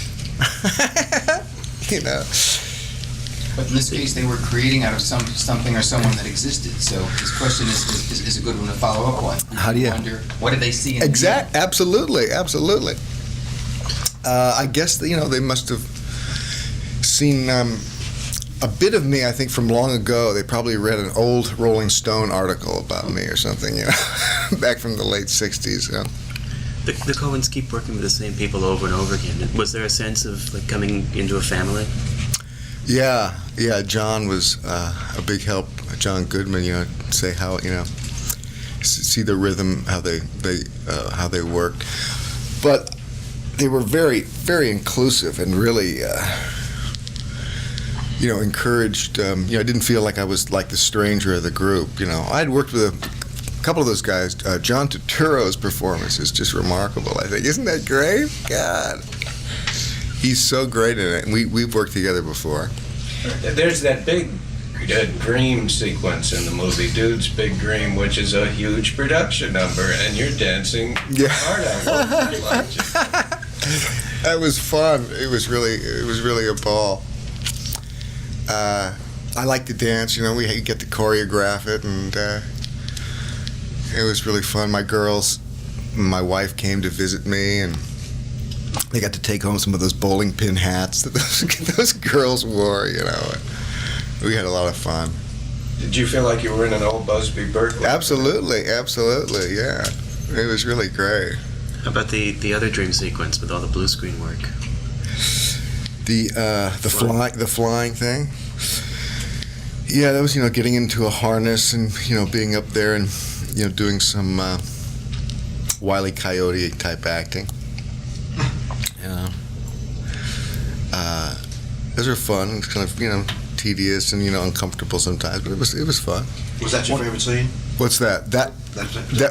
But in this case, they were creating out of something or someone that existed. So this question is a good one to follow up on. How do you wonder what did they see in Absolutely. I guess they must have seen a bit of me. I think from long ago. They probably read an old Rolling Stone article about me or something, back from the late '60s. The Coens keep working with the same people over and over again. Was there a sense of like coming into a family? Yeah. John was a big help. John Goodman, say how see the rhythm, how they worked, but they were very, very inclusive and really, encouraged. I didn't feel like I was like the stranger of the group. I'd worked with a couple of those guys. John Turturro's performance is just remarkable. I think, isn't that great? God, he's so great in it. And we've worked together before. There's that big dream sequence in the movie, Dude's Big Dream, which is a huge production number, and you're dancing hard out. That was fun. It was really a ball. I like to dance. We get to choreograph it, and it was really fun. My wife came to visit me, and they got to take home some of those bowling pin hats that those girls wore. We had a lot of fun. Did you feel like you were in an old Busby Berkeley? Absolutely, yeah. It was really great. How about the other dream sequence with all the blue screen work? The flying thing. Yeah, that was getting into a harness and being up there and doing some Wile E. Coyote type acting. Those are fun. It's kind of tedious and uncomfortable sometimes, but it was fun. Was that your favorite scene? What's that?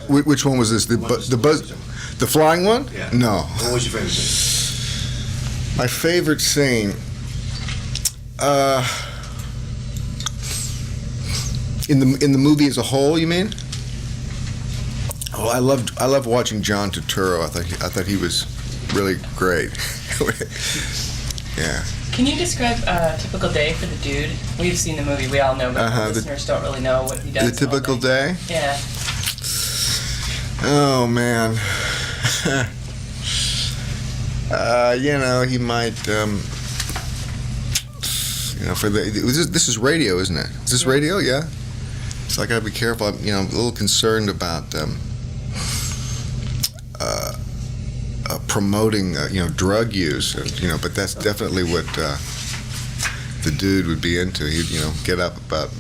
Which one was this? The flying one? Yeah. No. What was your favorite scene? My favorite scene. In the movie as a whole, you mean? Oh, I loved watching John Turturro. I thought he was really great. Yeah. Can you describe a typical day for the dude? We've seen the movie, we all know, but the listeners don't really know what he does. The typical day? Yeah. Oh man. He might. This is radio, isn't it? Is this radio? Yeah. So I gotta be careful. I'm, a little concerned about promoting, drug use, but that's definitely what the dude would be into. He'd, get up about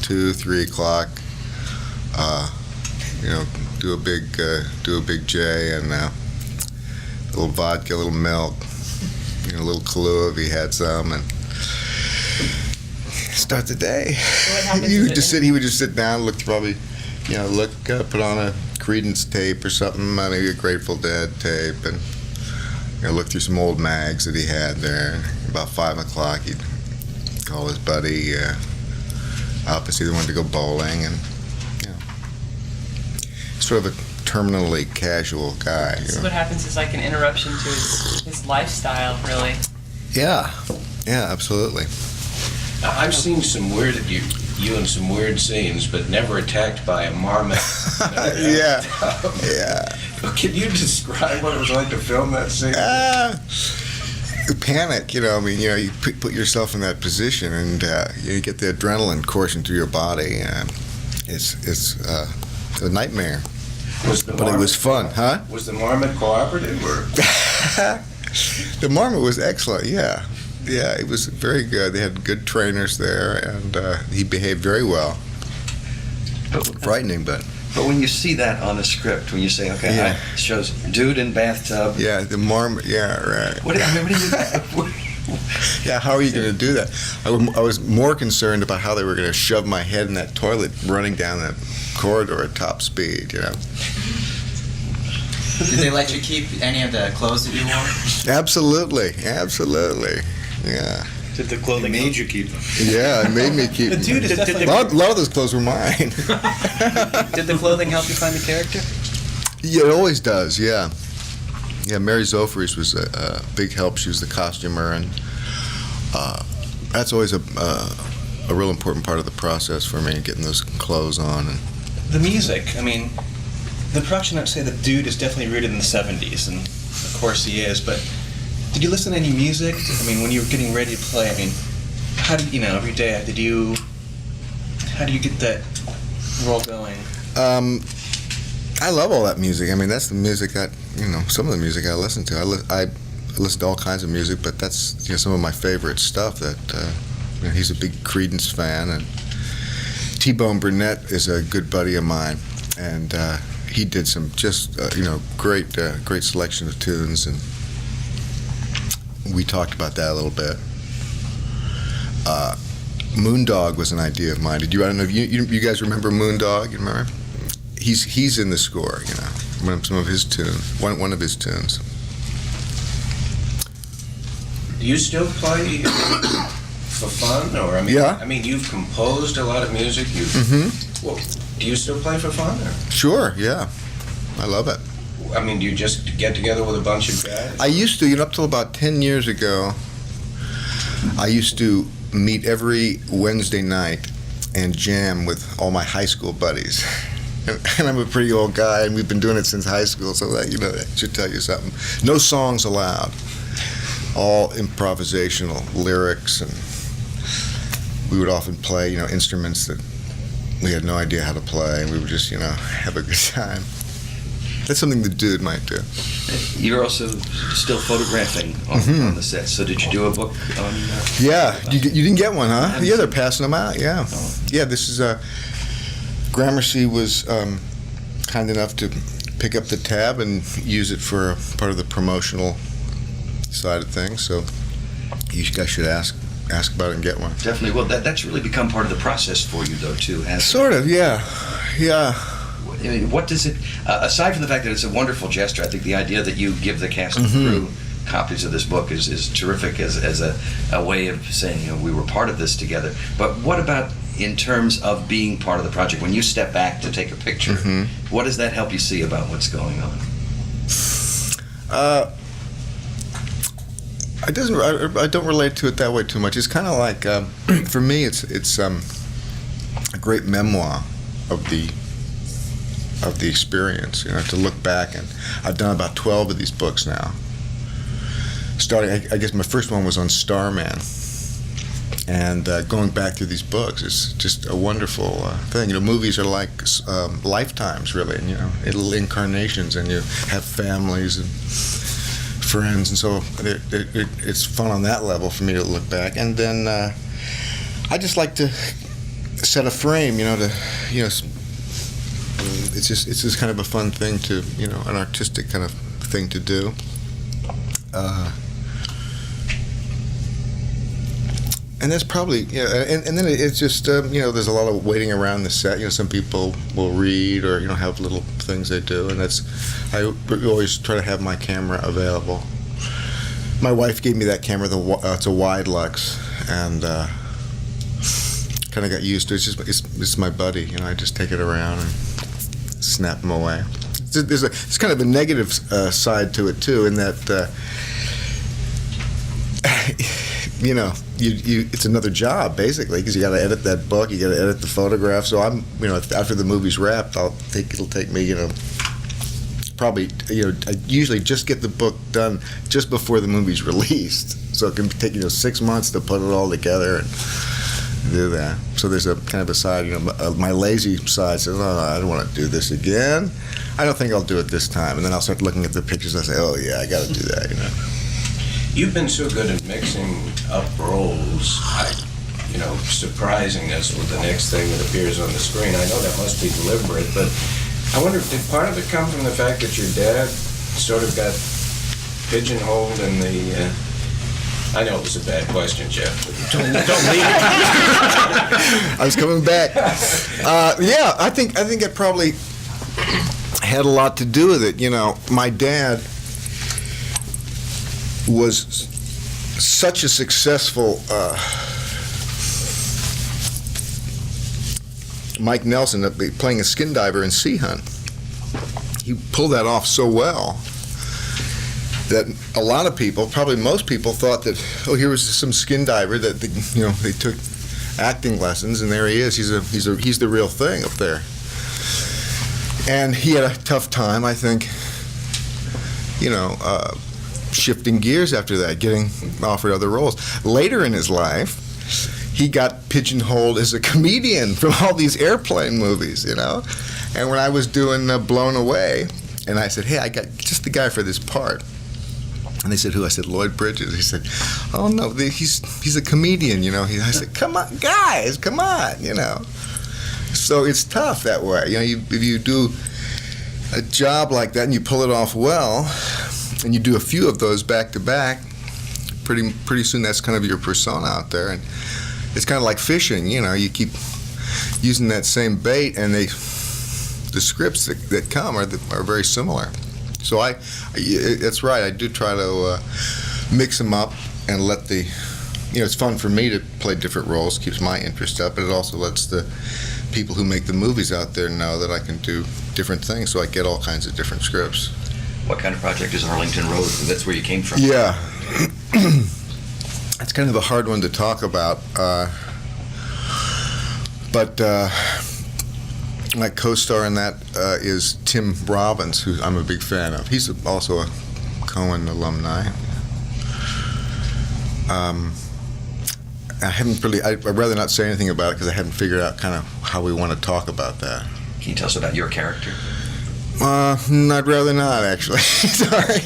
2-3 o'clock, do a big J and a little vodka, a little milk, a little Kahlua if he had some, and start the day. He would just sit down, look, probably, put on a Creedence tape or something, maybe a Grateful Dead tape, and look through some old mags that he had there. About 5 o'clock, he'd call his buddy up and see they wanted to go bowling, and sort of a terminally casual guy. So what happens is like an interruption to his lifestyle, really. Yeah, absolutely. I've seen some weird you in some weird scenes, but never attacked by a marmot. Yeah. Can you describe what it was like to film that scene? Panic, you put yourself in that position, and you get the adrenaline coursing through your body, and it's a nightmare. But it was fun, huh? Was the marmot cooperative, or? The marmot was excellent. Yeah, it was very good. They had good trainers there, and he behaved very well. Frightening, but. But when you see that on a script, when you say, okay, it shows dude in bathtub. Yeah, the marmot. Yeah, right. What do you? Yeah, how are you going to do that? I was more concerned about how they were going to shove my head in that toilet running down that corridor at top speed, Did they let you keep any of the clothes that you wore? Absolutely. Yeah. Did the clothing made you keep them? Yeah, it made me keep them. A lot of those clothes were mine. Did the clothing help you find the character? Yeah, it always does, yeah. Yeah, Mary Zophres was a big help. She was the costumer, and that's always a real important part of the process for me, getting those clothes on. And the music, I mean, the production, I'd say the dude is definitely rooted in the 70s, and of course he is, but did you listen to any music? I mean, when you were getting ready to play, I mean, how did, every day, how do you get that roll going? I love all that music. I mean, that's the music that, some of the music I listen to. I listen to all kinds of music, but that's, some of my favorite stuff that, he's a big Creedence fan, and T-Bone Burnett is a good buddy of mine, and he did some just, great selection of tunes, and we talked about that a little bit. Moondog was an idea of mine. I don't know if you guys remember Moondog? You remember? He's in the score, some of his tunes, one of his tunes. Do you still play for fun, or I mean, you've composed a lot of music. Well, do you still play for fun? Or? Sure, yeah, I love it. I mean, do you just get together with a bunch of guys? I used to, up till about 10 years ago. I used to meet every Wednesday night and jam with all my high school buddies. And I'm a pretty old guy, and we've been doing it since high school, so that should tell you something. No songs allowed. All improvisational lyrics, and we would often play, instruments that we had no idea how to play, and we would just, have a good time. That's something the dude might do. You're also still photographing on the set, so did you do a book on... Yeah, you didn't get one, huh? Yeah, they're passing them out, yeah. Yeah, this is Gramercy was kind enough to pick up the tab and use it for part of the promotional side of things, so you guys should ask about it and get one. Definitely. Well, that's really become part of the process for you, though, too, hasn't it? Sort of, yeah. I mean, what does it, aside from the fact that it's a wonderful gesture, I think the idea that you give the cast and crew copies of this book is terrific as a way of saying, we were part of this together. But what about in terms of being part of the project? When you step back to take a picture, what does that help you see about what's going on? I don't relate to it that way too much. It's kind of like, for me, it's a great memoir of the experience, to look back, and I've done about 12 of these books now. Starting, I guess my first one was on Starman, and going back through these books is just a wonderful thing. Movies are like lifetimes, really, and little incarnations, and you have families and friends, and so it's fun on that level for me to look back. And then I just like to set a frame, it's just kind of a fun thing to, an artistic kind of thing to do. And that's probably, and then it's just, there's a lot of waiting around the set. Some people will read or, have little things they do, and I always try to have my camera available. My wife gave me that camera, it's a wide Lux, and kind of got used to it. It's my buddy, I just take it around and snap them away. It's kind of a negative side to it too, in that it's another job basically, because you got to edit that book, you got to edit the photograph. So I'm, after the movie's wrapped, it'll take me, probably, I usually just get the book done just before the movie's released, so it can take 6 months to put it all together and do that. So there's a kind of a side, my lazy side says, oh, I don't want to do this again. I don't think I'll do it this time. And then I'll start looking at the pictures and I say, oh yeah, I got to do that, You've been so good at mixing up roles, surprising us with the next thing that appears on the screen. I know that must be deliberate, but I wonder, did part of it come from the fact that your dad sort of got pigeonholed in the... I know it was a bad question, Jeff. Don't leave it. I was coming back. Yeah, I think it probably had a lot to do with it. My dad was such a successful Mike Nelson, playing a skin diver in Sea Hunt. He pulled that off so well. that a lot of people, probably most people, thought that, oh, here was some skin diver that they took acting lessons, and there he is. He's the real thing up there. And he had a tough time, I think, shifting gears after that, getting offered other roles. Later in his life, he got pigeonholed as a comedian from all these airplane movies, And when I was doing Blown Away, and I said, hey, I got just the guy for this part. And they said, who? I said, Lloyd Bridges. He said, oh, no, he's a comedian, I said, come on, guys, come on, So it's tough that way. If you do a job like that and you pull it off well, and you do a few of those back to back, pretty soon that's kind of your persona out there. And it's kind of like fishing, you keep using that same bait, and the scripts that come are very similar. So that's right, I do try to mix them up and let it's fun for me to play different roles, keeps my interest up, but it also lets the people who make the movies out there know that I can do different things, so I get all kinds of different scripts. What kind of project is Arlington Road? That's where you came from. Yeah. It's kind of a hard one to talk about, but my co-star in that is Tim Robbins, who I'm a big fan of. He's also a Cohen alumni. I'd rather not say anything about it because I haven't figured out kind of how we want to talk about that. Can you tell us about your character? I'd rather not, actually. Sorry.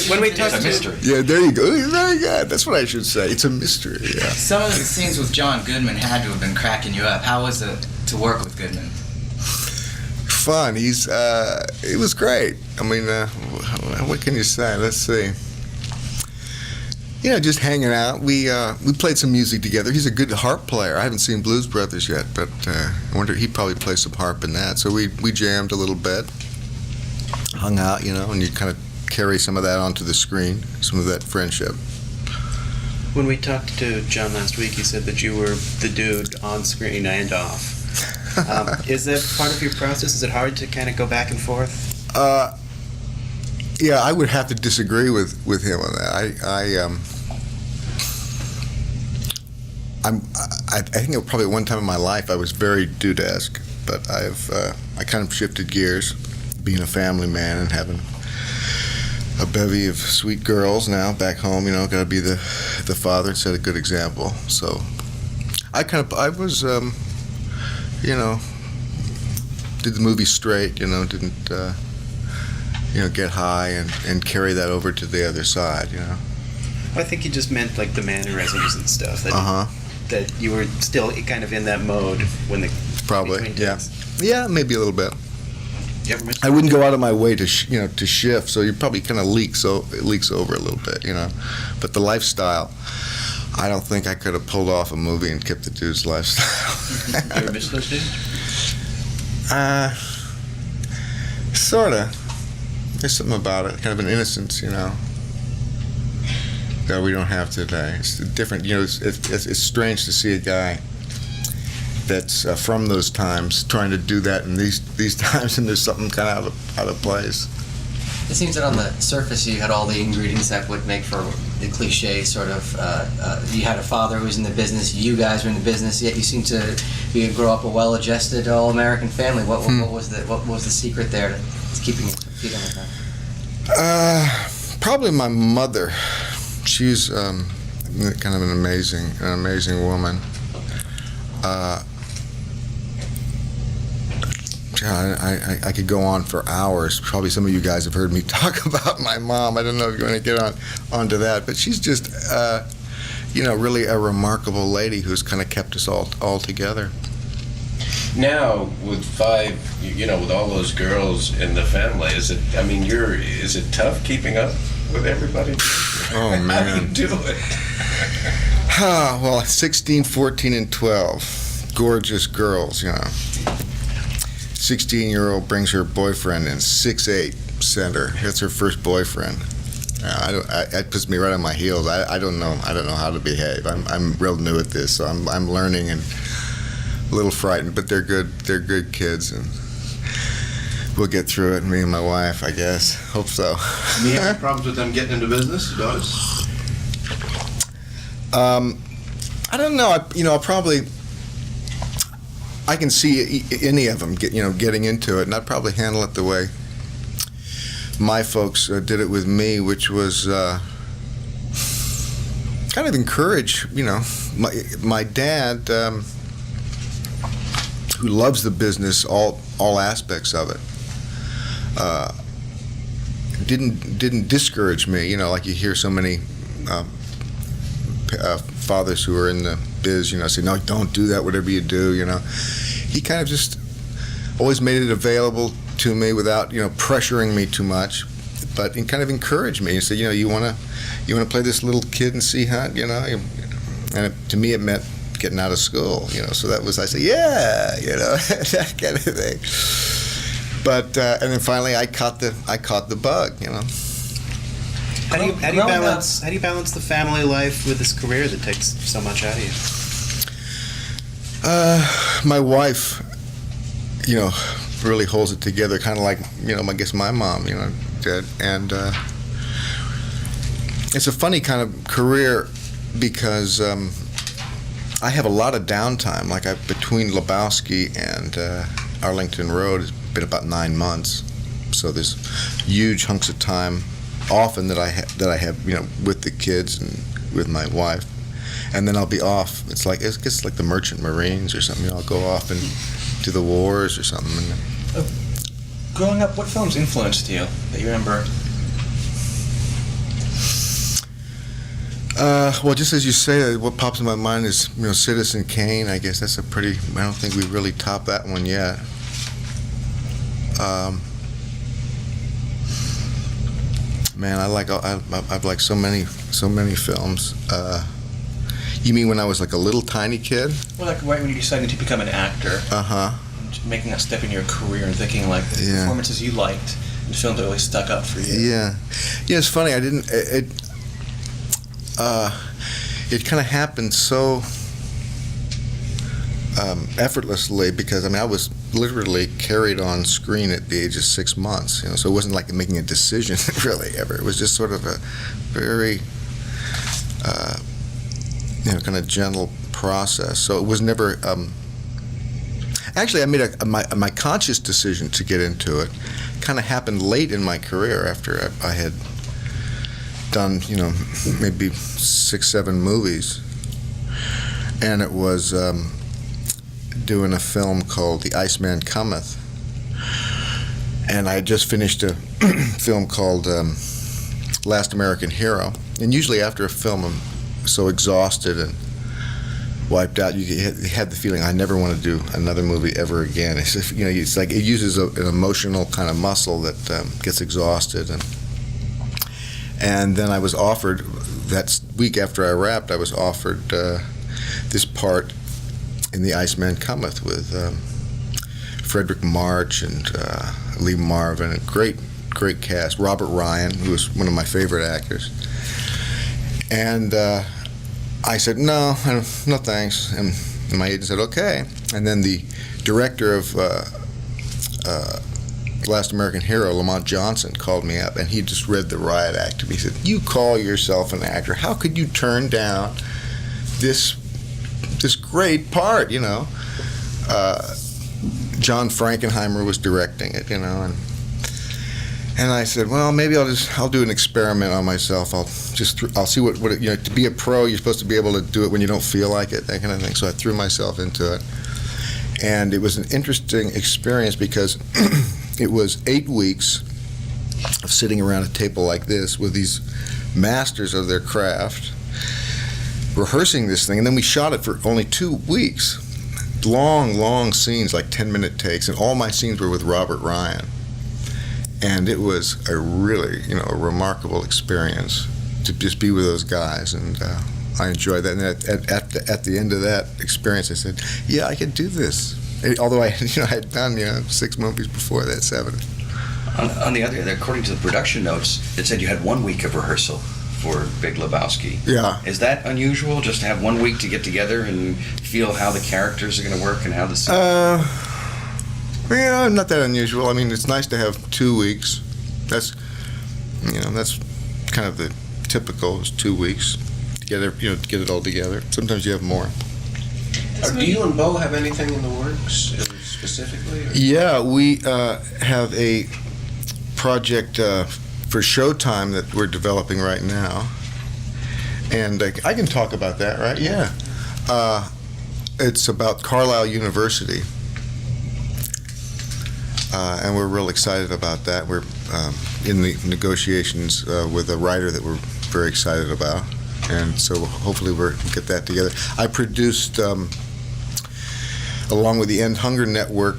When we talk it's a mystery. Yeah, there you go. Very good. That's what I should say. It's a mystery. Yeah. Some of the scenes with John Goodman had to have been cracking you up. How was it to work with Goodman? Fun. It was great. I mean, what can you say? Let's see. Just hanging out. We played some music together. He's a good harp player. I haven't seen Blues Brothers yet, but I wonder he'd probably play some harp in that. So we jammed a little bit, hung out, and you kind of carry some of that onto the screen, some of that friendship. When we talked to John last week, he said that you were the dude on screen and off. Is that part of your process? Is it hard to kind of go back and forth? Yeah, I would have to disagree with him on that. I think it was probably one time in my life I was very dude-esque, but I kind of shifted gears, being a family man and having a bevy of sweet girls now back home. Got to be the father and set a good example. So I was did the movie straight. Didn't get high and carry that over to the other side. Well, I think you just meant like the mannerisms and stuff. That you were still kind of in that mode when the probably yeah maybe a little bit. I wouldn't go out of my way to shift, so you probably kind of leaks over a little bit, But the lifestyle, I don't think I could have pulled off a movie and kept the dude's lifestyle. You ever miss those days? Sorta. There's something about it, kind of an innocence, that we don't have today. It's different, it's strange to see a guy that's from those times trying to do that in these times, and there's something kind of out of place. It seems that on the surface you had all the ingredients that would make for the cliche sort of, you had a father who was in the business, you guys were in the business, yet you seem to grow up a well-adjusted, all-American family. What was the secret there to keeping it feeling like that? Probably my mother. She's kind of an amazing woman. I could go on for hours. Probably some of you guys have heard me talk about my mom. I don't know if you want to get onto that, but she's just, really a remarkable lady who's kind of kept us all together. Now, with with all those girls in the family, is it tough keeping up with everybody? Oh, man. How do you do it? Well, 16, 14, and 12. Gorgeous girls, 16-year-old brings her boyfriend in, 6'8", center. That's her first boyfriend. That puts me right on my heels. I don't know how to behave. I'm real new at this, so I'm learning and a little frightened. But they're good kids. And we'll get through it, me and my wife, I guess. Hope so. Do you have any problems with them getting into business, your daughters? I don't know. I can see any of them getting into it, and I'd probably handle it the way my folks did it with me, which was kind of encourage. My dad, who loves the business, all aspects of it, didn't discourage me. Like you hear so many fathers who are in the biz, say, no, don't do that, whatever you do, He kind of just always made it available to me without, pressuring me too much, but he kind of encouraged me. He said, you want to play this little kid and see how, and to me it meant getting out of school, so that was, I said, yeah, that kind of thing. But, and then finally I caught the bug, How do you balance the family life with this career that takes so much out of you? My wife, really holds it together, kind of like, I guess my mom, did. And it's a funny kind of career because I have a lot of downtime. Like between Lebowski and Arlington Road, it's been about 9 months. So there's huge hunks of time often that I have with the kids and with my wife, and then I'll be off. It's like the Merchant Marines or something. I'll go off and to the wars or something. Growing up, what films influenced you that you remember? Well, just as you say, what pops in my mind is Citizen Kane. I guess that's I don't think we really topped that one yet. Man, I've liked so many films. You mean when I was like a little tiny kid? Well, like right when you decided to become an actor. Making that step in your career and thinking like the performances you liked and films that really stuck up for you. Yeah, it's funny. I didn't. It kind of happened so effortlessly because I was literally carried on screen at the age of 6 months. So it wasn't like making a decision really ever. It was just sort of a very kind of gentle process. So it was never. Actually, I made my conscious decision to get into it. Kind of happened late in my career after I had done maybe 6-7 movies, and it was doing a film called The Iceman Cometh, and I had just finished a film called Last American Hero. And usually after a film I'm so exhausted and wiped out, you had the feeling I never want to do another movie ever again. It's like it uses an emotional kind of muscle that gets exhausted, and then I was offered that week after I wrapped, I was offered this part in The Iceman Cometh with Frederick March and Lee Marvin, a great cast. Robert Ryan, who was one of my favorite actors, and I said no thanks, and my agent said okay. And then the director of Last American Hero, Lamont Johnson, called me up, and he just read the riot act to me. He said, "You call yourself an actor? How could you turn down this great part?" John Frankenheimer was directing it, and I said, well, maybe I'll do an experiment on myself. I'll see what to be a pro, you're supposed to be able to do it when you don't feel like it, that kind of thing. So I threw myself into it, and it was an interesting experience because it was 8 weeks of sitting around a table like this with these masters of their craft, rehearsing this thing, and then we shot it for only 2 weeks. Long scenes, like 10-minute takes, and all my scenes were with Robert Ryan. And it was a really, a remarkable experience to just be with those guys, and I enjoyed that. And at the end of that experience, I said, "Yeah, I could do this." Although I had done 6 movies before that, 7. On the other hand, according to the production notes, it said you had 1 week of rehearsal for Big Lebowski. Yeah. Is that unusual, just to have 1 week to get together and feel how the characters are going to work and how the Yeah, not that unusual. I mean, it's nice to have 2 weeks. That's kind of the typical is 2 weeks to get it all together. Sometimes you have more. Do you and Bo have anything in the works specifically? Or? Yeah, we have a project for Showtime that we're developing right now, and I can talk about that, right? Yeah. It's about Carlisle University, and we're real excited about that. We're in the negotiations with a writer that we're very excited about, and so hopefully we'll get that together. I produced, along with the End Hunger Network,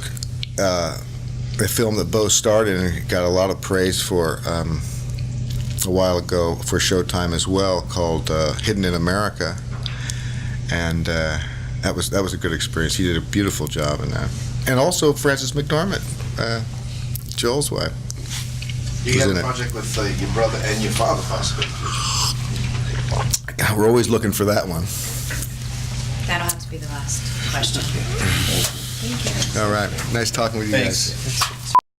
a film that Bo starred in and got a lot of praise for a while ago for Showtime as well, called Hidden in America, and that was a good experience. He did a beautiful job in that. And also Frances McDormand, Joel's wife. You have a project with your brother and your father, possibly. We're always looking for that one. That'll have to be the last question. Thank you. All right. Nice talking with you guys.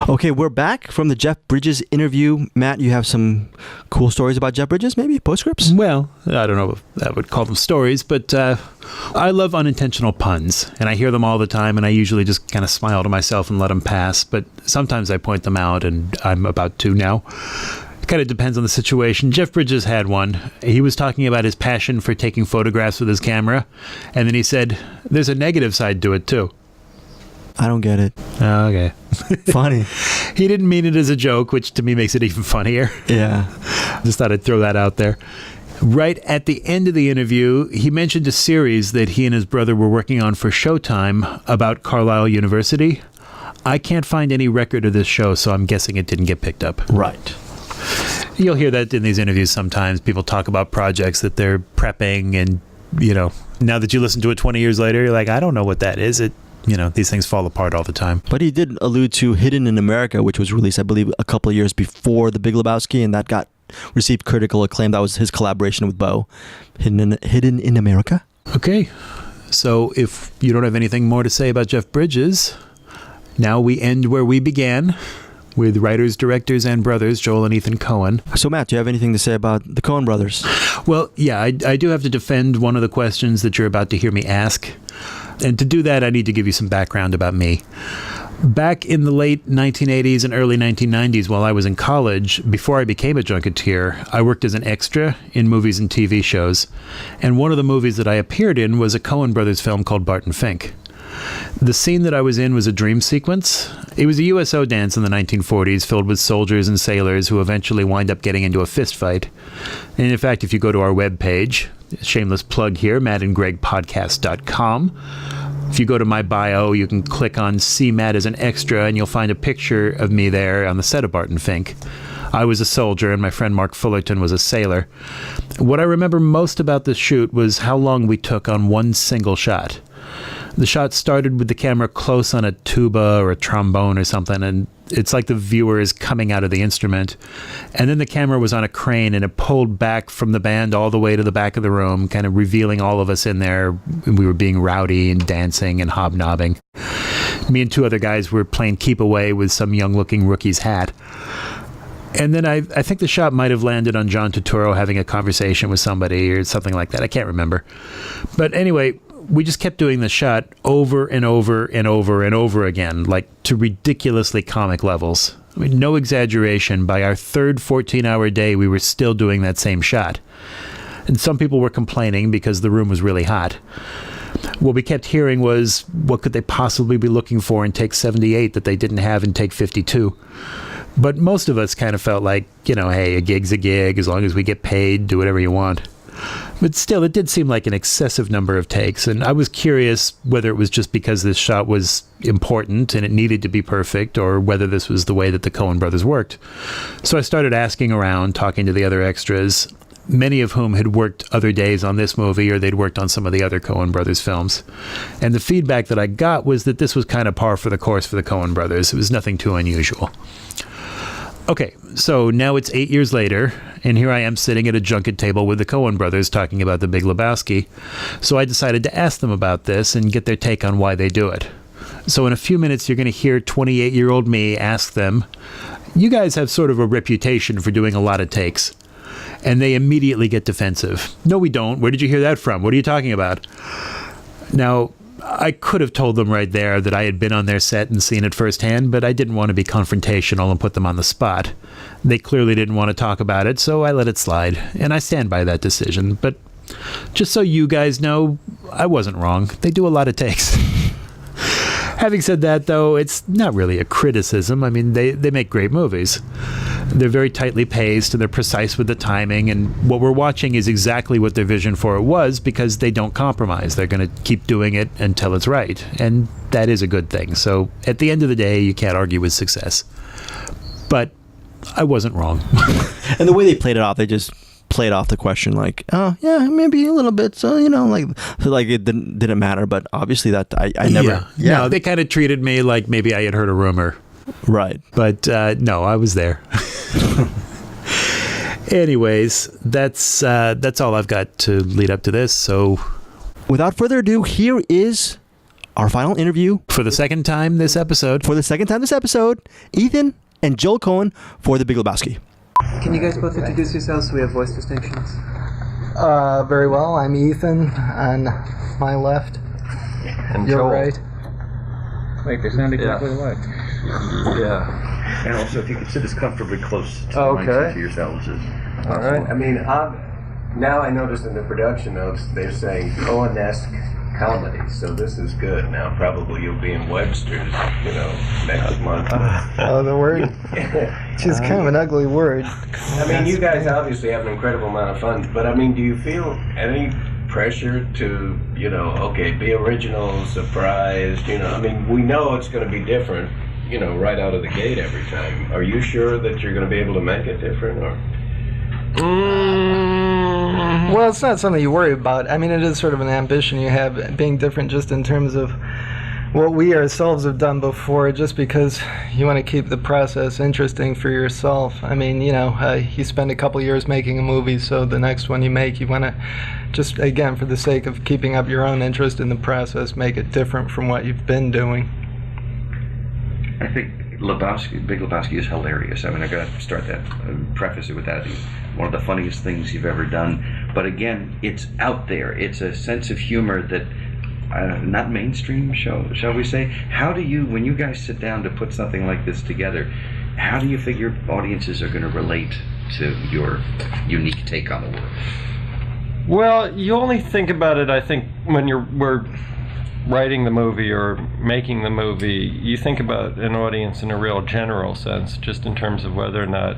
Okay, we're back from the Jeff Bridges interview. Matt, you have some cool stories about Jeff Bridges, maybe? Postscripts? Well, I don't know if I would call them stories, but I love unintentional puns, and I hear them all the time, and I usually just kind of smile to myself and let them pass, but sometimes I point them out, and I'm about to now. It kind of depends on the situation. Jeff Bridges had one. He was talking about his passion for taking photographs with his camera, and then he said, there's a negative side to it, too. I don't get it. Oh, okay. Funny. He didn't mean it as a joke, which to me makes it even funnier. Yeah. Just thought I'd throw that out there. Right at the end of the interview, he mentioned a series that he and his brother were working on for Showtime about Carlisle University. I can't find any record of this show, so I'm guessing it didn't get picked up. Right. You'll hear that in these interviews sometimes. People talk about projects that they're prepping, and, now that you listen to it 20 years later, you're like, I don't know what that is. These things fall apart all the time. But he did allude to Hidden in America, which was released, I believe, a couple of years before The Big Lebowski, and that received critical acclaim. That was his collaboration with Bo. Hidden in America. Okay. So if you don't have anything more to say about Jeff Bridges, now we end where we began, with writers, directors, and brothers, Joel and Ethan Coen. So, Matt, do you have anything to say about the Coen brothers? Well, yeah, I do have to defend one of the questions that you're about to hear me ask. And to do that, I need to give you some background about me. Back in the late 1980s and early 1990s, while I was in college, before I became a junketeer, I worked as an extra in movies and TV shows. And one of the movies that I appeared in was a Coen Brothers film called Barton Fink. The scene that I was in was a dream sequence. It was a USO dance in the 1940s filled with soldiers and sailors who eventually wind up getting into a fist fight. And in fact, if you go to our webpage, shameless plug here, mattandgregpodcast.com. If you go to my bio, you can click on See Matt as an Extra, and you'll find a picture of me there on the set of Barton Fink. I was a soldier, and my friend Mark Fullerton was a sailor. What I remember most about this shoot was how long we took on one single shot. The shot started with the camera close on a tuba or a trombone or something, and it's like the viewer is coming out of the instrument. And then the camera was on a crane, and it pulled back from the band all the way to the back of the room, kind of revealing all of us in there. We were being rowdy and dancing and hobnobbing. Me and two other guys were playing keep away with some young-looking rookie's hat. And then I think the shot might have landed on John Turturro having a conversation with somebody or something like that. I can't remember. But anyway, we just kept doing the shot over and over and over and over again, like to ridiculously comic levels. I mean, no exaggeration. By our third 14-hour day, we were still doing that same shot. And some people were complaining because the room was really hot. What we kept hearing was, what could they possibly be looking for in take 78 that they didn't have in take 52? But most of us kind of felt like, hey, a gig's a gig. As long as we get paid, do whatever you want. But still, it did seem like an excessive number of takes, and I was curious whether it was just because this shot was important and it needed to be perfect, or whether this was the way that the Coen brothers worked. So I started asking around, talking to the other extras, many of whom had worked other days on this movie, or they'd worked on some of the other Coen brothers films. And the feedback that I got was that this was kind of par for the course for the Coen brothers. It was nothing too unusual. Okay, so now it's 8 years later, and here I am sitting at a junket table with the Coen brothers talking about The Big Lebowski. So I decided to ask them about this and get their take on why they do it. So in a few minutes, you're going to hear 28-year-old me ask them, you guys have sort of a reputation for doing a lot of takes. And they immediately get defensive. No, we don't. Where did you hear that from? What are you talking about? Now, I could have told them right there that I had been on their set and seen it firsthand, but I didn't want to be confrontational and put them on the spot. They clearly didn't want to talk about it, so I let it slide, and I stand by that decision. But just so you guys know, I wasn't wrong. They do a lot of takes. Having said that, though, it's not really a criticism. I mean, they make great movies. They're very tightly paced, and they're precise with the timing, and what we're watching is exactly what their vision for it was, because they don't compromise. They're going to keep doing it until it's right, and that is a good thing. So at the end of the day, you can't argue with success. But I wasn't wrong. And the way they played it off, they just played off the question like, oh yeah, maybe a little bit. So like it didn't matter. But obviously that I never. Yeah. No, they kind of treated me like maybe I had heard a rumor. Right. But no, I was there. Anyways, that's all I've got to lead up to this. So, without further ado, here is our final interview for the second time this episode. Ethan and Joel Cohen for The Big Lebowski. Can you guys both introduce yourselves so we have voice distinctions? Very well. I'm Ethan on my left. And You're Joel. right. Wait, they sound exactly alike. Yeah. And also, if you could sit as comfortably close to Okay. the mic to yourselves as possible. All right. I mean, now I noticed in the production notes they're saying Cohen-esque comedy, so this is good. Now probably you'll be in Webster's, next month. Oh, the word? Which is kind of an ugly word. I mean, you guys obviously have an incredible amount of fun, but I mean, do you feel any pressure to, be original, surprised, I mean, we know it's going to be different, right out of the gate every time. Are you sure that you're going to be able to make it different, or? Well, it's not something you worry about. I mean, it is sort of an ambition you have, being different just in terms of what we ourselves have done before, just because you want to keep the process interesting for yourself. I mean, you spend a couple years making a movie, so the next one you make, you want to just, again, for the sake of keeping up your own interest in the process, make it different from what you've been doing. I think Big Lebowski is hilarious. I mean, I got to start that, preface it with that. He's one of the funniest things you've ever done. But again, it's out there. It's a sense of humor that, not mainstream, shall we say. How do you, when you guys sit down to put something like this together, how do you figure audiences are going to relate to your unique take on the world? Well, you only think about it, I think, when we're writing the movie or making the movie. You think about an audience in a real general sense, just in terms of whether or not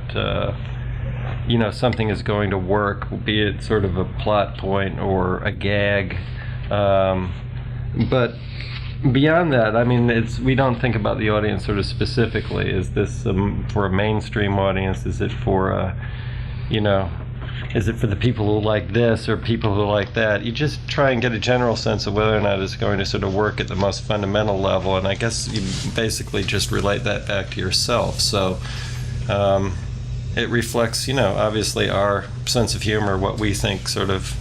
something is going to work, be it sort of a plot point or a gag. But beyond that, I mean, we don't think about the audience sort of specifically. Is this for a mainstream audience? Is it for is it for the people who like this or people who like that? You just try and get a general sense of whether or not it's going to sort of work at the most fundamental level, and I guess you basically just relate that back to yourself. So it reflects, obviously our sense of humor, what we think sort of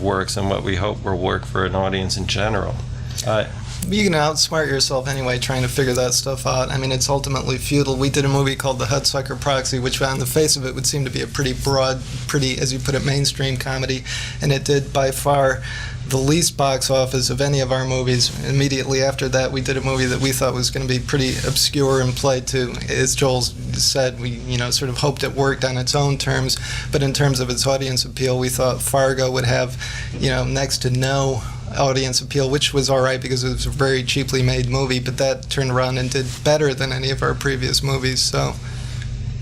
works, and what we hope will work for an audience in general. You can outsmart yourself anyway trying to figure that stuff out. I mean, it's ultimately futile. We did a movie called The Hudsucker Proxy, which on the face of it would seem to be a pretty broad, as you put it, mainstream comedy, and it did by far the least box office of any of our movies. Immediately after that, we did a movie that we thought was going to be pretty obscure and played to, as Joel said, we sort of hoped it worked on its own terms, but in terms of its audience appeal, we thought Fargo would have, next to no audience appeal, which was all right because it was a very cheaply made movie, but that turned around and did better than any of our previous movies. So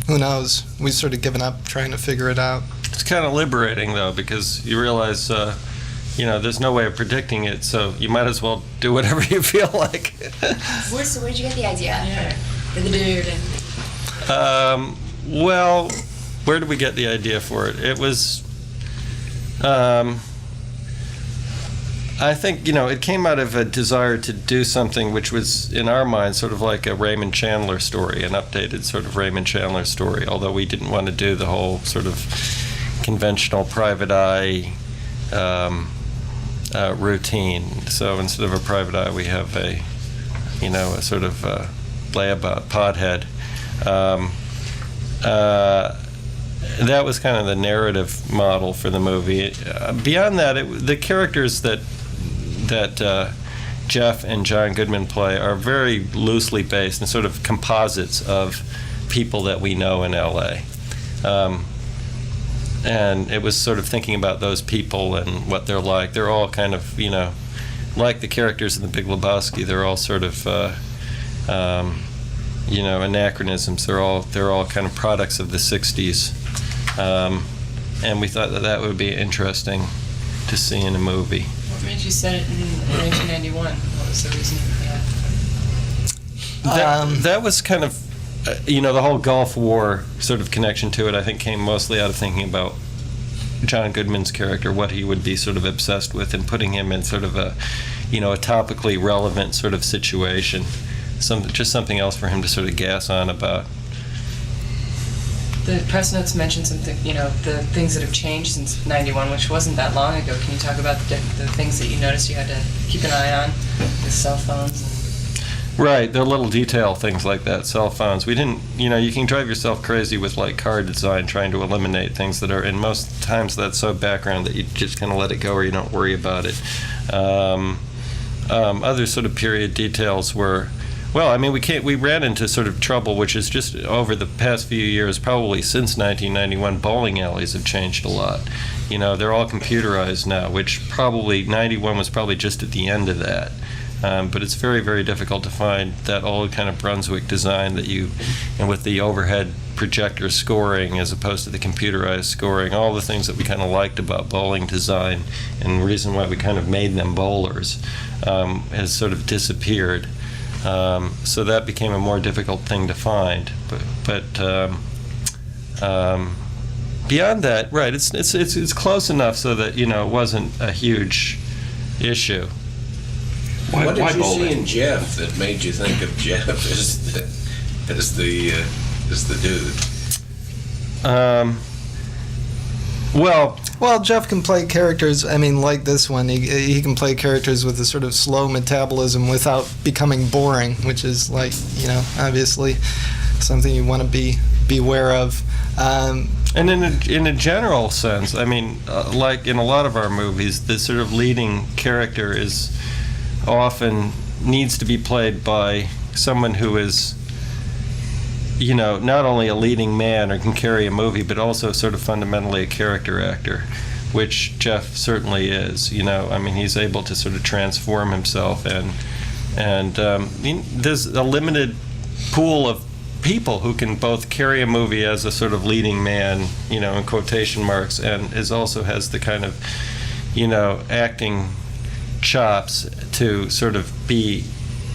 who knows? We've sort of given up trying to figure it out. It's kind of liberating, though, because you realize there's no way of predicting it, so you might as well do whatever you feel like. So where did you get the idea for the dude? Well, where did we get the idea for it? It was I think, it came out of a desire to do something which was, in our minds, sort of like a Raymond Chandler story, an updated sort of Raymond Chandler story, although we didn't want to do the whole sort of conventional private eye routine. So instead of a private eye, we have a sort of layabout pothead. That was kind of the narrative model for the movie. Beyond that, the characters that Jeff and John Goodman play are very loosely based and sort of composites of people that we know in LA. And it was sort of thinking about those people and what they're like. They're all kind of, like the characters in the Big Lebowski. They're all sort of, anachronisms. They're all kind of products of the '60s. And we thought that would be interesting to see in a movie. What made you set it in 1991? What was the reason for that? That was kind of, the whole Gulf War sort of connection to it, I think, came mostly out of thinking about John Goodman's character, what he would be sort of obsessed with, and putting him in sort of a topically relevant sort of situation. Just something else for him to sort of gas on about. The press notes mentioned something, the things that have changed since '91, which wasn't that long ago. Can you talk about the things that you noticed you had to keep an eye on, with cell phones? Right, the little detail things like that, cell phones. We didn't, you can drive yourself crazy with like car design trying to eliminate things that are, and most times that's so background that you just kind of let it go or you don't worry about it. Other sort of period details were, we ran into sort of trouble, which is just over the past few years, probably since 1991, bowling alleys have changed a lot. They're all computerized now, which probably 91 was probably just at the end of that. But it's very, very difficult to find that old kind of Brunswick design and with the overhead projector scoring as opposed to the computerized scoring, all the things that we kind of liked about bowling design and the reason why we kind of made them bowlers has sort of disappeared. So that became a more difficult thing to find. But beyond that, right, it's close enough so that, it wasn't a huge issue. What did you see in Jeff that made you think of Jeff as the dude? Well, Jeff can play characters, like this one. He can play characters with a sort of slow metabolism without becoming boring, which is obviously something you want to be aware of. And in a general sense, like in a lot of our movies, the sort of leading character is often needs to be played by someone who is, not only a leading man or can carry a movie, but also sort of fundamentally a character actor, which Jeff certainly is. He's able to sort of transform himself, and there's a limited pool of people who can both carry a movie as a sort of leading man, in quotation marks, and also has the kind of, acting chops to sort of be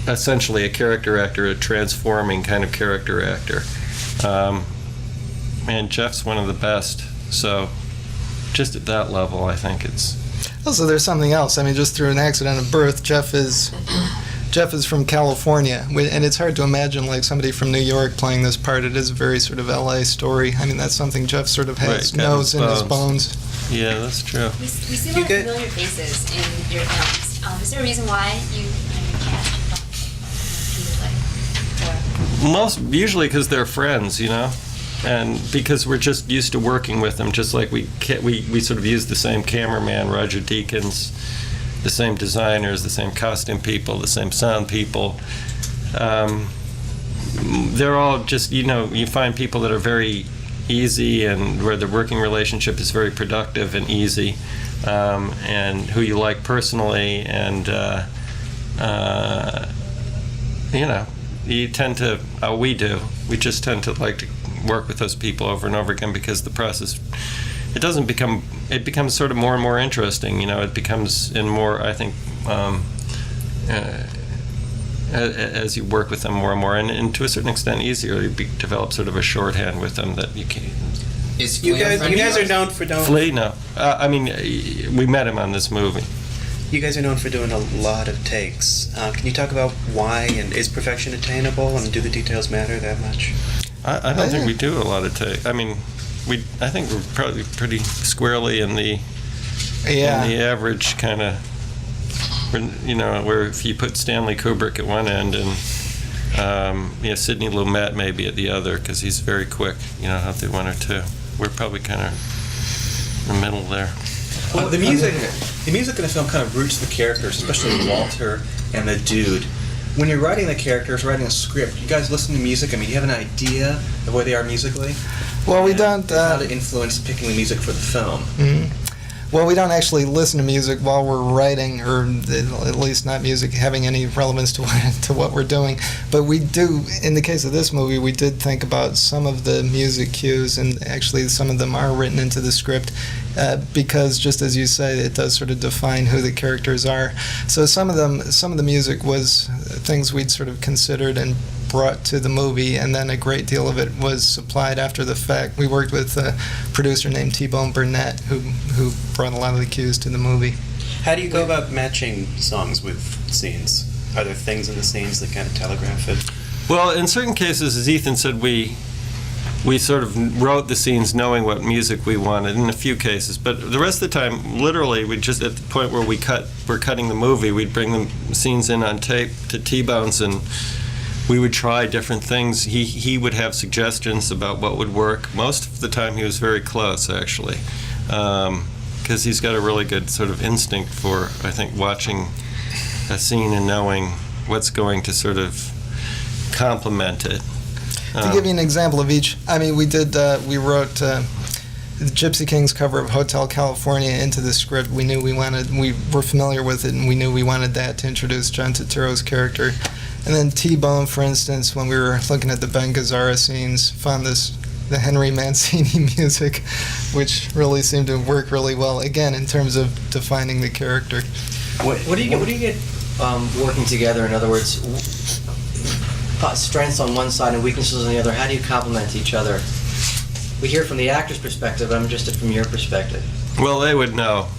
essentially a character actor, a transforming kind of character actor. And Jeff's one of the best. So just at that level, I think it's... Also, there's something else. Just through an accident of birth, Jeff is from California, and it's hard to imagine like somebody from New York playing this part. It is a very sort of LA story. That's something Jeff sort of knows in his bones. Yeah, that's true. We see a lot of familiar faces in your films. Is there a reason why you cast usually because they're friends, and because we're just used to working with them. Just like we sort of use the same cameraman, Roger Deakins, the same designers, the same costume people, the same sound people. They're all just, you find people that are very easy and where the working relationship is very productive and easy, and who you like personally, and you tend to, we just tend to like to work with those people over and over again because the process, it becomes sort of more and more interesting. It becomes in more, I think, as you work with them more and more, and to a certain extent easier, you develop sort of a shorthand with them that you can. You guys are known for doing... Flea, no. We met him on this movie. You guys are known for doing a lot of takes. Can you talk about why, and is perfection attainable, and do the details matter that much? I don't think we do a lot of takes. I think we're probably pretty squarely in the average kind of where if you put Stanley Kubrick at one end and Sidney Lumet maybe at the other, because he's very quick, out through one or two. We're probably kind of in the middle there. Well, the music in the film kind of roots the characters, especially Walter and the dude. When you're writing the characters, writing a script, you guys listen to music. I mean, do you have an idea of where they are musically? Well, we don't. How to influence picking the music for the film? Mm-hmm. Well, we don't actually listen to music while we're writing, or at least not music having any relevance to what we're doing. But we do, in the case of this movie, we did think about some of the music cues, and actually some of them are written into the script because, just as you say, it does sort of define who the characters are. So some of the music was things we'd sort of considered and brought to the movie, and then a great deal of it was supplied after the fact. We worked with a producer named T-Bone Burnett who brought a lot of the cues to the movie. How do you go about matching songs with scenes? Are there things in the scenes that kind of telegraph it? Well, in certain cases, as Ethan said, we sort of wrote the scenes knowing what music we wanted in a few cases, but the rest of the time, literally, we just, at the point where we're cutting the movie, we'd bring the scenes in on tape to T-Bone's, and we would try different things. He would have suggestions about what would work. Most of the time he was very close, actually, because he's got a really good sort of instinct for, I think, watching a scene and knowing what's going to sort of complement it. To give you an example of each, I mean, we wrote the Gypsy Kings cover of Hotel California into the script. We were familiar with it, and we knew we wanted that to introduce John Turturro's character. And then T-Bone, for instance, when we were looking at the Ben Gazzara scenes, found the Henry Mancini music, which really seemed to work really well, again, in terms of defining the character. What do you get working together? In other words, strengths on one side and weaknesses on the other. How do you complement each other? We hear from the actor's perspective. I'm interested from your perspective. Well, they would know.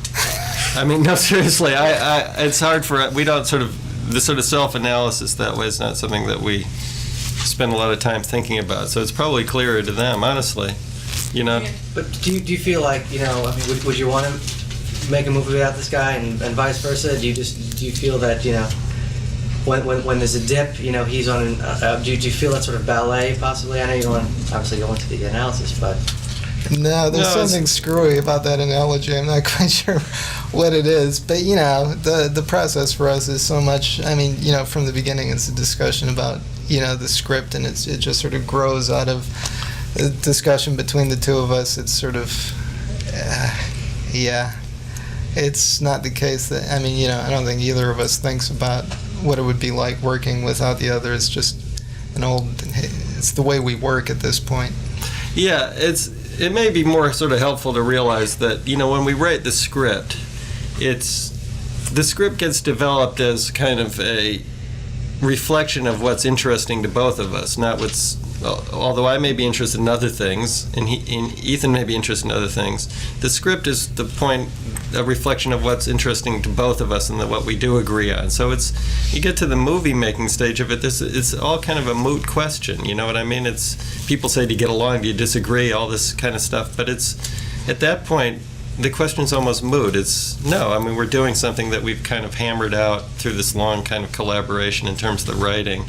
I mean, no, seriously. It's hard for we don't sort of. The sort of self-analysis that way is not something that we spend a lot of time thinking about. So it's probably clearer to them, honestly. But do you feel like, I mean, would you want to make a movie without this guy, and vice versa? Do you feel that, when there's a dip, he's on? Do you feel that sort of ballet possibly? I know you don't want to obviously go into the analysis, but. No, there's something screwy about that analogy. I'm not quite sure what it is. But, the process for us is so much, I mean, from the beginning it's a discussion about, the script, and it just sort of grows out of a discussion between the two of us. It's sort of, it's not the case that, I mean, I don't think either of us thinks about what it would be like working without the other. It's just it's the way we work at this point. Yeah, it may be more sort of helpful to realize that, when we write the script, the script gets developed as kind of a reflection of what's interesting to both of us, not what's, although I may be interested in other things, and Ethan may be interested in other things, the script is the point, a reflection of what's interesting to both of us and what we do agree on. So you get to the movie making stage of it, it's all kind of a moot question, you know what I mean? People say, do you get along, do you disagree, all this kind of stuff, but it's, at that point, the question's almost moot. It's, no, I mean, we're doing something that we've kind of hammered out through this long kind of collaboration in terms of the writing.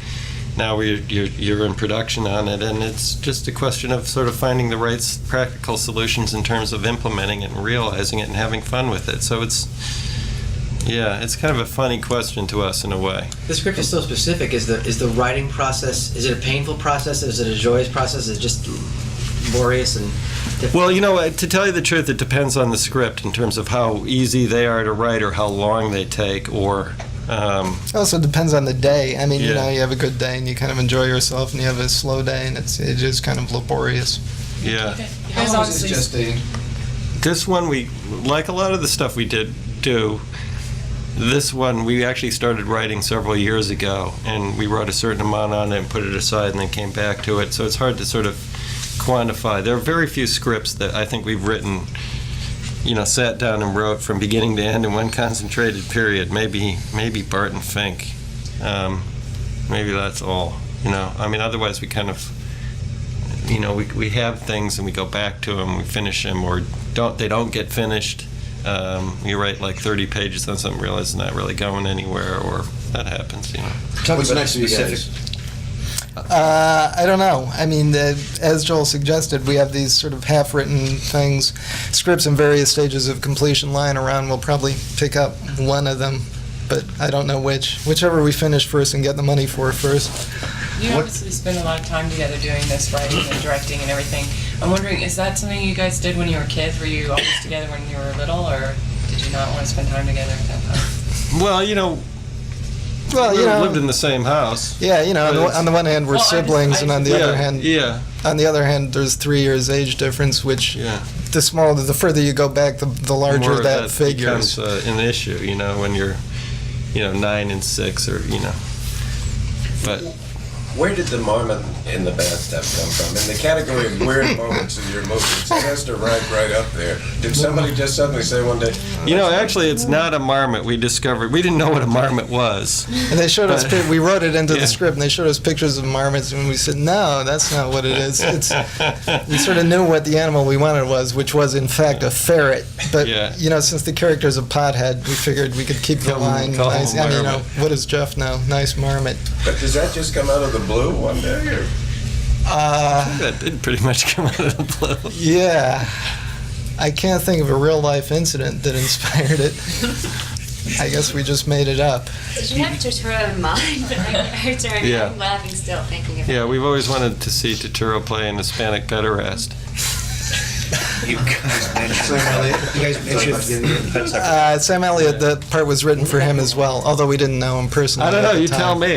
Now you're in production on it, and it's just a question of sort of finding the right practical solutions in terms of implementing it and realizing it and having fun with it. So it's kind of a funny question to us in a way. The script is so specific. Is the writing process, is it a painful process? Is it a joyous process? Is it just laborious and different? Well, to tell you the truth, it depends on the script in terms of how easy they are to write or how long they take, or it also depends on the day. I mean, you have a good day and you kind of enjoy yourself, and you have a slow day and it's just kind of laborious. Yeah. Okay. How long is it gestating? This one, we, like a lot of the stuff we do, this one we actually started writing several years ago, and we wrote a certain amount on it and put it aside and then came back to it. So it's hard to sort of quantify. There are very few scripts that I think we've written, sat down and wrote from beginning to end in one concentrated period. Maybe Barton Fink. Maybe that's all. I mean, otherwise we kind of, we have things and we go back to them, we finish them, or they don't get finished. You write like 30 pages on something, realize it's not really going anywhere, or that happens, you know. What's next for you guys? I don't know. I mean, as Joel suggested, we have these sort of half-written things, scripts in various stages of completion lying around. We'll probably pick up one of them, but I don't know which. Whichever we finish first and get the money for first. You obviously spend a lot of time together doing this, writing and directing and everything. I'm wondering, is that something you guys did when you were kids? Were you always together when you were little, or did you not want to spend time together at that time? Well, you know, we lived in the same house. Yeah, you know, on the one hand we're siblings, and on the other hand, on the other hand, there's 3 years age difference, which the further you go back, the larger More that figures. becomes an issue, you know, when you're, 9 and 6, or but. Where did the marmot in the bathtub come from? In the category of weird moments in your movies, it has to rank right up there. Did somebody just suddenly say one day, Actually, it's not a marmot. We didn't know what a marmot was. And they showed us, we wrote it into the script, and they showed us pictures of marmots, and we said, no, that's not what it is. We sort of knew what the animal we wanted was, which was, in fact, a ferret. But, since the character's a pothead, we figured we could keep the line nice. I mean, what does Jeff know? Nice marmot. but does that just come out of the blue one day? Or? That did pretty much come out of the blue. Yeah. I can't think of a real-life incident that inspired it. I guess we just made it up. Did you have Turturro in mind? I'm laughing still thinking about it. Yeah, we've always wanted to see Turturro play an Hispanic pederast. You guys mentioned Sam Elliott, that part was written for him as well, although we didn't know him personally. I don't know. at the You time. tell me.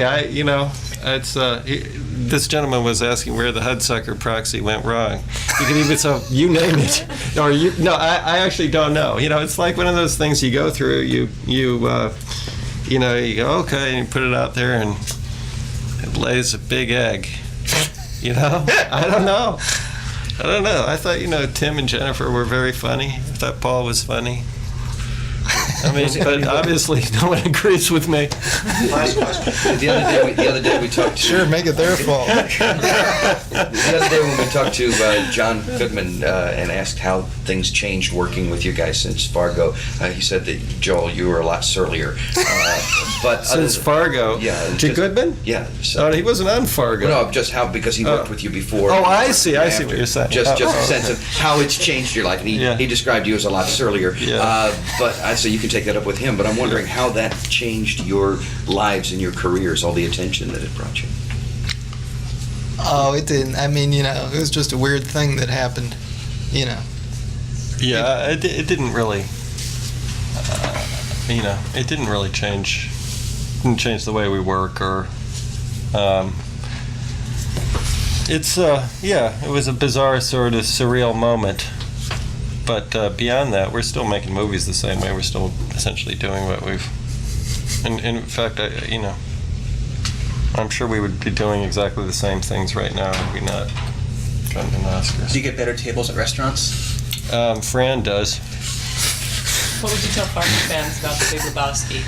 It's this gentleman was asking where the Hudsucker Proxy went wrong. You can even you name it, or I actually don't know. It's like one of those things you go through. You go okay, and you put it out there, and it lays a big egg. I don't know. I thought, Tim and Jennifer were very funny. I thought Paul was funny. I mean, but obviously no one agrees with me. The other day we talked to... Sure, make it their fault. The other day when we talked to John Goodman and asked how things changed working with you guys since Fargo, he said that, Joel, you were a lot surlier. But since Fargo? Yeah. Goodman? Yeah. So, he wasn't on Fargo. No, just because he worked with you before. Oh, I see what you're saying. Just a sense of how it's changed your life. And he described you as a lot surlier. Yeah. So you can take that up with him, but I'm wondering how that changed your lives and your careers, all the attention that it brought you. Oh, it didn't. I mean, it was just a weird thing that happened, Yeah, it didn't really, it didn't really change. Didn't change the way we work, or, it was a bizarre sort of surreal moment. But beyond that, we're still making movies the same way. We're still essentially doing what we've. And in fact, I'm sure we would be doing exactly the same things right now if we not trying to win Oscars. Do you get better tables at restaurants? Fran does. What would you tell Fargo fans about the Big Lebowski?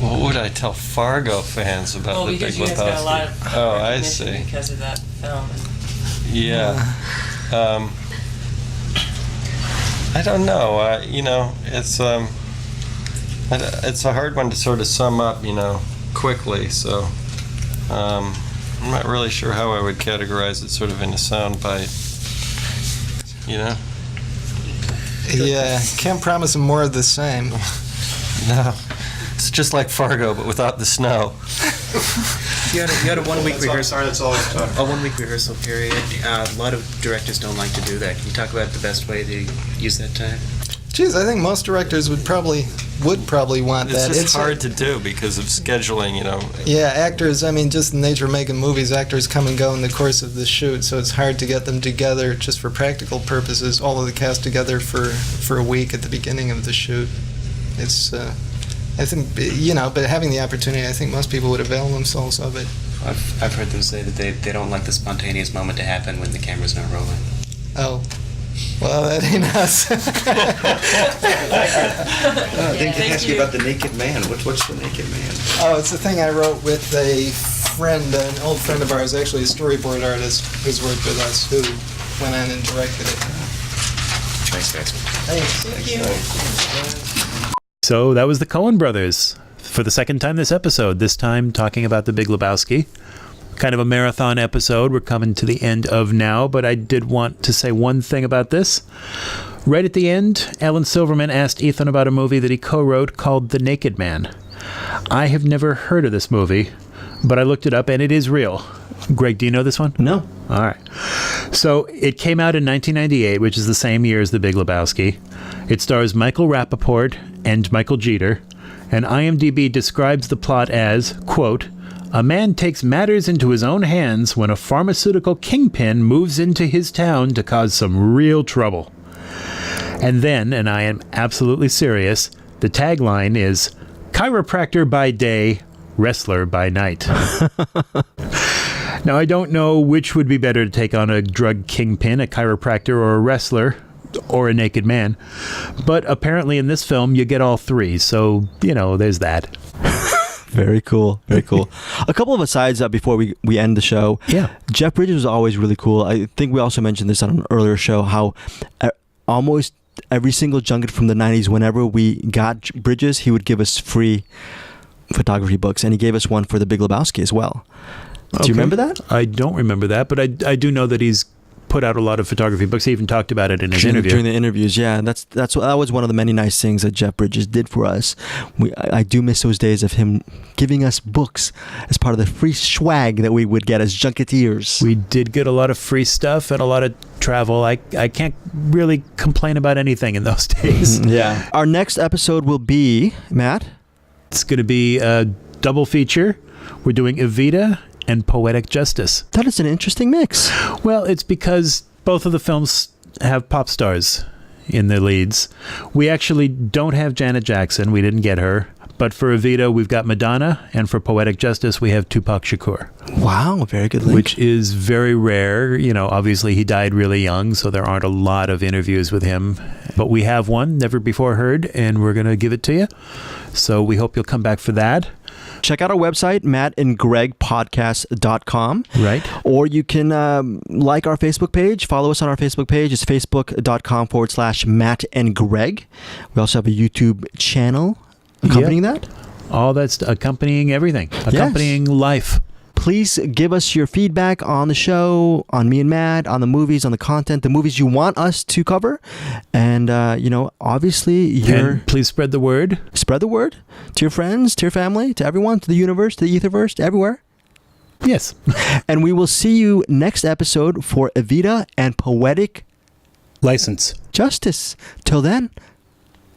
What would I tell Fargo fans about the Big Lebowski? Because you guys got a lot of I recognition see. because of that film. Yeah. I don't know. It's a hard one to sort of sum up, quickly. So I'm not really sure how I would categorize it, sort of in a sound bite. Yeah, can't promise them more of the same. No, it's just like Fargo, but without the snow. You had a 1 week rehearsal. That's all I'm talking. A 1 week rehearsal period. A lot of directors don't like to do that. Can you talk about the best way to use that time? Geez, I think most directors would probably want that. It's just hard to do because of scheduling, Yeah, actors, just the nature of making movies, actors come and go in the course of the shoot, so it's hard to get them together just for practical purposes, all of the cast together for a week at the beginning of the shoot. It's, I think, but having the opportunity, I think most people would avail themselves of it. I've heard them say that they don't like the spontaneous moment to happen when the camera's not rolling. Oh. Well, that ain't us. I think to ask you about The Naked Man. What's The Naked Man? Oh, it's a thing I wrote with a friend, an old friend of ours, actually a storyboard artist who's worked with us, who went on and directed it. Thanks, guys. Thank you. So that was the Coen brothers for the second time this episode, this time talking about The Big Lebowski. Kind of a marathon episode we're coming to the end of now, but I did want to say one thing about this. Right at the end, Alan Silverman asked Ethan about a movie that he co-wrote called The Naked Man. I have never heard of this movie, but I looked it up and it is real. Greg, do you know this one? No. All right. So it came out in 1998, which is the same year as The Big Lebowski. It stars Michael Rappaport and Michael Jeter, and IMDb describes the plot as, quote, "A man takes matters into his own hands when a pharmaceutical kingpin moves into his town to cause some real trouble." And then, and I am absolutely serious, the tagline is, "Chiropractor by day, wrestler by night." Now, I don't know which would be better to take on, a drug kingpin, a chiropractor, or a wrestler, or a naked man. But apparently in this film, you get all three. So, there's that. Very cool. Very cool. A couple of asides before we end the show. Yeah. Jeff Bridges was always really cool. I think we also mentioned this on an earlier show, how almost every single junket from the 90s, whenever we got Bridges, he would give us free photography books. And he gave us one for The Big Lebowski as well. Do you remember that? I don't remember that, but I do know that he's put out a lot of photography books. He even talked about it in his interview. During the interviews, yeah. That was one of the many nice things that Jeff Bridges did for us. I do miss those days of him giving us books as part of the free swag that we would get as junketeers. We did get a lot of free stuff and a lot of travel. I can't really complain about anything in those days. Yeah. Our next episode will be, Matt? It's going to be a double feature. We're doing Evita and Poetic Justice. That is an interesting mix. Well, it's because both of the films have pop stars in their leads. We actually don't have Janet Jackson. We didn't get her. But for Evita, we've got Madonna, and for Poetic Justice, we have Tupac Shakur. Wow, very good link. Which is very rare. Obviously he died really young, so there aren't a lot of interviews with him. But we have one, never before heard, and we're going to give it to you. So we hope you'll come back for that. Check out our website, mattandgregpodcast.com. Right. Or you can like our Facebook page. Follow us on our Facebook page. It's facebook.com/mattandgreg. We also have a YouTube channel accompanying that. All that's accompanying everything. Accompanying life. Please give us your feedback on the show, on me and Matt, on the movies, on the content, the movies you want us to cover. And, obviously, And please spread the word. Spread the word to your friends, to your family, to everyone, to the universe, to the etherverse, to everywhere. Yes. And we will see you next episode for Evita and Poetic License. Justice. Till then.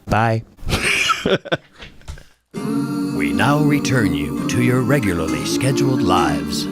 Bye. We now return you to your regularly scheduled lives.